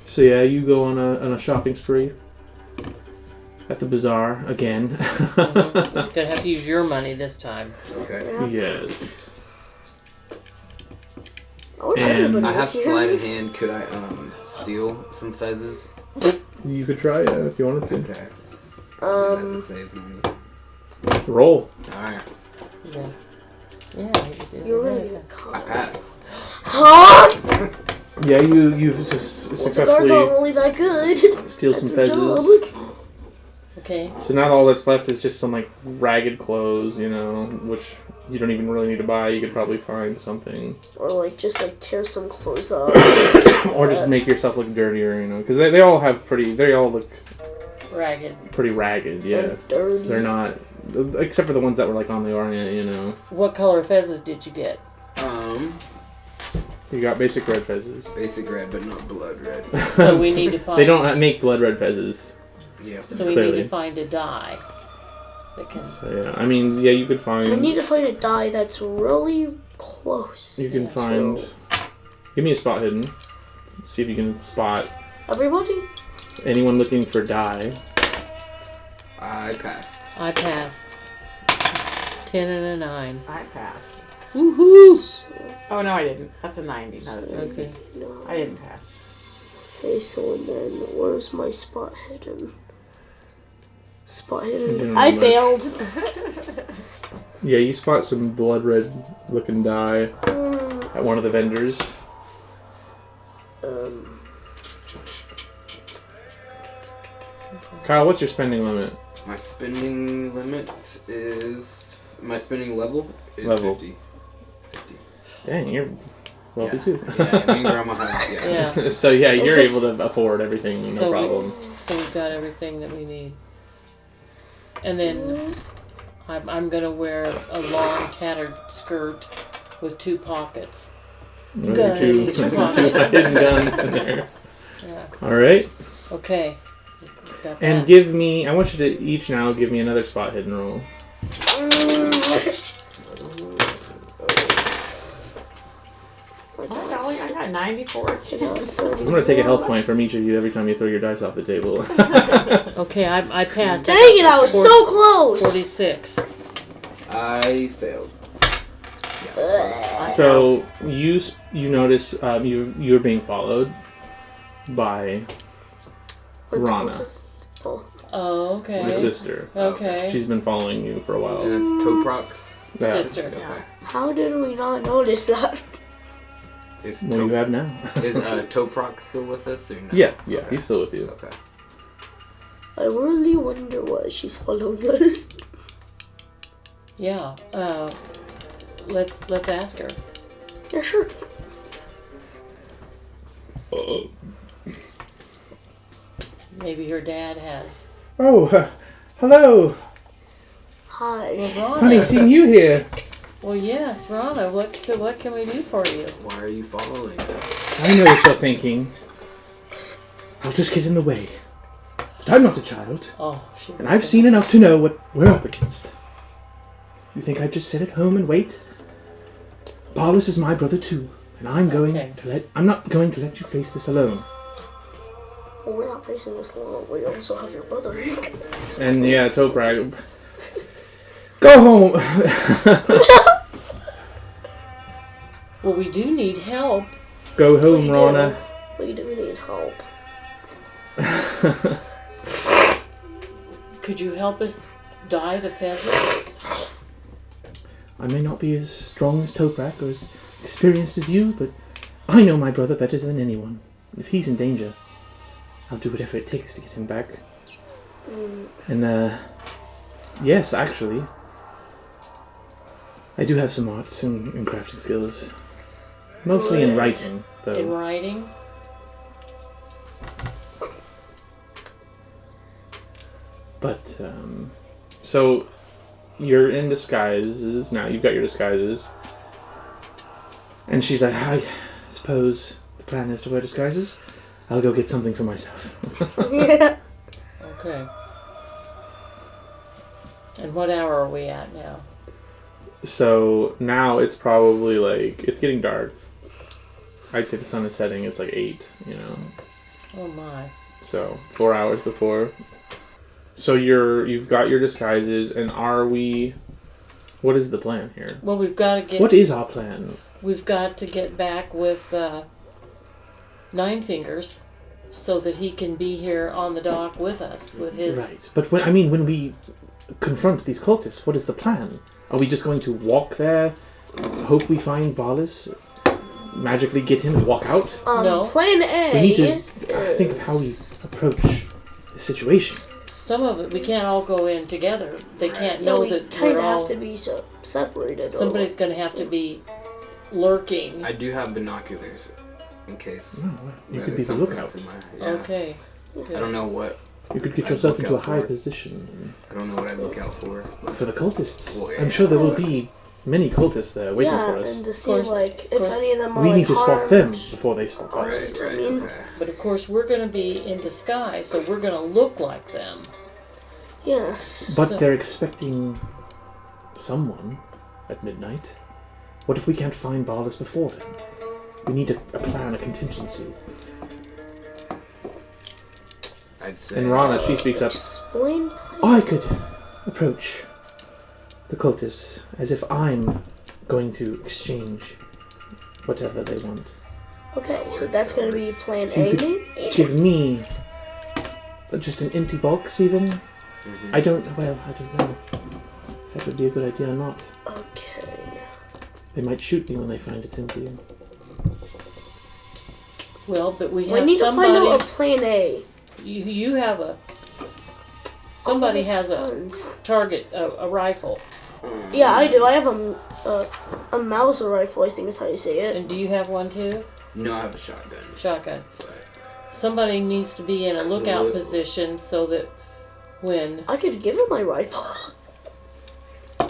So yeah, you go on a shopping spree at the bazaar again. Gonna have to use your money this time. Okay. Yeah. Yes. I wish And everybody I have was here. sleight of hand. Could I steal some fezzes? You could try, yeah, if you wanted to. Okay. Do that to save money. Roll. Alright. Yeah. Yeah, you did. You're really it. good. I passed. Huh? Yeah, you just Well, the guards aren't successfully really that good. steal some That's their fezzes. job. Okay. So now all that's left is just some like ragged clothes, you know, which you don't even really need to buy. You could probably find something, Or just tear some clothes off. or just make yourself look dirtier, you know, because they all have they all look Ragged. pretty ragged. Yeah, And dirty. they're not, except for the ones that were like on the Orient, you know. What color fezzes did you get? You got basic red fezzes. Basic red, but not blood red. So we need to find. They don't make blood red fezzes. You have to. So we need Clearly. to find a dye that can. So yeah, I mean, yeah, you could We find. need to find a dye that's really close. You can Yeah. find. Give me a spot hidden. See if you can spot Everybody? anyone looking for dye. I passed. I passed. 10 and a 9. I passed. Woohoo! Oh, no, I didn't. That's a 90, not a 60. Okay. No. I didn't pass. Okay, so and then where's my spot hidden? Spot You hidden. don't I know failed. Yeah, you spot some blood red looking dye at one of the vendors. Kyle, what's your spending limit? My spending limit is. My spending level is Level. 50. 50. Dang, you're wealthy Yeah. too. Yeah, me and Grandma have. Yeah. Yeah. So yeah, you're able to afford everything, no So problem. So we've got everything that we need. And then I'm going to wear a long tattered skirt with 2 pockets. Two Guns. hidden guns in there. Yeah. All right, Okay. Got that. and give me. I want you to each now give me another spot hidden roll. Oh, golly, I got 94. I'm gonna take a health point from each of you every time you throw your dice off the table. Okay, I passed. Dang it, I was so close! 46. I failed. So you notice you're being followed by Rana, Oh. Oh, okay. the sister. Okay. She's been following you for a while. And it's Toprox Yeah. sister. Okay. How did we not notice that? Is What do you have now? is Toprock still with us or no? Yeah, Okay. he's still with you. Okay. I really wonder why she's following us. Yeah. Let's ask her. Yeah, sure. Maybe her dad has. Oh, hello. Hi. Well, Funny Rana. seeing you here. Well, yes, Rana. What can we do for you? Why are you following us? I know what you're thinking. I'll just get in the way. But I'm not a child, Oh, she. and I've seen enough to know what we're up against. You think I'd just sit at home and wait? Paulus is my brother too, and I'm not going to let you face this alone. Well, we're not facing this alone. We also have your brother. And yeah, Toprak. Go home. Well, we do need help. Go home, We do. Rana. We do need help. Could you help us dye the pheasants? I may not be as strong as Toprak or as experienced as you, but I know my brother better than anyone. If he's in danger, I'll do whatever it takes to get him back. And, yes, actually, I do have some arts and crafting skills. Mostly in Good. writing, though. In writing? But, so you're in disguises now. You've got your disguises. And she's like, I suppose the plan is to wear disguises. I'll go get something for myself. Yeah. Okay. And what hour are we at now? So now it's probably like, it's getting dark. I'd say the sun is setting. It's like 8, you know. Oh my. So 4 hours before. So you've got your disguises, and what is the plan here? Well, we've got to get. What is our plan? We've got to get back with Nine Fingers, so that he can be here on the dock with us with his. Right. But when we confront these cultists, what is the plan? Are we just going to walk there, hope we find Balus, magically get him and walk out? No. Plan A. We need to think of how we approach the situation. Some of it we can't all go in together. They can't No, know we that kind we're of all. have to be separated. Somebody's going to have to be lurking. I do have binoculars in case. You that could is be the something lookout. that's in my- yeah. Okay. I don't know what. You could get I'd yourself look into a out high for. position I don't know what I look out for. for the cultists. Well, I'm sure there will be many cultists there waiting Yeah, for us. and to see Course- like if course. any of them are We like need to spot them harmed. before they spot us. Right, right, I mean- okay. But of course, we're going to be in disguise, so we're going to look like them. Yes. But So- they're expecting someone at midnight. What if we can't find Balus before then? We need a plan, a contingency. I'd say. And Rana, she speaks up. Explain plan. I could approach the cultists as if I'm going to exchange whatever they want. Okay, so that's gonna be plan So you A, could maybe? give me just an empty box, even? Mhm. I don't know if that would be a good idea or not. Okay. They might shoot me when they find it's empty. Well, but we We have need to somebody. find out a plan A. You have a. All Somebody of us has a guns. target, a rifle. Yeah, I do. I have a Mauser rifle, I think is how you say it. And do you have one too? No, I have a shotgun. Shotgun. But Somebody needs to be in a lookout Cool. position so that when. I could give him my rifle.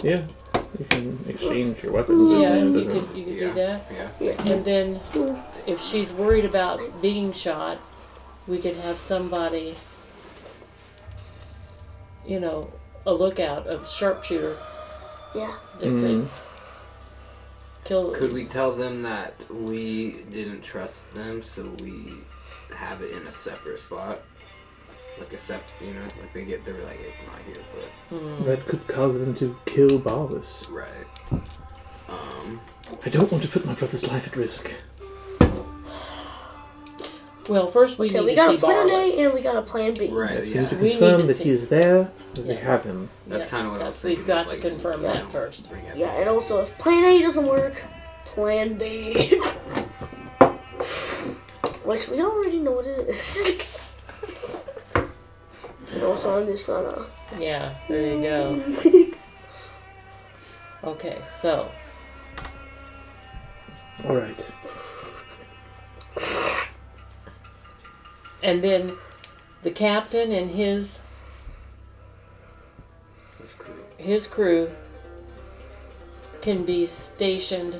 Yeah, you can exchange your weapons. Yeah, and you it doesn't- could do yeah, that. yeah. Yeah. And then if she's worried about being shot, we could have somebody, you know, a lookout, a sharpshooter Yeah. that could kill. Could we tell them that we didn't trust them, so we have it in a separate spot? Like like they were like, it's not here, but That could cause them to kill Balus. right. I don't want to put my brother's life at risk. Well, first we Okay, need we to got see a plan Barless. A and we got a plan B. Right. We need Yeah. to We need confirm to that see- he's there, that we Yes. have him. That's Yes, kind of what I was thinking. We've got like, to confirm you that know, first. bring Yeah, everything. and also if plan A doesn't work, plan B. Which we already know what it is. And also I'm just gonna... Yeah, there you go. Okay, so All right. and then the captain and his That's cool. crew can be stationed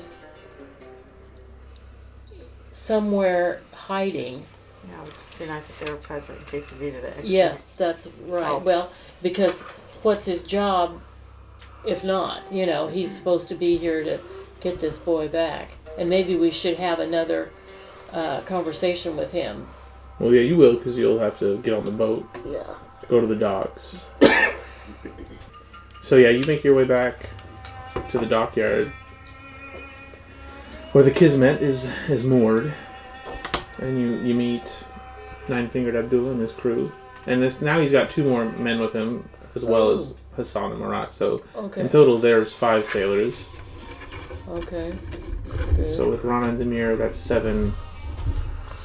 somewhere hiding. Yeah, it would just be nice if they were present in case we needed it. Extra. Yes, that's right. Oh. Well, because what's his job if not? You know, he's supposed to be here to get this boy back. And maybe we should have another conversation with him. Well, yeah, you will, because you'll have to get on the boat, Yeah. go to the docks. So yeah, you make your way back to the dockyard, where the Kismet is moored, and you meet Nine-Fingered Abdullah and his crew. And now he's got 2 more men with him, as well as Hassan and Marat. So Okay. in total, there's 5 sailors. Okay. Good. So with Rana and Demir, that's 7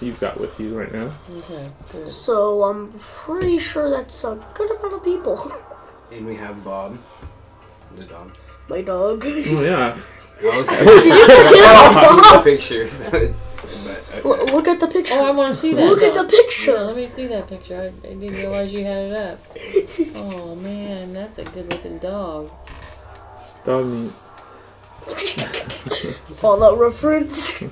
you've got with you right now. Okay. Good. So I'm pretty sure that's a good amount of people. And we have Bob, the dog. My dog. Oh yeah. I was Bob? the pictures. But, Look at the picture. Oh, I want to see that. Look at the dog. picture. Yeah, let me see that picture. I didn't realize you had it up. Oh man, that's a good-looking dog. Dog meat. Fallout reference.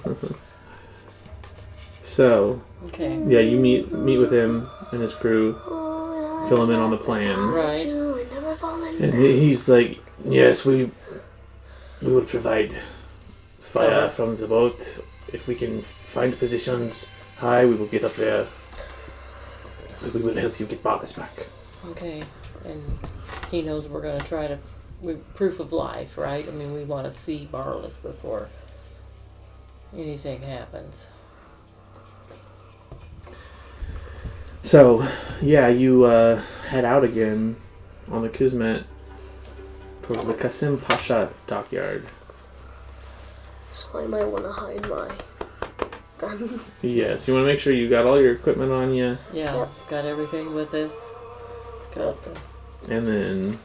So Okay. yeah, you meet with him and his crew, fill him in on the plan, Right. I never fall in. and he's like, "Yes, we will provide fire Cover. from the boat. If we can find positions high, we will get up there. We will help you get Barnes back." Okay. And he knows we're going to try to proof of life, right? I mean, we want to see Barless before anything happens. So yeah, you head out again on the Kismet towards the Qasim Pasha dockyard. So I might want to hide my gun. Yes, you want to make sure you got all your equipment on you, Yeah. Yep. Got everything with us. Got the and then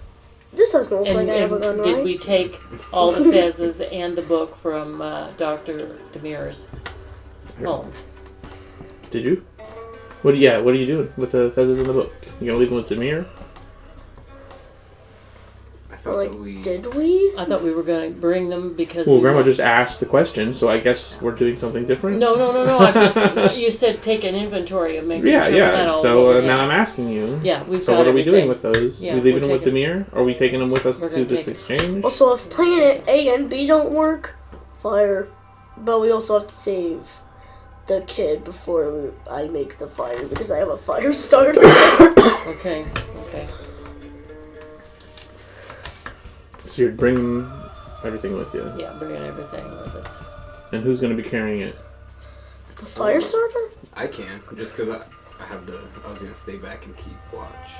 This doesn't look And, like I have a and gun, did right? we take all the fezzes and the book from Dr. Demir's home? did you? What are you doing with the fezzes in the book? You gonna leave them with Demir? I thought Like, that we. did we? I thought we were going to bring them because Well, we Grandma were- just asked the question, so I guess we're doing something different. No. I just, you said take an inventory of making Yeah, sure we had yeah. all So what we now had. I'm asking you. Yeah, we've So got what are we everything. doing with those? Yeah, we leaving we're them with taking- Demir? Or are we taking them with us We're to gonna this take- exchange? Also, if plan A and B don't work, fire. But we also have to save the kid before I make the fire because I have a fire starter. Okay. So you're bringing everything with you. Yeah, bringing everything with us. And who's going to be carrying it? The fire starter? I can, just because I have the. I was going to stay back and keep watch.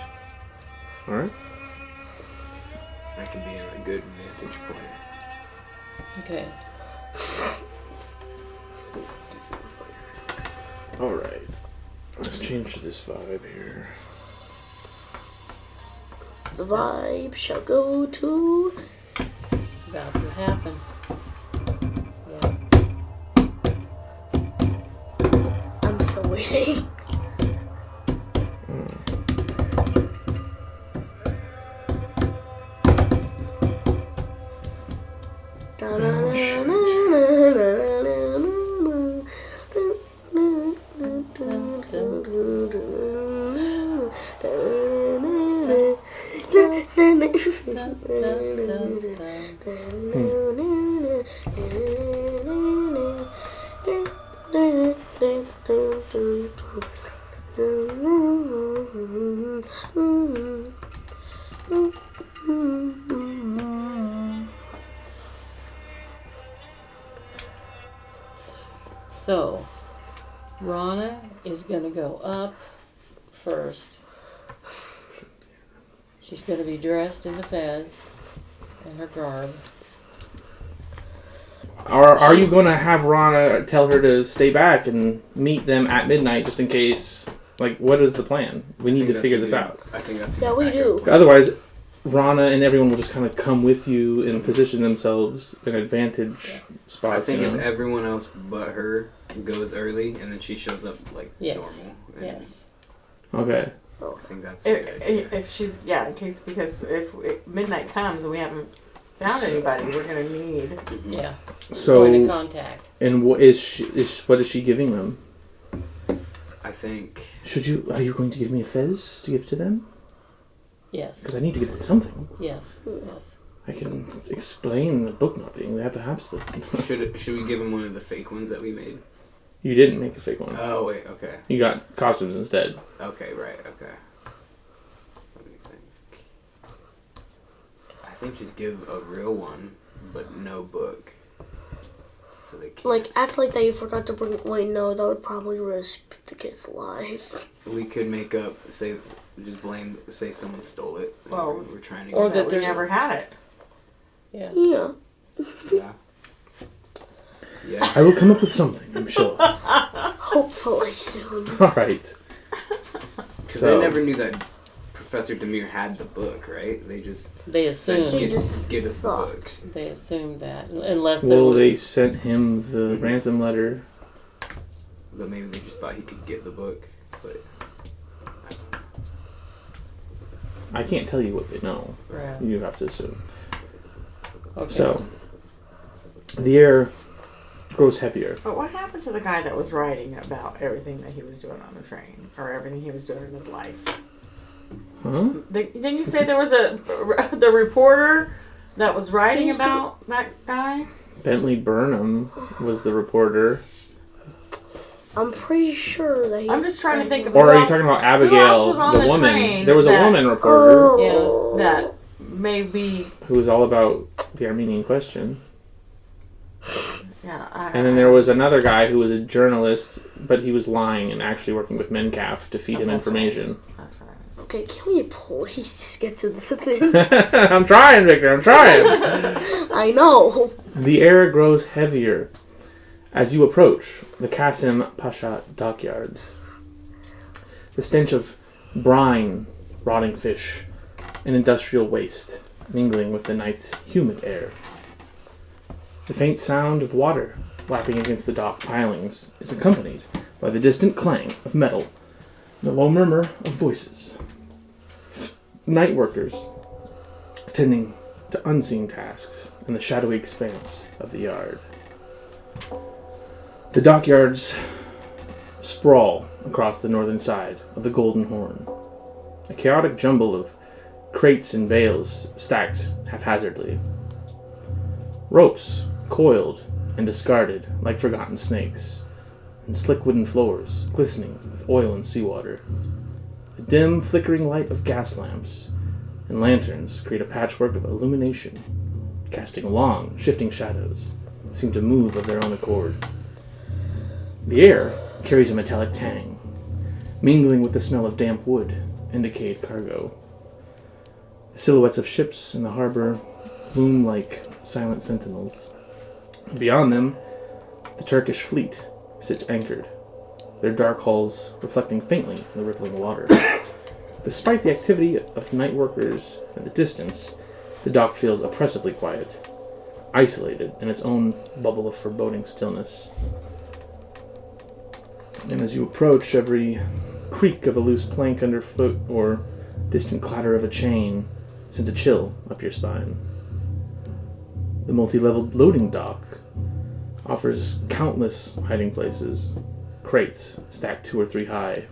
Alright. I can be in a good vantage point. Okay. Alright. Let's change this vibe here. The vibe shall go to. It's about to happen. Yeah. I'm still waiting. So, Rana is going to go up first. She's going to be dressed in the fez and her garb. Are you going to have Rana tell her to stay back and meet them at midnight just in case? Like, what is the plan? We need to figure this out. I think that's Yeah, we do. Otherwise, Rana and everyone will just kind of come with you and position themselves in advantage spots. I think you if know? everyone else but her goes early and then she shows up like Yes. normal. Yes. Okay. I think that's a good idea. If she's in case because if midnight comes and we haven't found anybody, we're gonna need. Yeah. So, Point of contact. and what is she giving them? I think Are you going to give me a fez to give to them? Yes. Because I need to give them something. Yes. Yes. I can explain the book not being there, perhaps, but should we give him one of the fake ones that we made? you didn't make a fake one. Oh wait, okay. You got costumes instead. Okay, right, okay. Let me think. I think just give a real one, but no book. So they can't. Like, act like that you forgot to bring. Wait, no, that would probably risk the kid's life. We could make up, say someone stole it. Well, we're trying to or get that We there's- never had it. Yeah. Yeah. Yeah. Yeah. I will come up with something, I'm sure. Hopefully soon. All right. Because So- I never knew that Professor Demir had the book, right? They just They said, assumed. They just give us the thought. book. They assumed that, unless there Well, was. they sent him the ransom letter. But maybe they just thought he could get the book. But I can't tell you what they know. Right. You have to assume. Okay. So, the air grows heavier. But what happened to the guy that was writing about everything that he was doing on the train or everything he was doing in his life? Huh? Didn't you say there was the reporter that was writing about that guy? Bentley Burnham was the reporter. I'm pretty sure that he's. I'm just trying to think of. Or who are you else- talking about who Abigail, else was on the woman? train There was a that- woman reporter Oh. that maybe. who was all about the Armenian question. Yeah. I don't And then know. there was another guy who was a journalist, but he was lying and actually working with Mencalf to feed him that's information. That's right. Okay, can we please just get to the thing? I'm trying, Victor, I'm trying! I know. The air grows heavier as you approach the Qasim Pasha dockyards. The stench of brine, rotting fish, and industrial waste mingling with the night's humid air. The faint sound of water lapping against the dock pilings is accompanied by the distant clang of metal and the low murmur of voices. Night workers attending to unseen tasks in the shadowy expanse of the yard. The dockyards sprawl across the northern side of the Golden Horn, a chaotic jumble of crates and bales stacked haphazardly. Ropes coiled and discarded like forgotten snakes, and slick wooden floors glistening with oil and seawater. The dim, flickering light of gas lamps and lanterns create a patchwork of illumination, casting long, shifting shadows that seem to move of their own accord. The air carries a metallic tang, mingling with the smell of damp wood and decayed cargo. The silhouettes of ships in the harbor loom like silent sentinels. Beyond them, the Turkish fleet sits anchored, their dark hulls reflecting faintly in the rippling water. Despite the activity of night workers at the distance, the dock feels oppressively quiet, isolated in its own bubble of foreboding stillness. And as you approach, every creak of a loose plank underfoot or distant clatter of a chain sends a chill up your spine. The multi-leveled loading dock offers countless hiding places, crates stacked 2 or 3 high,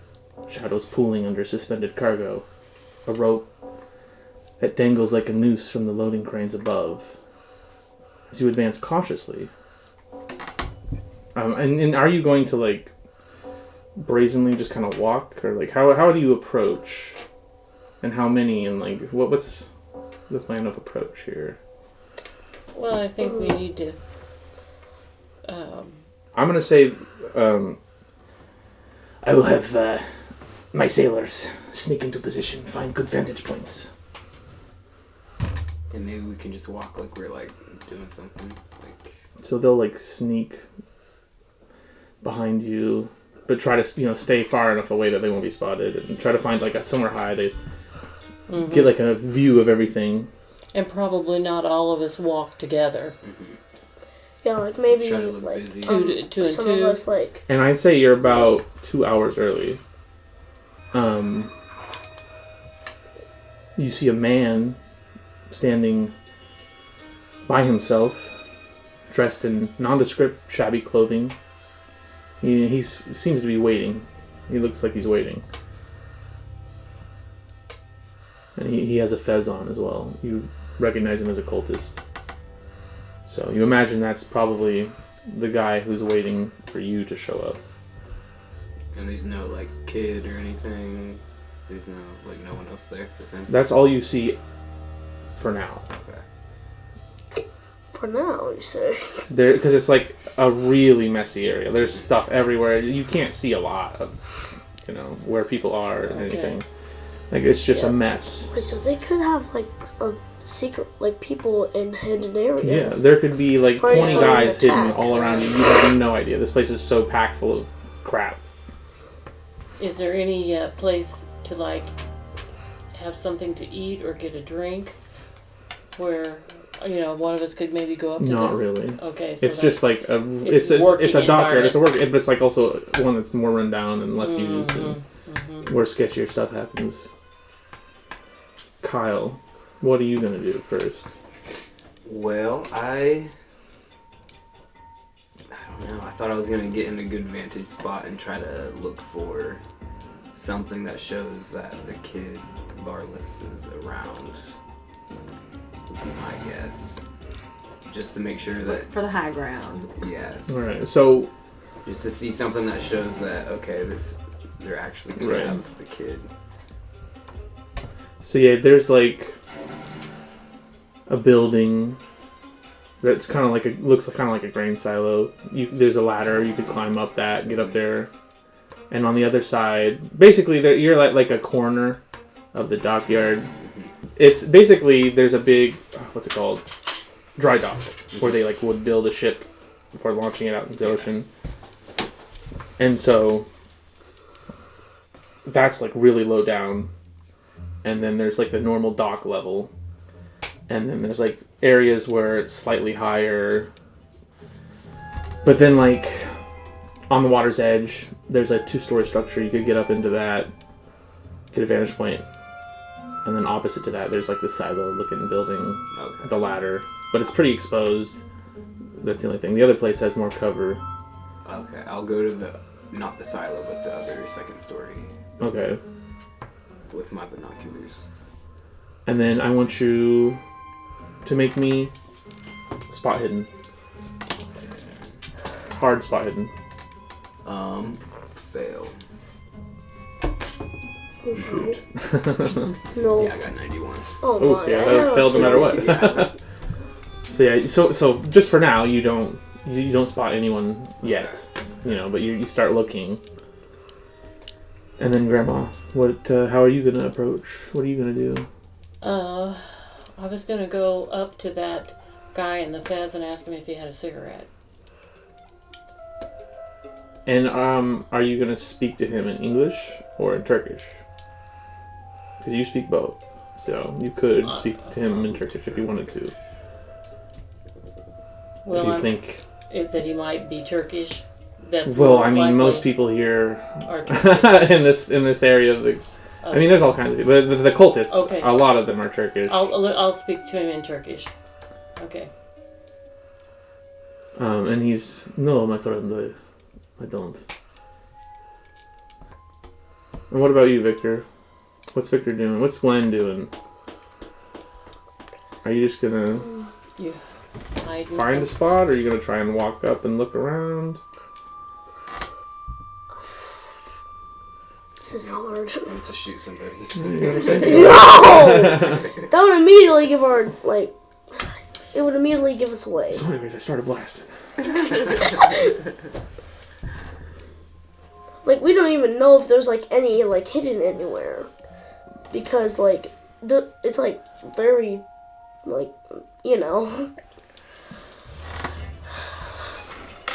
shadows pooling under suspended cargo, a rope that dangles like a noose from the loading cranes above. As you advance cautiously, and are you going to like brazenly just kind of walk, or like how do you approach, and how many, and like what's the plan of approach here? Well, I think we need to. I'm gonna say I will have my sailors sneak into position, find good vantage points. And maybe we can just walk like we're like doing something. Like So they'll like sneak behind you, but try to stay far enough away that they won't be spotted, and try to find like somewhere high to get like a view of everything. And probably not all of us walk together. Yeah, like maybe Try to look like busy. Two and some two. of us like And I'd say you're about 2 hours early. You see a man standing by himself, dressed in nondescript, shabby clothing. He seems to be waiting. He looks like he's waiting. And he has a fez on as well. You recognize him as a cultist. So you imagine that's probably the guy who's waiting for you to show up. And there's no like kid or anything. There's no no one else there. Just him. That's all you see for now. Okay. for now, you say. There, because it's like a really messy area. There's stuff everywhere. You can't see a lot of, where people are and anything. Like it's just a mess. Wait, so they could have like a secret, like people in hidden areas. Yeah, there could be like For 20 an guys hidden attack. all around you. You have no idea. This place is so packed full of crap. Is there any place to like have something to eat or get a drink where one of us could maybe go up to Not this? really. Okay, so It's just like it's it's a working dockyard. It's a work, environment. but it's like also one that's more run down and less used, and where sketchier stuff happens. Kyle, what are you gonna do first? Well, I don't know. I thought I was gonna get in a good vantage spot and try to look for something that shows that the kid Barless is around. Would be my guess. Just to make sure that For the high ground. yes. All right, so Just to see something that shows that they're actually gonna Right. have the kid. yeah, there's like a building that's kind of like looks kind of like a grain silo. There's a ladder. You could climb up that, get up there, and on the other side, basically, you're at like a corner of the dockyard. It's basically there's a big what's it called, dry dock, where they like would build a ship before launching it out into the ocean, and so that's like really low down, and then there's like the normal dock level, and then there's like areas where it's slightly higher, but then like on the water's edge there's a 2-story structure. You could get up into that, get a vantage point, and then opposite to that there's like this silo looking building, Okay. the ladder, but it's pretty exposed. That's the only thing. The other place has more cover. Okay, I'll go to not the silo, but the other second story Okay, with my binoculars. and then I want you to make me spot hidden. Hard spot hidden. Fail. Shoot. No. Yeah, I got 91. Oh Oh, my. yeah, I that have failed no a matter feeling. what. So just for now, you don't spot anyone yet, but you start looking. And then Grandma, how are you gonna approach? What are you gonna do? I was gonna go up to that guy in the fez and ask him if he had a cigarette. And are you gonna speak to him in English or in Turkish? Because you speak both, so you could speak to him in Turkish if you wanted to. Well, if you I'm- think. If that he might be Turkish. That's Well, more I mean, likely. most people here Are Turkish. in this area of the. I mean, there's all kinds of people, but the cultists, Okay. a lot of them are Turkish. I'll speak to him in Turkish. Okay. And he's no, my friend, I don't. And what about you, Victor? What's Victor doing? What's Glenn doing? Are you just gonna You hide in find a some- spot, or are you gonna try and walk up and look around? This is hard. I want to shoot somebody. No! That would immediately give our, like... It would immediately give us away. So, anyways, I started blasting. like, we don't even know if there's, like, any, like, hidden anywhere. Because, like, it's, like, very, like, you know.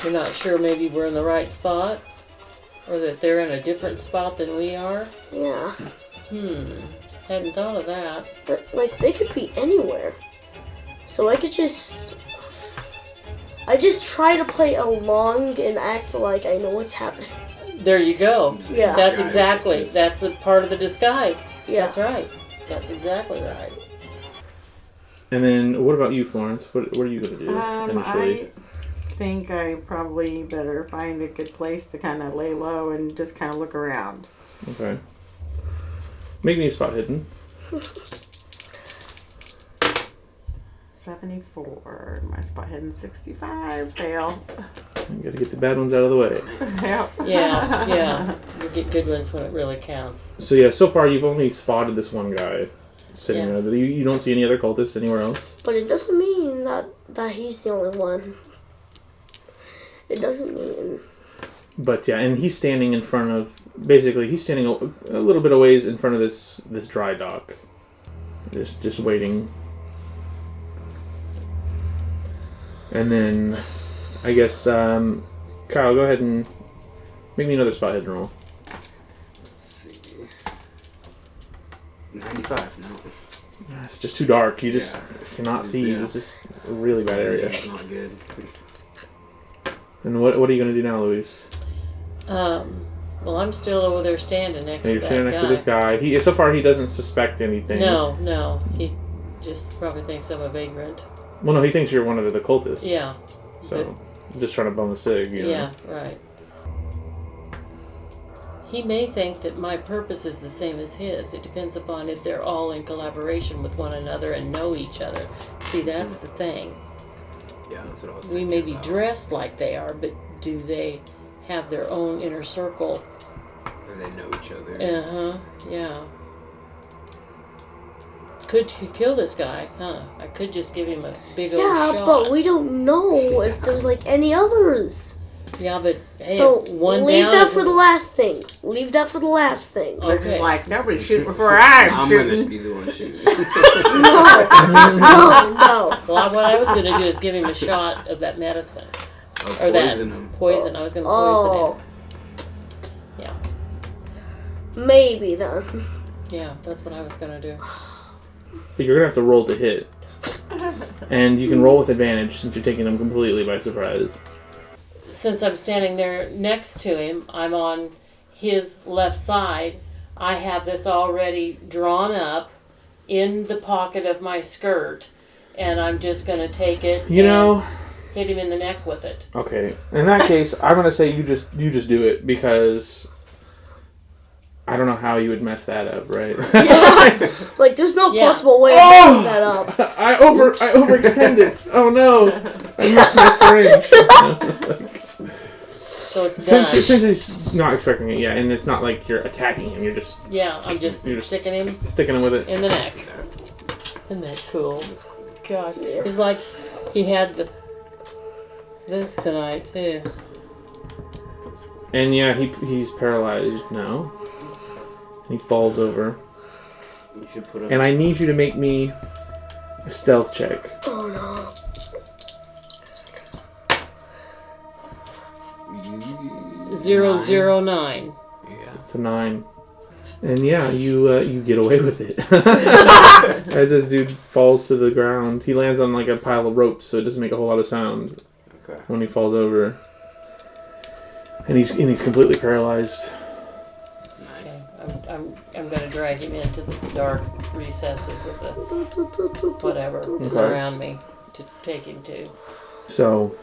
You're not sure maybe we're in the right spot? Or that they're in a different spot than we are? Yeah. Hadn't thought of that. Like, they could be anywhere. So I just try to play along and act like I know what's happening. There you go. Yeah. That's Disguise exactly. is- That's a part of the disguise. Yeah. That's right. That's exactly right. And then, what about you, Florence? What are you going to do initially? I think I probably better find a good place to kind of lay low and just kind of look around. Okay. Make me a spot hidden. 74. My spot hidden 65. Fail. You got to get the bad ones out of the way. Yep. Yeah. You get good ones when it really counts. So yeah, so far you've only spotted this one guy sitting Yeah. there. You don't see any other cultists anywhere else? But it doesn't mean that he's the only one. It doesn't mean. But yeah, and he's standing in front of... Basically, he's standing a little bit of ways in front of this dry dock. Just waiting. And then, I guess, Kyle, go ahead and make me another spot hidden roll. Let's see. 95, no. It's just too dark. You just Yeah. cannot see. Yeah. It's just a really bad area. It's not good. And what are you going to do now, Louise? Well, I'm still over there standing next So to you're that standing next guy. to this guy. So far, he doesn't suspect anything. No. He just probably thinks I'm a vagrant. Well, no, he thinks you're one of the cultists. Yeah. So, just trying to bum a cig, you know? Yeah, right. He may think that my purpose is the same as his. It depends upon if they're all in collaboration with one another and know each other. See, that's the thing. Yeah, that's what I was We thinking may be about. dressed like they are, but do they have their own inner circle? Or they know each other. Uh-huh, yeah. Could you kill this guy, huh? I could just give him a big old Yeah, shot. but we don't know if there's like any others. Yeah, but hey, So one leave down that is- for the last thing. Leave that for the last thing. They're Okay. just like, nobody's shooting before I'm I'm shooting. gonna be the one shooting. No. Well, what I was going to do is give him a shot of that medicine. Or Or that poison him. poison. I was going to poison Oh, him. Yeah. maybe then. Yeah, that's what I was going to do. But you're going to have to roll to hit. And you can roll with advantage since you're taking them completely by surprise. Since I'm standing there next to him, I'm on his left side. I have this already drawn up in the pocket of my skirt. And I'm just going to take it You know... hit him in the neck with it. Okay. In that case, I'm going to say you just do it because... I don't know how you would mess that up, right? Like, there's no Yeah. possible way of messing that up. I overextended. Oh no! I missed my syringe. So it's done. since he's not expecting it, yeah, and it's not like you're attacking him. You're just Yeah, I'm just You're just- sticking him sticking him with it. in the neck. See that? Isn't that cool? Gosh, it's like he had this tonight too. And yeah, he's paralyzed now. And he falls over. You should put him. And I need you to make me a stealth check. Oh no. 009. Yeah. It's a 9. And yeah, you get away with it. As this dude falls to the ground, he lands on like a pile of ropes, so it doesn't make a whole lot of sound Okay. when he falls over. And he's completely paralyzed. Nice. I'm gonna drag him into the dark recesses of the whatever is Okay. around me to take him to, So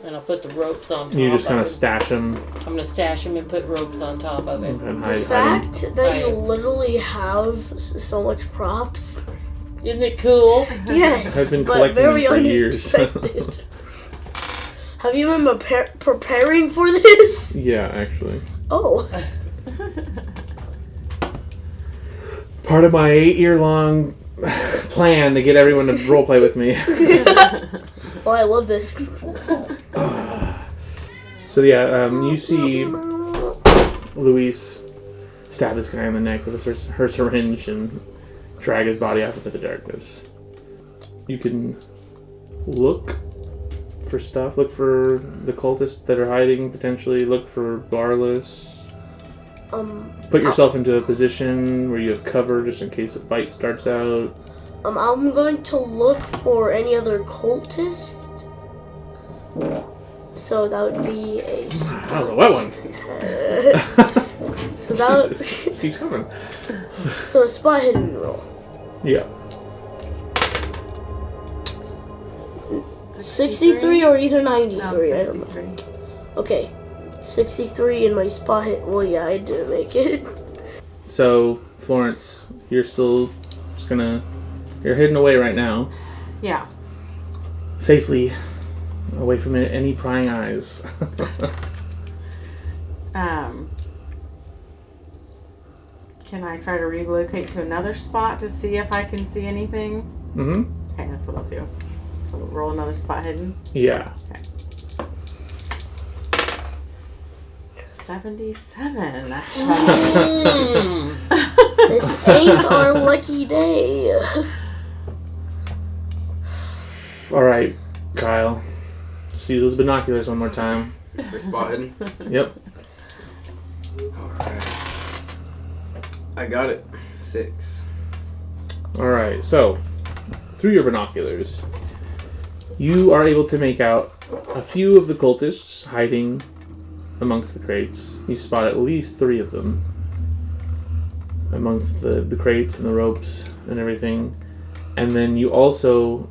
and I'll put the ropes on top. you just kind of of him. stash him I'm gonna stash him and put ropes on top of him. and The hide him. fact that you I- literally have so much props. Isn't it cool? Yes, I've been but collecting very them for years. unexpected. Have you been preparing for this? Yeah, actually. Oh, Part of my 8-year-long plan to get everyone to roleplay with me. well, I love this. So yeah, you see Luis stab this guy in the neck with her syringe and drag his body out into the darkness. You can look for stuff. Look for the cultists that are hiding, potentially. Look for Barless. Put yourself into a position where you have cover just in case a fight starts out. I'm going to look for any other cultist. So that would be a spot. That was a wet one. So that Jesus. This keeps coming. So a spot hidden roll. Yeah. 63 or either 93. No, I don't know. 63. Okay. 63 in my spot hit. Well, yeah, I didn't make it. So, Florence, you're still just gonna... You're hidden away right now. Yeah. Safely. Away from any prying eyes. Can I try to relocate to another spot to see if I can see anything? Mm-hmm. Okay, that's what I'll do. So we'll roll another spot hidden. Yeah. Okay. 77. This ain't our lucky day. Alright, Kyle. See those binoculars one more time. For spot hidden. Yep. Alright. I got it. 6. Alright, so, through your binoculars, you are able to make out a few of the cultists hiding amongst the crates. You spot at least 3 of them amongst the crates and the ropes and everything. And then you also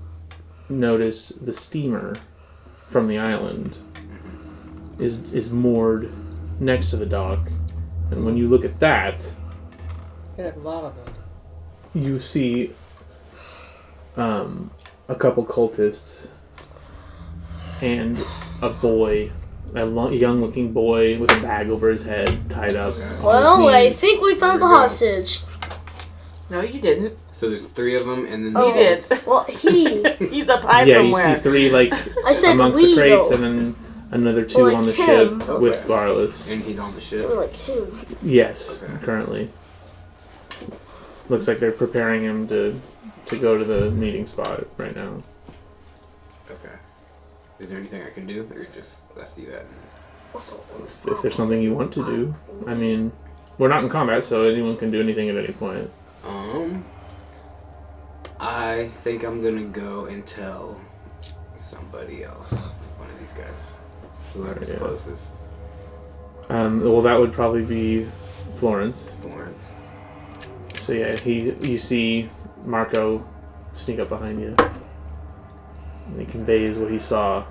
notice the steamer from the island is moored next to the dock. And when you look at that, Good, a lot of them. you see a couple cultists and a boy, a young-looking boy with a bag over his head, tied up. Well, on I his knees. think we found the hostage. No, you didn't. So there's 3 of them, and then You did. Well, he. He's up high Yeah, somewhere. you see 3 like I said amongst we, the crates, though. and then another 2 Like on the him. ship with Okay. Barless. and he's on the ship. Like him. Yes, Okay. currently. Looks like they're preparing him to go to the meeting spot right now. Okay. Is there anything I can do, or just let's see that? Also, If there's something you want to do, I mean, we're not in combat, so anyone can do anything at any point. I think I'm gonna go and tell somebody else, one of these guys, whoever's Yeah. closest. Well, that would probably be Florence. Florence. So yeah, you see Marco sneak up behind you. And he conveys what he saw.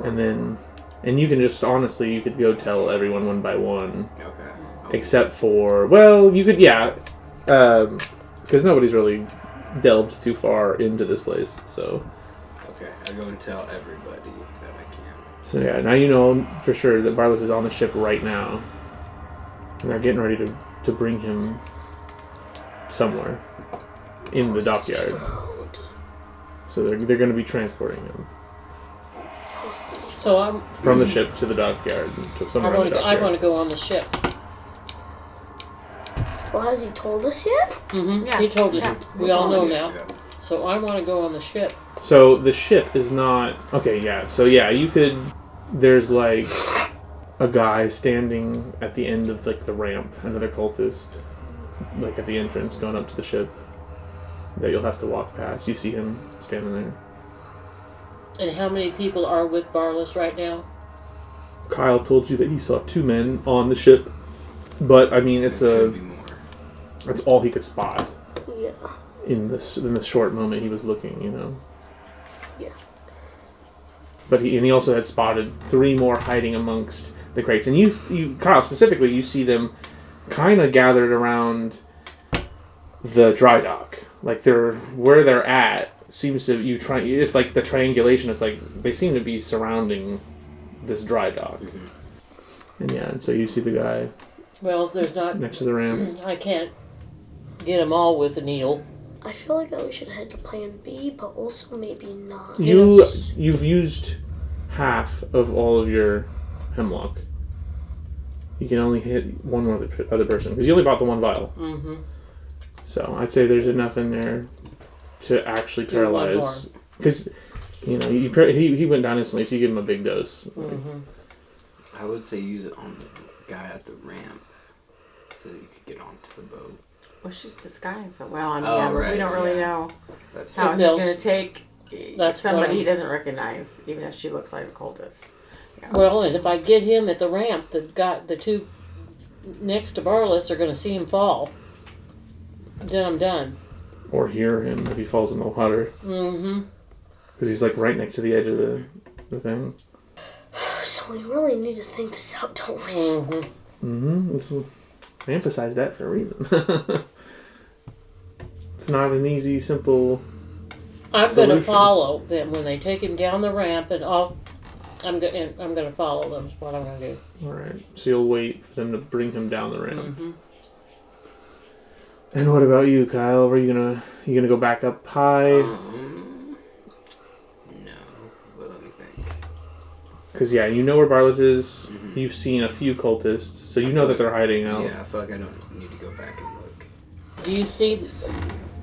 And you can just, honestly, you could go tell everyone one by one. Okay. Except for, well, you could, yeah. Because nobody's really delved too far into this place, so. Okay, I go and tell everybody that I can. So yeah, now you know for sure that Barless is on the ship right now. And they're getting ready to bring him somewhere in the dockyard. So they're going to be transporting him So from the ship to the dockyard. To somewhere in the I dockyard. want to go on the ship. Well, has he told us yet? Mm-hmm. Yeah. He told us. Yeah. We all know now. Yeah. So I want to go on the ship. So the ship is not... Okay, yeah. So yeah, you could... There's like a guy standing at the end of like the ramp, another cultist, like at the entrance going up to the ship that you'll have to walk past. You see him standing there. And how many people are with Barless right now? Kyle told you that he saw 2 men on the ship, but I mean There could be more. that's all he could spot Yeah. in the short moment he was looking, you know. Yeah. But he also had spotted 3 more hiding amongst the crates, and you Kyle specifically, you see them kind of gathered around the dry dock, like where they're at seems to if like the triangulation, it's like they seem to be surrounding this dry dock. Mm-hmm. And yeah, and so you see the guy Well, there's not. next to the ramp. I can't get them all with a needle. I feel like that we should head to plan B, but also maybe not. You've used half of all of your hemlock. You can only hit one other person because you only bought the one vial. Mm-hmm. So I'd say there's enough in there to actually Do one paralyze. Because he went down instantly, so you give him a big dose. Mm-hmm. I would say use it on the guy at the ramp so that you could get onto the boat. Well, she's disguised. Well, I mean, Oh, yeah, but we right, don't really yeah. know That's how If he's they'll- going to take That's somebody what he doesn't recognize, even if she looks like a cultist. Yeah. Well, and if I get him at the ramp, the two next to Barless are going to see him fall. Then I'm done. Or hear him if he falls in the water. Mm-hmm. Because he's like right next to the edge of the thing. So we really need to think this out, don't we? Mm-hmm. I emphasize that for a reason. It's not an easy, simple... I'm going to Solution. follow them when they take him down the ramp, and I'm going to follow them. Is what I'm going to do. Alright, so you'll wait for them to bring him down the ramp. Mm-hmm. And what about you, Kyle? Are you gonna go back up high? No. Well, let me think. Because yeah, you know where Barless is. Mhm. You've seen a few cultists, so you I know feel that they're hiding out. Yeah, I feel like I don't need to go back and look. Do you see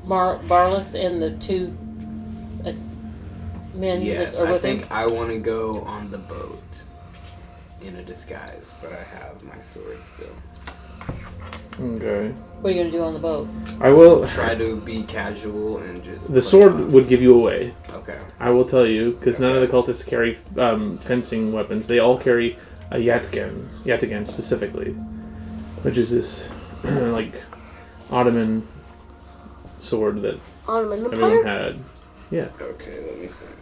Barless and the two men Yes, that are I with think him? I want to go on the boat in a disguise, but I have my sword still. Okay. What are you going to do on the boat? I will. Try to be casual and just. The play sword off. would give you away. Okay. I will tell you, because none of the cultists carry fencing weapons. They all carry a yataghan specifically, which is this like Ottoman sword that Ottoman everyone Empire? had. Yeah. Okay, let me think.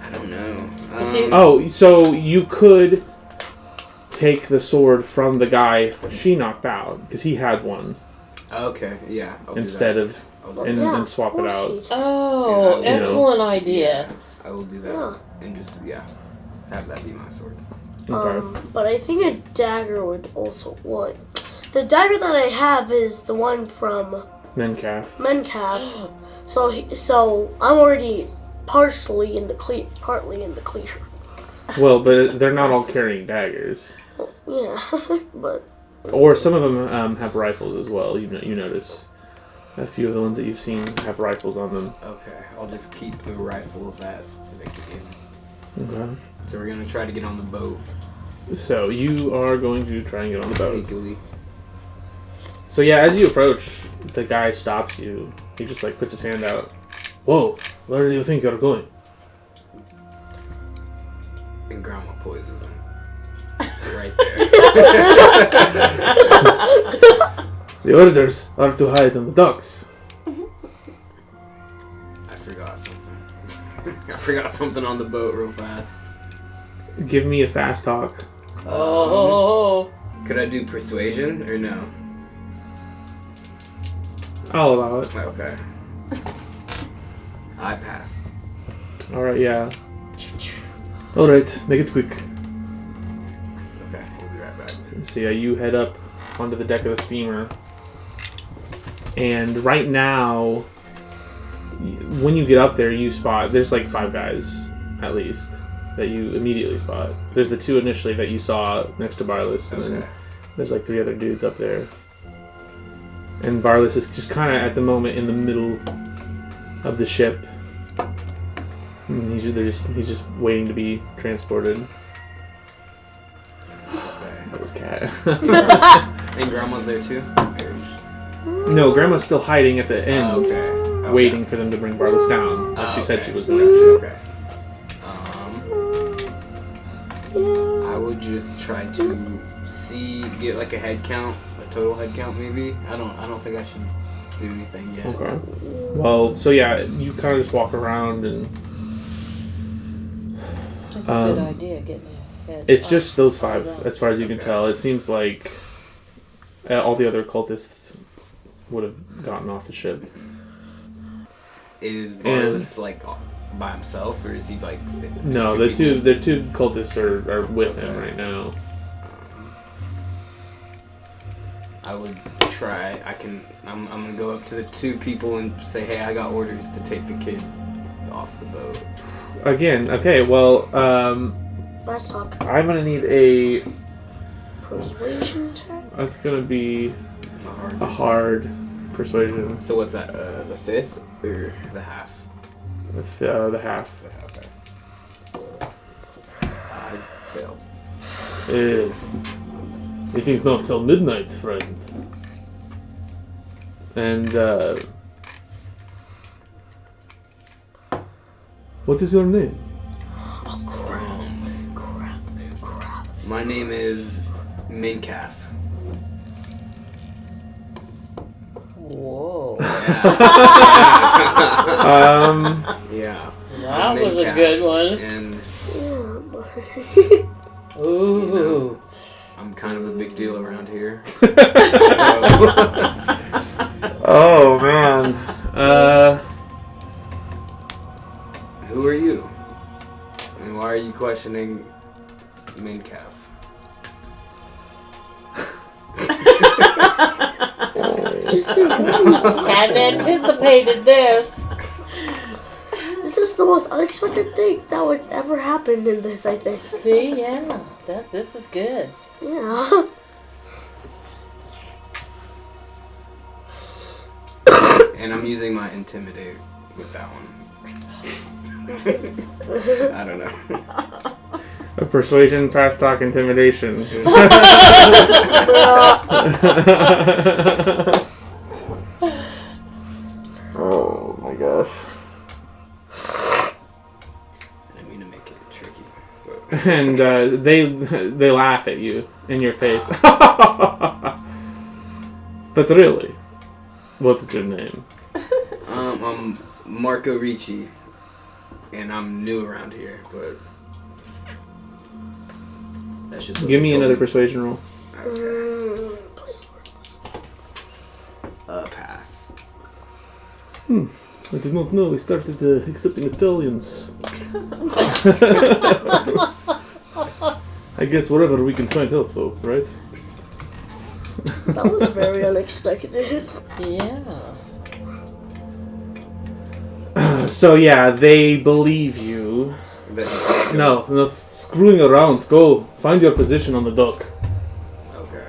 I don't know. See- Oh, so you could take the sword from the guy she knocked out, because he had one, Okay, yeah. I'll do instead that. of I'll do and, that. Yeah, and of swap it course out. he did. Oh, Yeah, excellent idea. Yeah, I will do that. Yeah. And just, have that be my sword. Okay. But I think a dagger would also work. The dagger that I have is the one from Mencalf. Mencalf. So I'm already partly in the clear. Well, but they're not all carrying daggers. Yeah, but Or some of them have rifles as well. You notice a few of the ones that you've seen have rifles on them. Okay, I'll just keep the rifle that Victor gave me. Okay. So we're gonna try to get on the boat. So you are going to try and get on the boat. Sneakily. So yeah, as you approach, the guy stops you. He just like puts his hand out. Whoa, where do you think you're going? And Grandma poises him. Right there. The orders are to hide on the docks. I forgot something. I forgot something on the boat real fast. Give me a fast talk. Oh. Could I do persuasion or no? I'll allow it. Okay. I passed. Alright, yeah. Alright, make it quick. Okay, we'll be right back. So yeah, you head up onto the deck of the steamer. And right now, when you get up there, you spot, there's like 5 guys, at least, that you immediately spot. There's the 2 initially that you saw next to Barless, and then Okay. there's like 3 other dudes up there. And Barless is just kind of at the moment in the middle of the ship. And he's just waiting to be transported. Okay. This cat. And Grandma's there too? No, Grandma's still hiding at the end, Okay. waiting for them to bring Barless down, like she said okay. she was going to. Okay. I would just try to get like a head count, a total head count maybe. I don't think I should do anything yet. Okay. Well, so yeah, you kind of just walk around and That's a good idea, getting a head. it's just those 5, up. as far as you can Okay. tell. It seems like all the other cultists would have gotten off the ship. Is Barless like by himself, or is he like? No, the two cultists are with him right now. I would try. I'm gonna go up to the 2 people and say, "Hey, I got orders to take the kid off the boat." Again, okay, well, Fast talk. I'm gonna need a. Persuasion check? That's gonna be A a hard persuasion. So what's that? The fifth or the half? The half. The half. Okay. I failed. Meeting's not till midnight, friend. And What is your name? Oh, crap. My name is Mincaf. Whoa. Yeah. That was a good one. And Ooh. you know, I'm kind of a big deal around here. oh man. Who are you? And why are you questioning Mincaf? Just so you know, Hadn't anticipated this. this is the most unexpected thing that would ever happen in this, I think. See, yeah, this is good. Yeah. And I'm using my intimidate with that one. I don't know. A persuasion, fast talk, intimidation. oh my gosh. I didn't mean to make it tricky. But And they laugh at you in your face. But really, what is your name? I'm Marco Ricci, and I'm new around here, but that's just what Give they me told another persuasion roll. Please work. Pass. I did not know we started accepting Italians. I guess wherever we can find help, though, right? That was very unexpected. Yeah. So yeah, they believe you. No, screwing around. Go, find your position on the dock. Okay.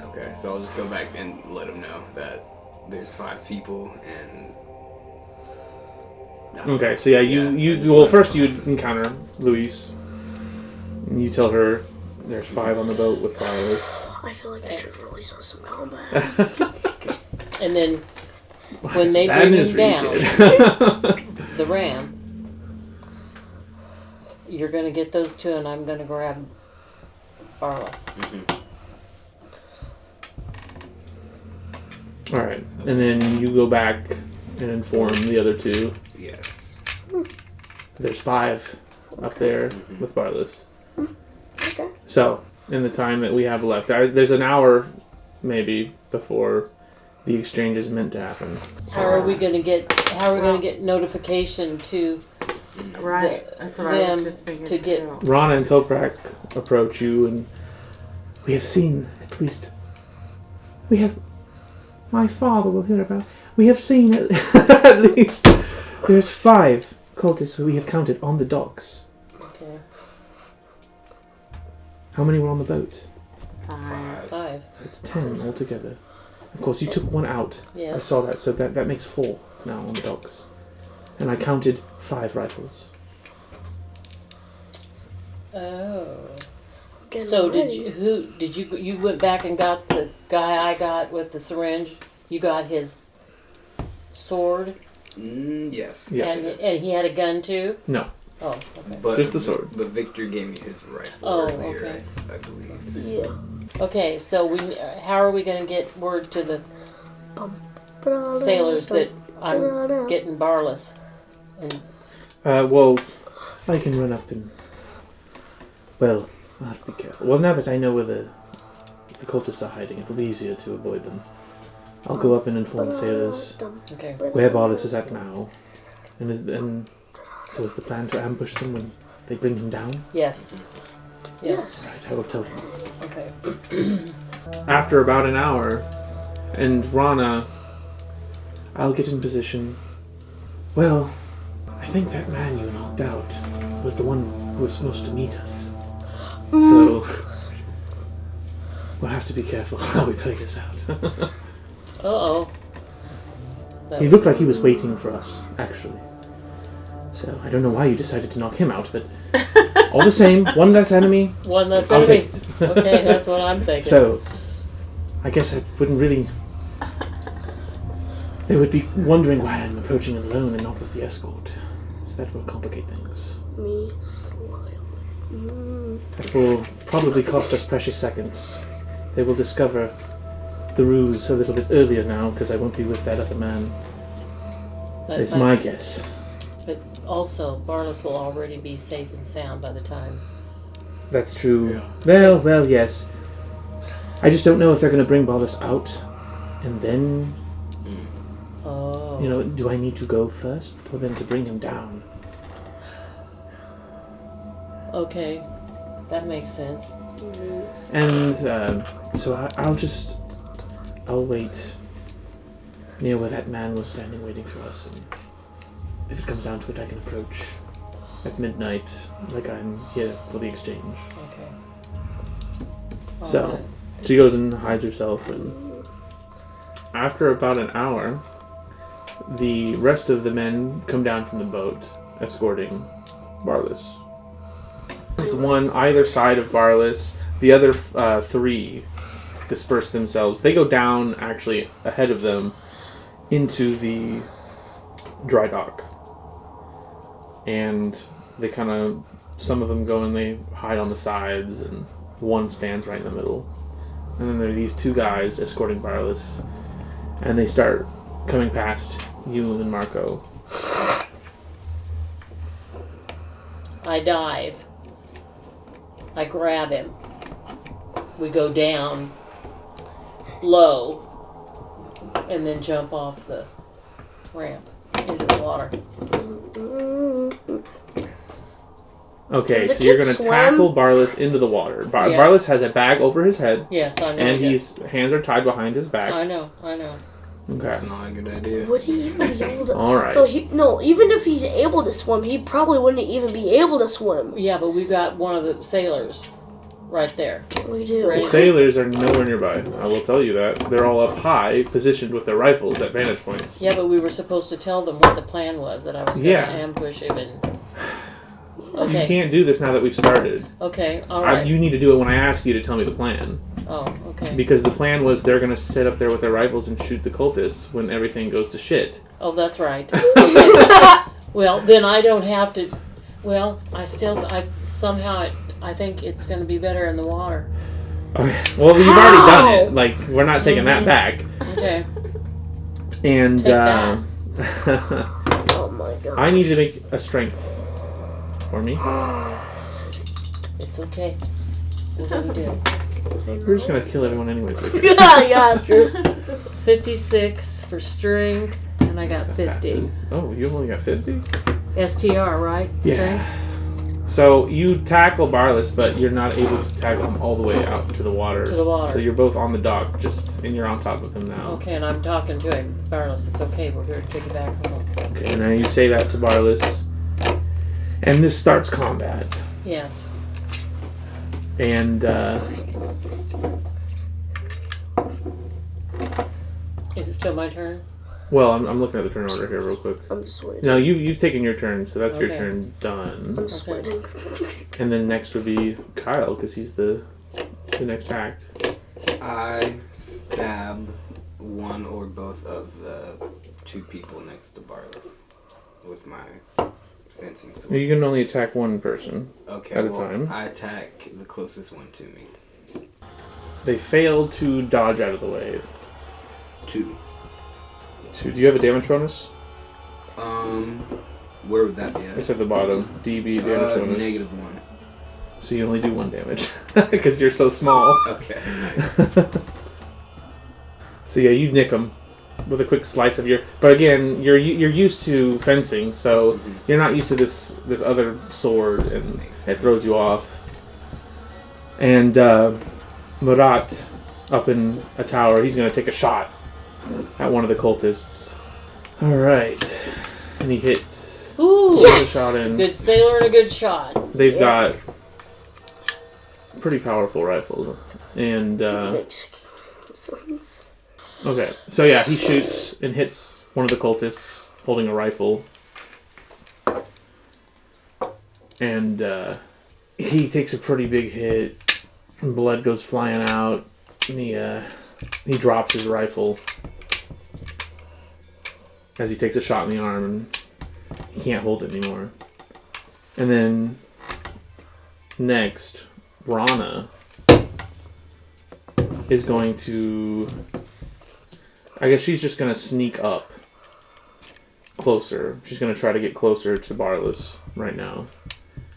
Okay, so I'll just go back and let them know that there's 5 people and. Okay, so yeah, I you just well let first them you know. encounter Louise, and you tell her there's 5 on the boat with Violet. I feel like I should release on some combat. And then when they That bring is him really down, good. the ram, you're gonna get those 2, and I'm gonna grab Barless. All right, and then you go back and inform the other 2. Yes. There's 5 up there with Barless. Okay. So, in the time that we have left, there's an hour maybe before the exchange is meant to happen. How are we gonna get notification to Right. That's what I them was just thinking. to get- too. Rana and Toprak approach you, and we have seen, at least, my father will hear about, we have seen at least, there's 5 cultists who we have counted on the docks. Okay, How many were on the boat? 5. It's 10 altogether. Of course, you took 1 out. I Yes. saw that, so that makes 4 now on the docks. And I counted 5 rifles. Oh. Getting So ready. you went back and got the guy I got with the syringe? You got his sword, Yes. Yes. and he had a gun too. No. Oh, okay. But, Just the sword. But Victor gave me his rifle Oh, earlier, okay. I believe. Yeah. Okay, so how are we gonna get word to the sailors that I'm getting Barless? And Well, I can run up and... Well, I'll have to be careful. Well, now that I know where the cultists are hiding, it'll be easier to avoid them. I'll go up and inform the sailors okay, where Barless is at now. And so is the plan to ambush them when they bring him down? yes. Yes. Right, I will tell them. Okay. After about an hour, and Rana, I'll get in position. Well, I think that man you knocked out was the one who was supposed to meet us. So we'll have to be careful how we play this out. Uh-oh. He looked like he was waiting for us, actually. So I don't know why you decided to knock him out, but all the same, one less enemy. One less I'll enemy. take it. Okay, that's what I'm thinking. So I guess I wouldn't really. They would be wondering why I'm approaching alone and not with the escort. So that will complicate things. Me smile. That will probably cost us precious seconds. They will discover the ruse a little bit earlier now because I won't be with that other man. It's my guess. But also, Barlis will already be safe and sound by the time. That's true. Well, yes. I just don't know if they're going to bring Barlis out and then, Oh. do I need to go first for them to bring him down? Okay. That makes sense. And so I'll wait near where that man was standing waiting for us, and if it comes down to it, I can approach at midnight like I'm here for the exchange. Okay. So Alright. she goes and hides herself, and after about an hour, the rest of the men come down from the boat, escorting Barlis. There's one either side of Barlis. The other three disperse themselves. They go down, actually, ahead of them into the dry dock. And they some of them go and they hide on the sides, and one stands right in the middle. And then there are these two guys escorting Barlis, and they start coming past you and Marco. I dive. I grab him. We go down low and then jump off the ramp into the water. Okay, The so you're kid going to swim? tackle Barlis into the water. Yes. Barlis has a bag over his head, Yes, I know. and he his hands are tied behind his does. back. I know. Okay. That's not a good idea. Would he even be able to? All right. No, even if he's able to swim, he probably wouldn't even be able to swim. Yeah, but we got one of the sailors right there. We do. Right. The sailors are nowhere nearby. I will tell you that. They're all up high, positioned with their rifles at vantage points. Yeah, but we were supposed to tell them what the plan was, that I was going to Yeah. ambush him and... You Okay, can't do this now that we've started. okay, alright. You need to do it when I ask you to tell me the plan. Oh, okay. Because the plan was they're going to sit up there with their rifles and shoot the cultists when everything goes to shit. Oh, that's right. Okay. Well, then I don't have to... Well, I think it's going to be better in the water. Okay. Well, you've already done it. Like, we're not taking that back. Okay. And Take that. Oh my god. I need you to make a strength for me. It's okay. We're going to do it. We're just going to kill everyone anyways. Yeah, true. 56 for strength, and I got 50. Oh, you only got 50? STR, right? Yeah. So you tackle Barlis, but you're not able to tackle him all the way out to the water. To the water. So you're both on the dock, and you're on top of him now. Okay, and I'm talking to him. Barlis, it's okay. We're here to take you back home. Okay, and then you say that to Barlis. And this starts combat. Yes. And, Is it still my turn? well, I'm looking at the turn order here real quick. I'm just waiting. No, you've taken your turn, so that's your Okay. turn done. I'm just Okay. waiting. And then next would be Kyle, because he's the next act. I stab one or both of the two people next to Barlis with my fencing sword. You can only attack one person. Okay, at a well, time. I attack the closest one to me. They fail to dodge out of the way. 2. Do you have a damage bonus? Where would that be at? It's at the bottom. DB damage bonus. -1. So you only do 1 damage because you're so small. Okay, nice. So yeah, you nick them with a quick slice of your. But again, you're used to fencing, so you're not used to this other sword, and it throws you off. And Murat, up in a tower, he's gonna take a shot at one of the cultists. All right, and he hits Ooh, Yes! Shot a in. good sailor and a good shot. They've got pretty powerful rifles. And, Mexicans. okay. So yeah, he shoots and hits one of the cultists holding a rifle. And, he takes a pretty big hit. And blood goes flying out. And he drops his rifle as he takes a shot in the arm, and he can't hold it anymore. And then next, Rana is going to... I guess she's just going to sneak up closer. She's going to try to get closer to Barlas right now,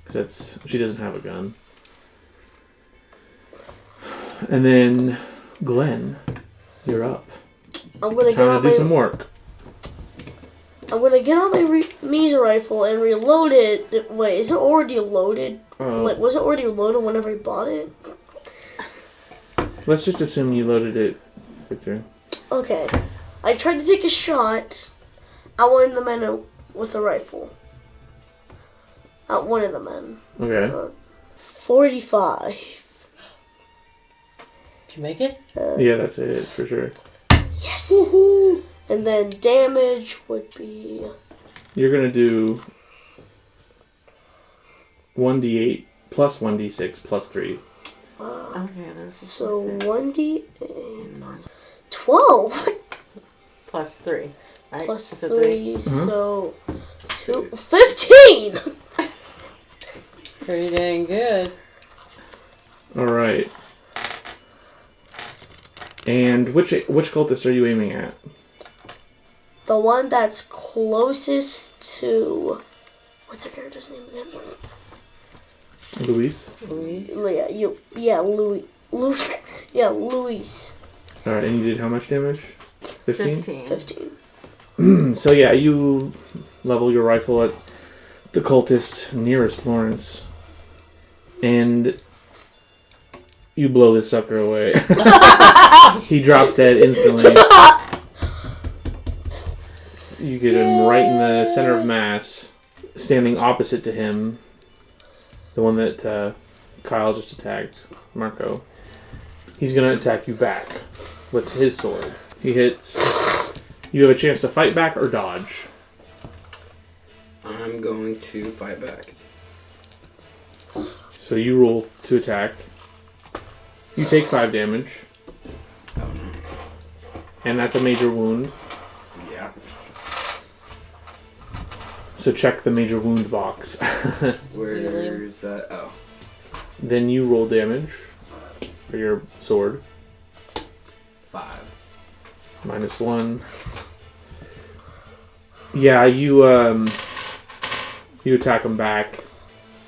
because she doesn't have a gun. And then Glenn, you're up. I'm gonna get Time out to do my. some work. I'm gonna get out my Mesa rifle and reload it. Wait, is it already loaded? Like, was it already loaded whenever I bought it? Let's just assume you loaded it, Victor. Okay. I tried to take a shot at one of the men with a rifle. At one of the men. Okay. 45. Did you make it? Yeah, that's it, for sure. Yes! Woohoo! And then damage would be... You're going to do 1d8 plus 1d6 plus 3. Okay, there's So 66. 1d8... 12! Plus 3. Right? Plus Is it 3, so... 15! Pretty dang good. Alright. And which cultist are you aiming at? The one that's closest to... What's her character's name again? Luis? Louise. Louis. Yeah, Luis. Alright, and you did how much damage? 15? 15. So yeah, you level your rifle at the cultist nearest Lawrence. And you blow this sucker away. He drops dead instantly. You get him right in the center of mass, standing opposite to him, the one that Kyle just attacked, Marco. He's going to attack you back with his sword. He hits. You have a chance to fight back or dodge. I'm going to fight back. So you roll to attack. You take 5 damage. Oh no. And that's a major wound. Yeah. So check the major wound box. Where's that? Oh. Then you roll damage for your sword. 5. -1. Yeah, you attack him back.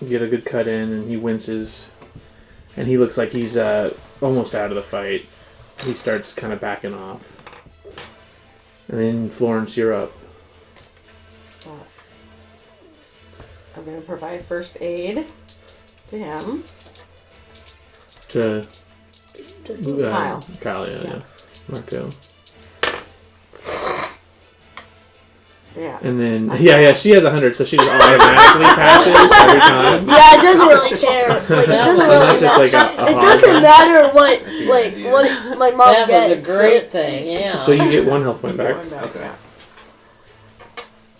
You get a good cut in, and he winces. And he looks like he's almost out of the fight. He starts kind of backing off. And then Florence, you're up. I'm going to provide first aid to him. To Kyle. Kyle, Yeah. yeah. Marco. Yeah. And then, yeah, she has 100, so she just automatically passes every time. Yeah, it doesn't really care. Like, it doesn't Unless really it's matter. like a It hard doesn't one. matter what, That's a good like, idea. what my mom That gets. was a great thing, yeah. So you get 1 health point back. Going back, Okay. yeah.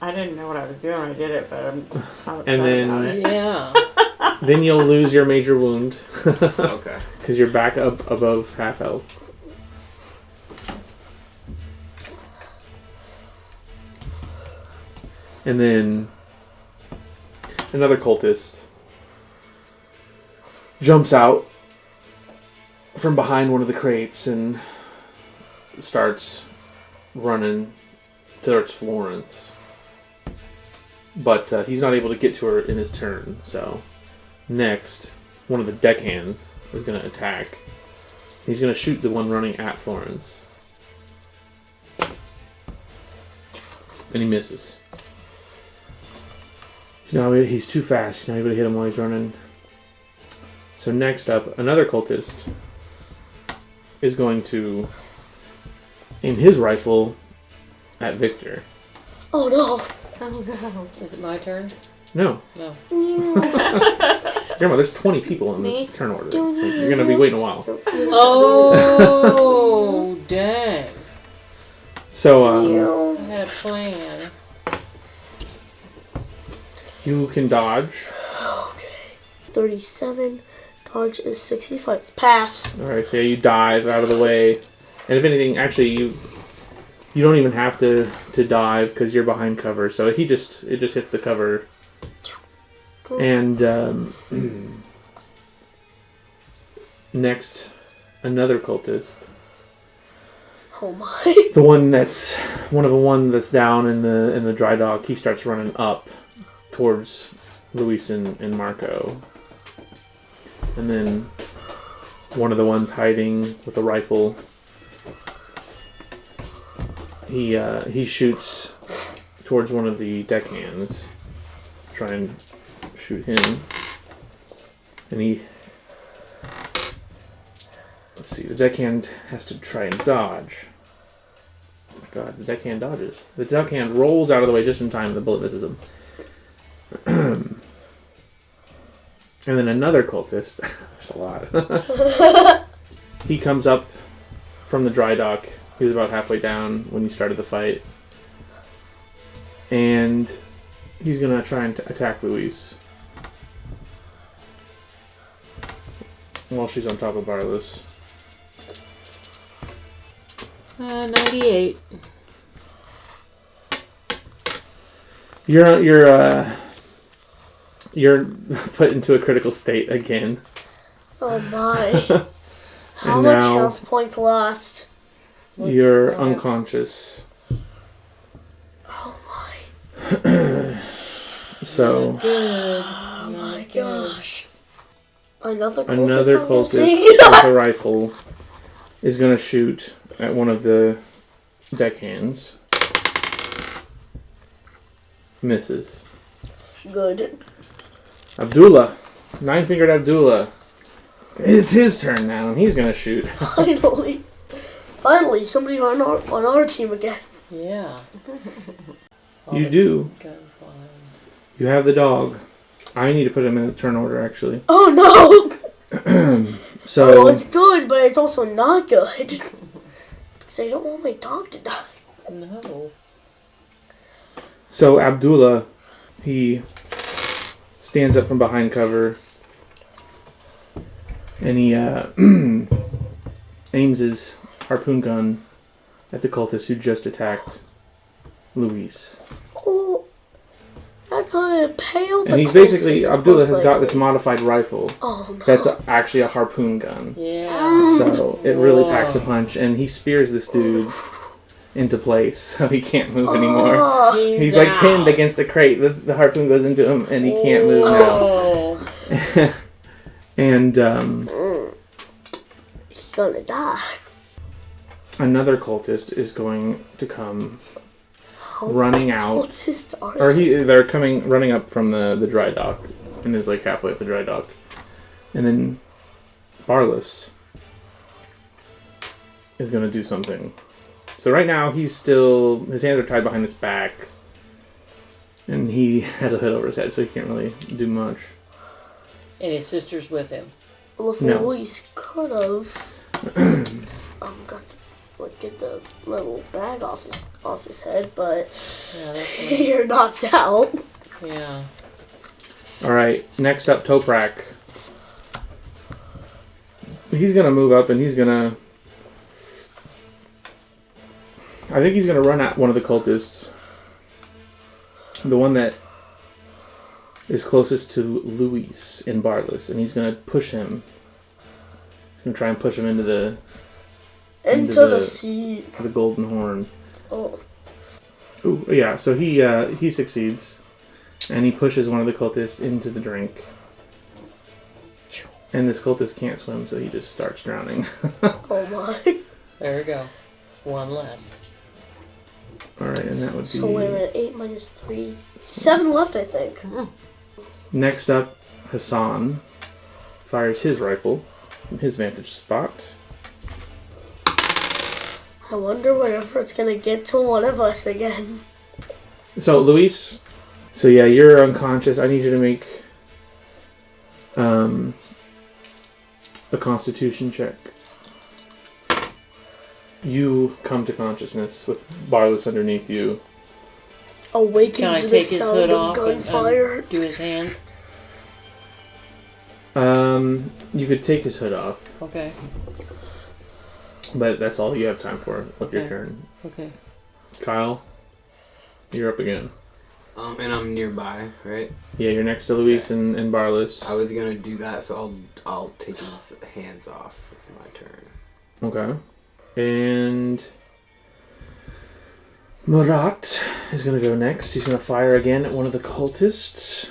I didn't know what I was doing when I did it, but I'm upset And then- about it. Yeah. Then you'll lose your major wound. Okay. Because you're back up above half health. And then another cultist jumps out from behind one of the crates and starts running towards Florence. But he's not able to get to her in his turn, so next, one of the deckhands is going to attack. He's going to shoot the one running at Florence. And he misses. He's too fast. He's not able to hit him while he's running. So next up, another cultist is going to aim his rifle at Victor. Oh no. Oh no. Is it my turn? No. No. Grandma, there's 20 people in this turn order. So you're going to be waiting a while. Oh, dang. So, I had a plan. you can dodge. 37. Dodge is 65. Pass. Alright, so you dive out of the way. And if anything, actually, you don't even have to dive because you're behind cover. So it just hits the cover. And next, another cultist. Oh my. The one that's down in the dry dock. He starts running up towards Luis and Marco. And then one of the ones hiding with a rifle. He shoots towards one of the deckhands. Try and shoot him. And let's see, the deckhand has to try and dodge. Oh my God, the deckhand dodges. The deckhand rolls out of the way just in time and the bullet misses him. And then another cultist, there's a lot. He comes up from the dry dock. He was about halfway down when you started the fight. And he's going to try and attack Louise. While she's on top of Barlos. 98. You're put into a critical state again. Oh my. How And much now- health points lost? You're unconscious. Oh my. So Good. Oh my gosh. Another cultist, another I'm cultist guessing? with a rifle is going to shoot at one of the deckhands. Misses. Good. Abdullah. Nine-fingered Abdullah. It's his turn now, and he's going to shoot. Finally. Finally, somebody on our team again. Yeah. You do. Gunfire. You have the dog. I need to put him in the turn order, actually. Oh no! So, Well, it's good, but it's also not good. Because I don't want my dog to die. No. so Abdullah, he stands up from behind cover, and he aims his harpoon gun at the cultist who just attacked Luis. Oh, that's gonna pale the And he's basically, cultist, Abdullah most has got this likely. modified rifle Oh no. that's actually a harpoon gun. Yeah. So it really packs a punch, and he spears this dude into place, so he can't move anymore. Oh, He's like pinned against a crate. The harpoon goes into him, and he can't move now. Oh. And he's gonna die. another cultist is going to come running out. Cultist are Or they're coming, running up from the dry dock, and is like halfway up the dry dock. And then Barlos is going to do something. So right now, his hands are tied behind his back. And he has a hood over his head, so he can't really do much. And his sister's with him. Luis could have got to get the little bag off his head, but Yeah, that's you're knocked out. yeah. Alright, next up, Toprak. He's going to move up, and he's going to... I think he's going to run at one of the cultists. The one that is closest to Luis in Bartless, and he's going to push him. He's going to try and push him into the Into the sea. golden horn. Oh, Ooh, yeah, so he succeeds, and he pushes one of the cultists into the drink. And this cultist can't swim, so he just starts drowning. oh my. There we go. One less. Alright, and that would be... So wait a minute, 8 minus 3. 7 left, I think. Next up, Hassan fires his rifle from his vantage spot. I wonder whenever it's gonna get to one of us again. So, Luis. So yeah, you're unconscious. I need you to make a Constitution check. You come to consciousness with Barless underneath you. Awaken Can I to the take his sound hood of off gunfire. and do his hands? You could take his hood off, Okay. but that's all you have time for with your Okay. turn. Okay. Kyle, you're up again. And I'm nearby, right? Yeah, you're next to Luis and Barless. I was gonna do that, so I'll take his hands off with my turn. Okay. And Murat is going to go next. He's going to fire again at one of the cultists.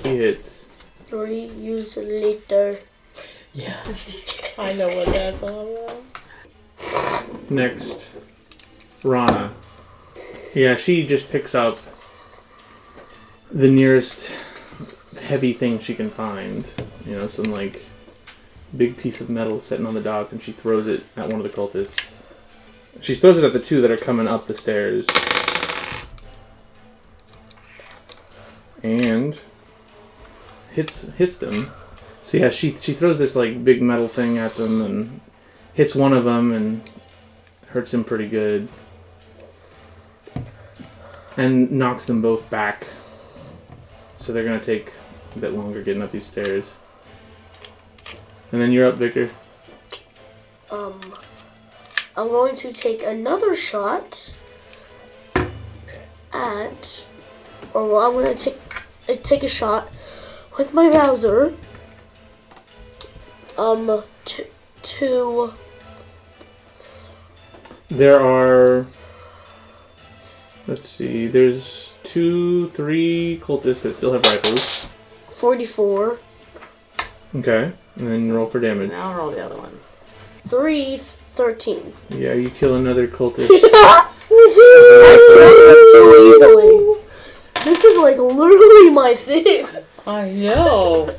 He hits. 3 years later. Yeah. I know what that's all about. Next, Rana. Yeah, she just picks up the nearest heavy thing she can find. You know, some like big piece of metal sitting on the dock, and she throws it at one of the cultists. She throws it at the two that are coming up the stairs. And hits them. So yeah, she throws this like big metal thing at them and hits one of them and hurts him pretty good. And knocks them both back. So they're gonna take a bit longer getting up these stairs. And then you're up, Victor. I'm going to take another shot at, or well, I'm going to take a shot with my Mauser. To There are, let's see, there's 2-3 cultists that still have rifles. 44. Okay, and then roll for damage. Now roll the other ones. 3, 13. Yeah, you kill another cultist. Too easily. This is like literally my thing. I know.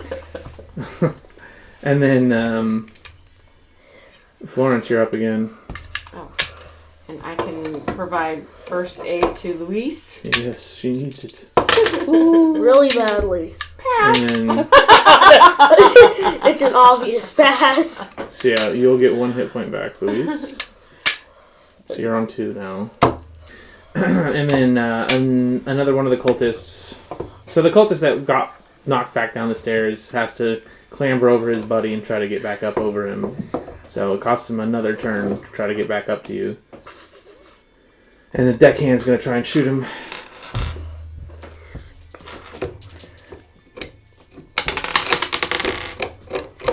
And then, Florence, you're up again. Oh. And I can provide first aid to Luis. Yes, she needs it. Really badly. And then, It's an obvious pass. so yeah, you'll get 1 hit point back, Louise. So you're on 2 now. And then another one of the cultists. So the cultist that got knocked back down the stairs has to clamber over his buddy and try to get back up over him. So it costs him another turn to try to get back up to you. And the deckhand's going to try and shoot him.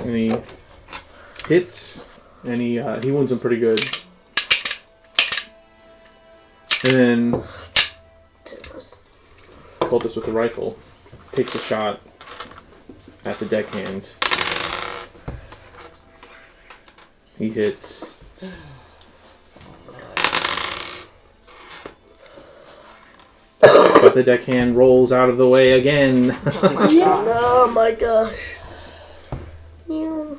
And he hits, and he wounds him pretty good. And then cultist with the rifle takes a shot at the deckhand. He hits. But the deckhand rolls out of the way again. Oh my gosh. Yeah.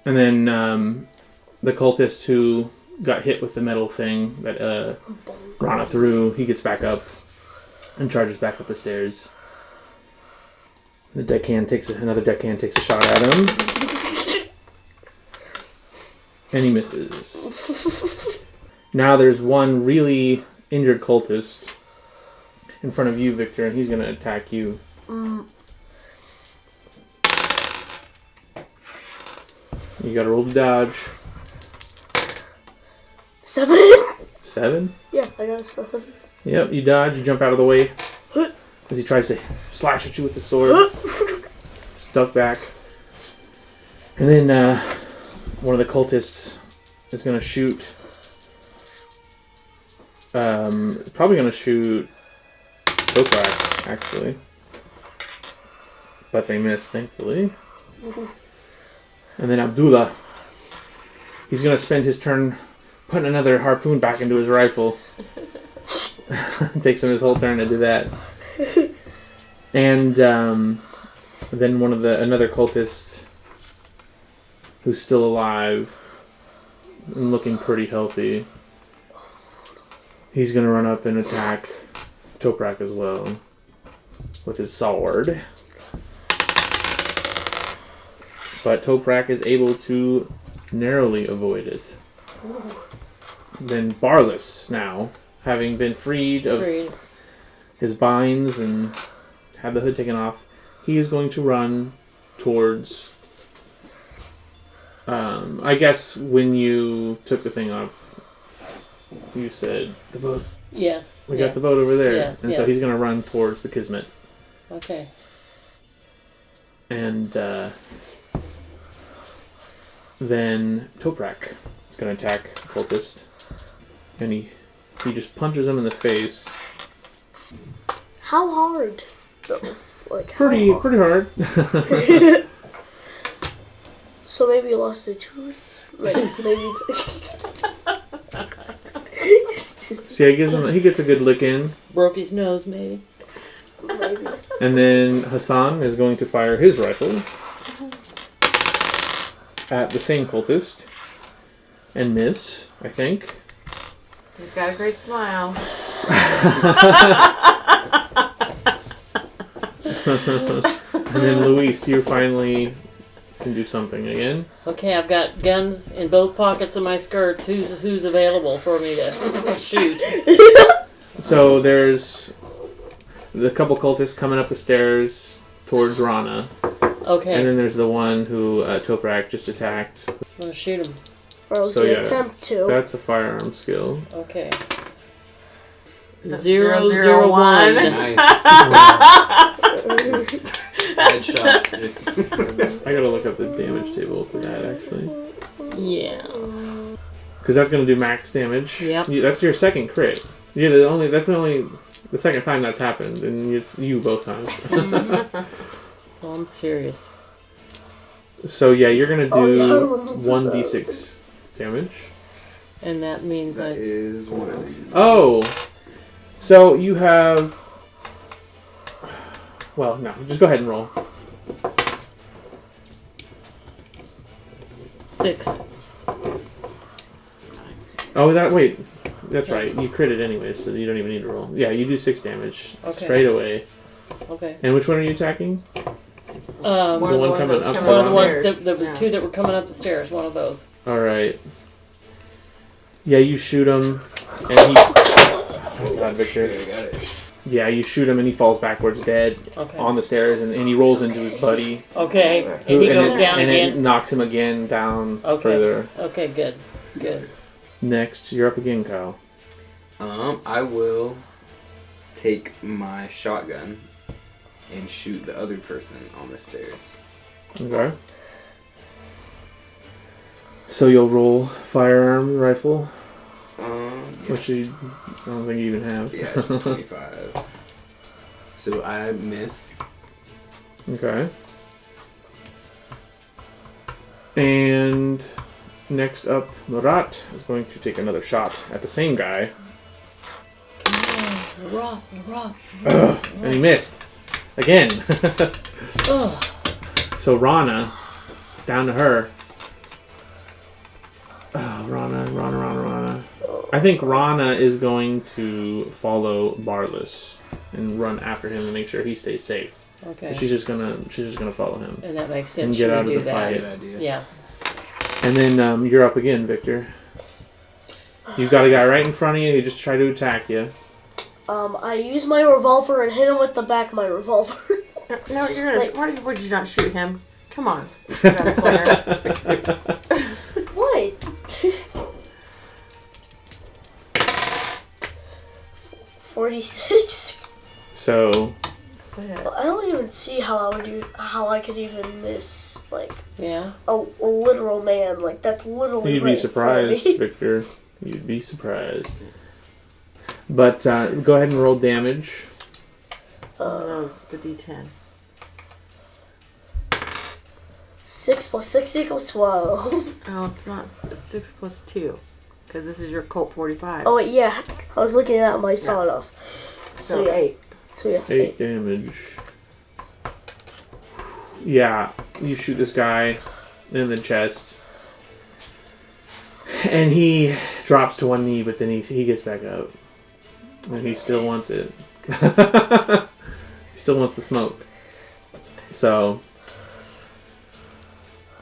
And then the cultist who got hit with the metal thing that Rana threw, he gets back up and charges back up the stairs. The another deckhand takes a shot at him. And he misses. Now there's one really injured cultist in front of you, Victor, and he's going to attack you. You gotta roll to dodge. 7? 7? Yeah, I got a 7. Yep, you dodge, you jump out of the way as he tries to slash at you with the sword. Stuck back. And then one of the cultists is gonna shoot. Probably gonna shoot Tokrak, actually. But they miss, thankfully. And then Abdullah, he's going to spend his turn putting another harpoon back into his rifle. Takes him his whole turn to do that. And then another cultist who's still alive and looking pretty healthy. He's gonna run up and attack Toprak as well with his sword. But Toprak is able to narrowly avoid it. Then Barless now, having been freed of his binds and had the hood taken off, he is going to run towards... I guess when you took the thing off, you said the boat. Yes. We got the boat over there. Yes, and so he's going to run towards the Kismet. Okay. And then Toprak is going to attack Cultist. And he just punches him in the face. How hard? Though? Like Pretty hard. So maybe you lost a tooth. Like maybe. So yeah, he gets a good lick in. Broke his nose, maybe. Maybe. And then Hassan is going to fire his rifle at the same cultist and miss, I think. He's got a great smile. And then Luis, you finally can do something again. Okay, I've got guns in both pockets of my skirts. Who's available for me to shoot? So there's the couple cultists coming up the stairs towards Rana. Okay, And then there's the one who Toprak just attacked. I'm gonna shoot him. Or else So, you yeah. attempt to. That's a firearm skill. Okay. Is it 001. Nice. Headshot. Just I gotta look up the damage table for that actually. Yeah. Because that's gonna do max damage. Yep. That's your second crit. That's the second time that's happened, and it's you both times. Well, I'm serious. So yeah, you're gonna Oh, yeah, I do remember 1d6 damage. And that means that I... is one of these. Oh, so you have. Well, no, just go ahead and roll. 6. Oh, that's right. You critted anyways, so you don't even need to roll. Yeah, you do 6 damage Okay. straight away. Okay. And which one are you attacking? One of the one ones coming that was up coming One of the ones, upstairs. the Yeah. two that were coming up the stairs, one of those. All right. Yeah, you shoot him, and he. Oh God, Victor. Okay, I got it. Yeah, you shoot him, and he falls backwards dead Okay. on the stairs, and he rolls into his buddy. Okay. And he goes down and again. it knocks him again down Okay. further. Okay, good. Good. Next, you're up again, Kyle. I will take my shotgun and shoot the other person on the stairs. Okay. So you'll roll firearm rifle, which Yes. I don't think you even have. Yeah, it's 25. So I miss. Okay. And next up, Murat is going to take another shot at the same guy. Rock. Ugh, and he missed. Again. Ugh. So Rana, it's down to her. Oh, Rana. I think Rana is going to follow Barless and run after him and make sure he stays safe. Okay. So she's just gonna follow him. And that makes And sense. get She out would of do the that. fight. Good idea. Yeah. And then you're up again, Victor. You've got a guy right in front of you who just tried to attack you. I use my revolver and hit him with the back of my revolver. No, you're gonna. Like- Why would you not shoot him? Come on, gunslinger. What? 46. So That's it. Well, I don't even see how I could even miss like Yeah. a literal man. Like that's literally. you'd right be in front of surprised, me. Victor. You'd be surprised. But go ahead and roll damage. One of those. It's a D10. 6 + 6 = 12. Oh, it's not. It's 6 plus 2, because this is your Colt 45. Oh wait, yeah. I was looking at my sawed off. so yeah. 8. So yeah. 8 damage. Yeah, you shoot this guy in the chest. And he drops to one knee, but then he gets back up. And he still wants it. He still wants the smoke. So,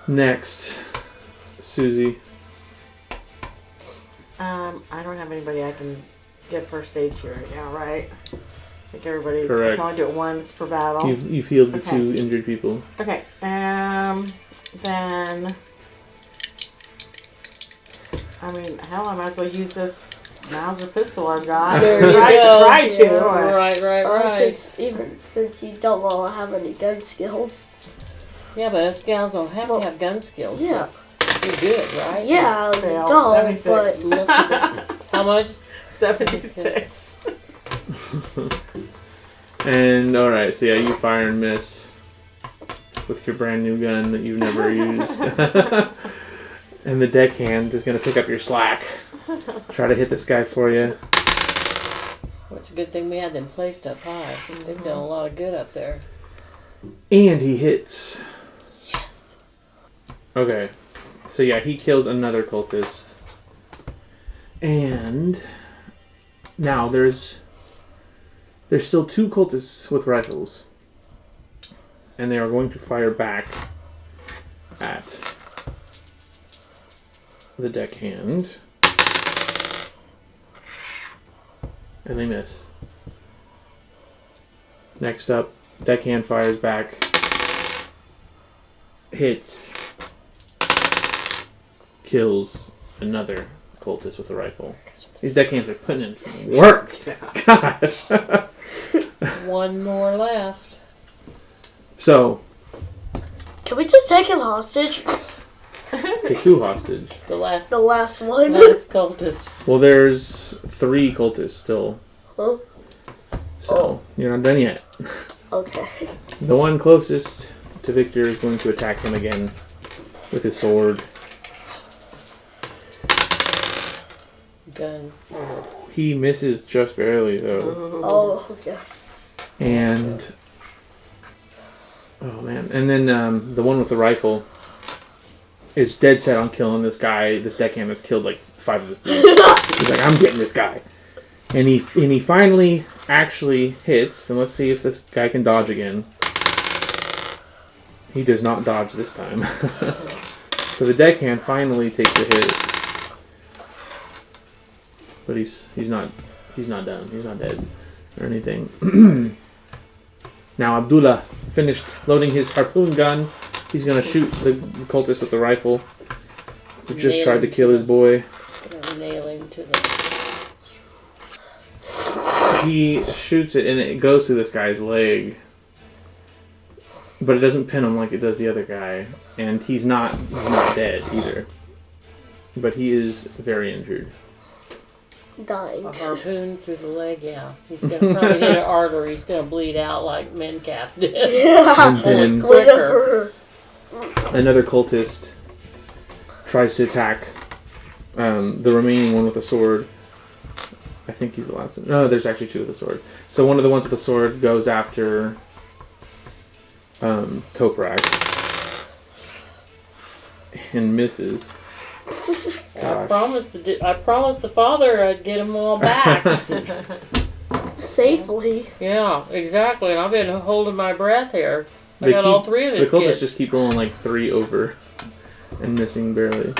next, Susie. I don't have anybody I can get first aid to right now, right? I think everybody Correct. can only do it once per battle. You healed the Okay. 2 injured people. Okay, then I mean, hell, I might as well use this Mauser pistol I've got. There you Try go. to. Right. Since you don't well have any gun skills. Yeah, but us gals don't have to have gun skills Yeah. to be good, right? Yeah, you Fail. don't, 76. but Look at the- how much? 76. And alright, so yeah, you fire and miss with your brand new gun that you've never used. And the deckhand is going to pick up your slack. Try to hit this guy for you. Well, it's a good thing we had them placed up high. They've done a lot of good up there. And he hits. Yes. Okay. So yeah, he kills another cultist. And now there's still 2 cultists with rifles. And they are going to fire back at the deckhand. And they miss. Next up, deckhand fires back. Hits. Kills another cultist with a rifle. These deckhands are putting in some work. Gosh. One more left. So, can we just take him hostage? take 2 hostage. The last one. last cultist. Well, there's 3 cultists still. Huh? So, you're not done yet. Okay. The one closest to Victor is going to attack him again with his sword. Gun. He misses just barely, though. Oh, okay. And... oh, man. And then the one with the rifle is dead set on killing this guy, this deckhand that's killed like 5 of his dudes. He's like, I'm getting this guy. And he finally actually hits, and let's see if this guy can dodge again. He does not dodge this time. So the deckhand finally takes the hit. But he's not done. He's not dead or anything. Now Abdullah finished loading his harpoon gun. He's gonna shoot the cultist with the rifle. Who just tried to kill his boy. Gonna nail him to the. He shoots it and it goes through this guy's leg. But it doesn't pin him like it does the other guy. And he's not dead either. But he is very injured. Dying. A harpoon through the leg, yeah. He's gonna probably hit an artery. He's gonna bleed out like Mencalf did. Yeah. And then Wait up for her. another cultist tries to attack the remaining one with a sword. I think he's the last one. No, there's actually 2 with a sword. So one of the ones with the sword goes after Toprak and misses. I promised the father I'd get them all back. Safely. Yeah, exactly. And I've been holding my breath here. I got all 3 of The these cultists kids. just keep rolling like 3 over and missing barely.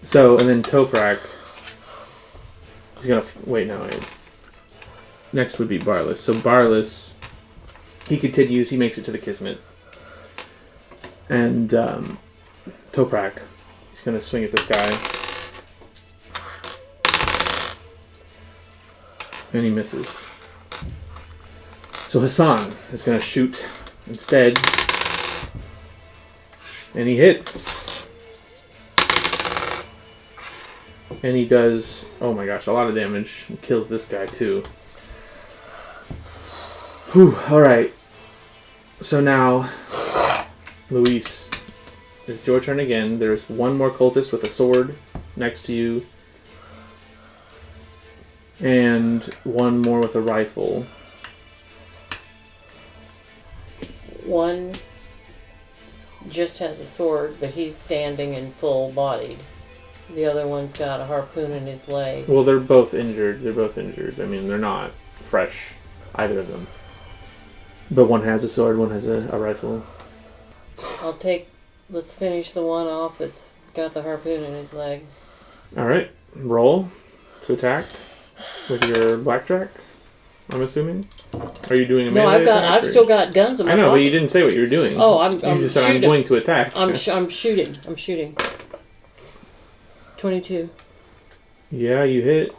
So, and then Toprak, he's gonna wait. Next would be Barless. So Barless, he continues. He makes it to the Kismet, and Toprak, he's gonna swing at this guy, and he misses. So Hassan is gonna shoot instead, and he hits. And he does, oh my gosh, a lot of damage. He kills this guy too. Whew, alright. So now, Luis, it's your turn again. There's one more cultist with a sword next to you. And one more with a rifle. One just has a sword, but he's standing and full-bodied. The other one's got a harpoon in his leg. Well, they're both injured. I mean, they're not fresh, either of them. But one has a sword, one has a rifle. Let's finish the one off that's got the harpoon in his leg. Alright, roll to attack with your blackjack, I'm assuming. Are you doing a No, melee attack, I've still got guns in my I know, pocket. but you didn't say what you were doing. Oh, I'm You just said, I'm shooting. going to attack. I'm shooting. 22. Yeah, you hit.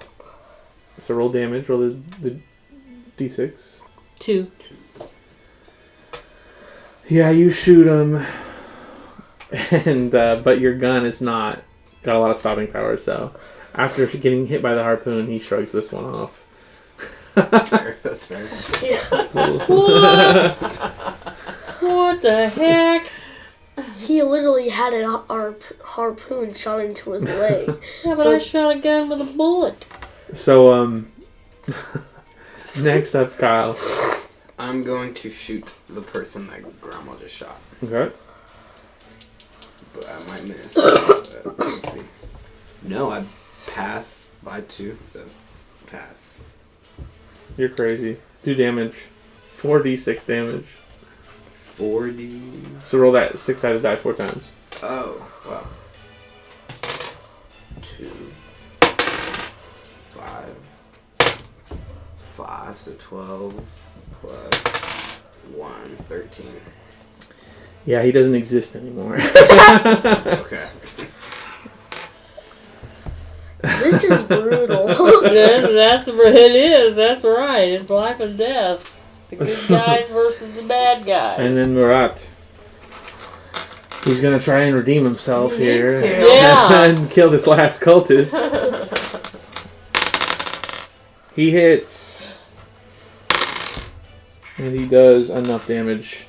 So roll damage, roll the d6. 2. Yeah, you shoot him, and but your gun is not got a lot of stopping power. So after getting hit by the harpoon, he shrugs this one off. That's fair. That's fair. What? What the heck? He literally had a harpoon shot into his leg. Yeah, but I shot a gun with a bullet. So next up, Kyle. I'm going to shoot the person that Grandma just shot. Okay. But I might miss. Let's see. No, I pass by 2, so pass. You're crazy. 2 damage. 4d6 damage. 40. So roll that 6-sided die 4 times. Oh, wow. 2. 5. 5, so 12 plus 1, 13. Yeah, he doesn't exist anymore. Okay. This is brutal. It is. That's right. It's life and death. The good guys versus the bad guys. And then Murat. He's gonna try and redeem himself He here. needs to. Yeah. And kill this last cultist. He hits. And he does enough damage.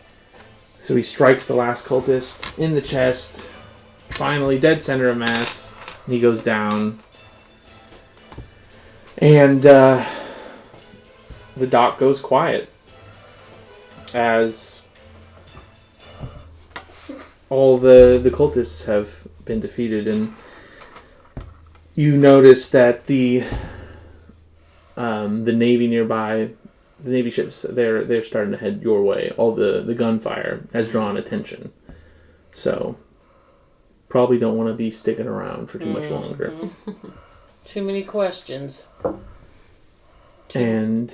So he strikes the last cultist in the chest. Finally, dead center of mass. He goes down. And the dock goes quiet. As all the cultists have been defeated. And you notice that the Navy nearby, the Navy ships, they're starting to head your way. All the gunfire has drawn attention. So, probably don't want to be sticking around for too much longer. Too many questions. And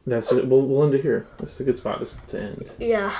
that's it. We'll end it here. That's a good spot to end. Yeah.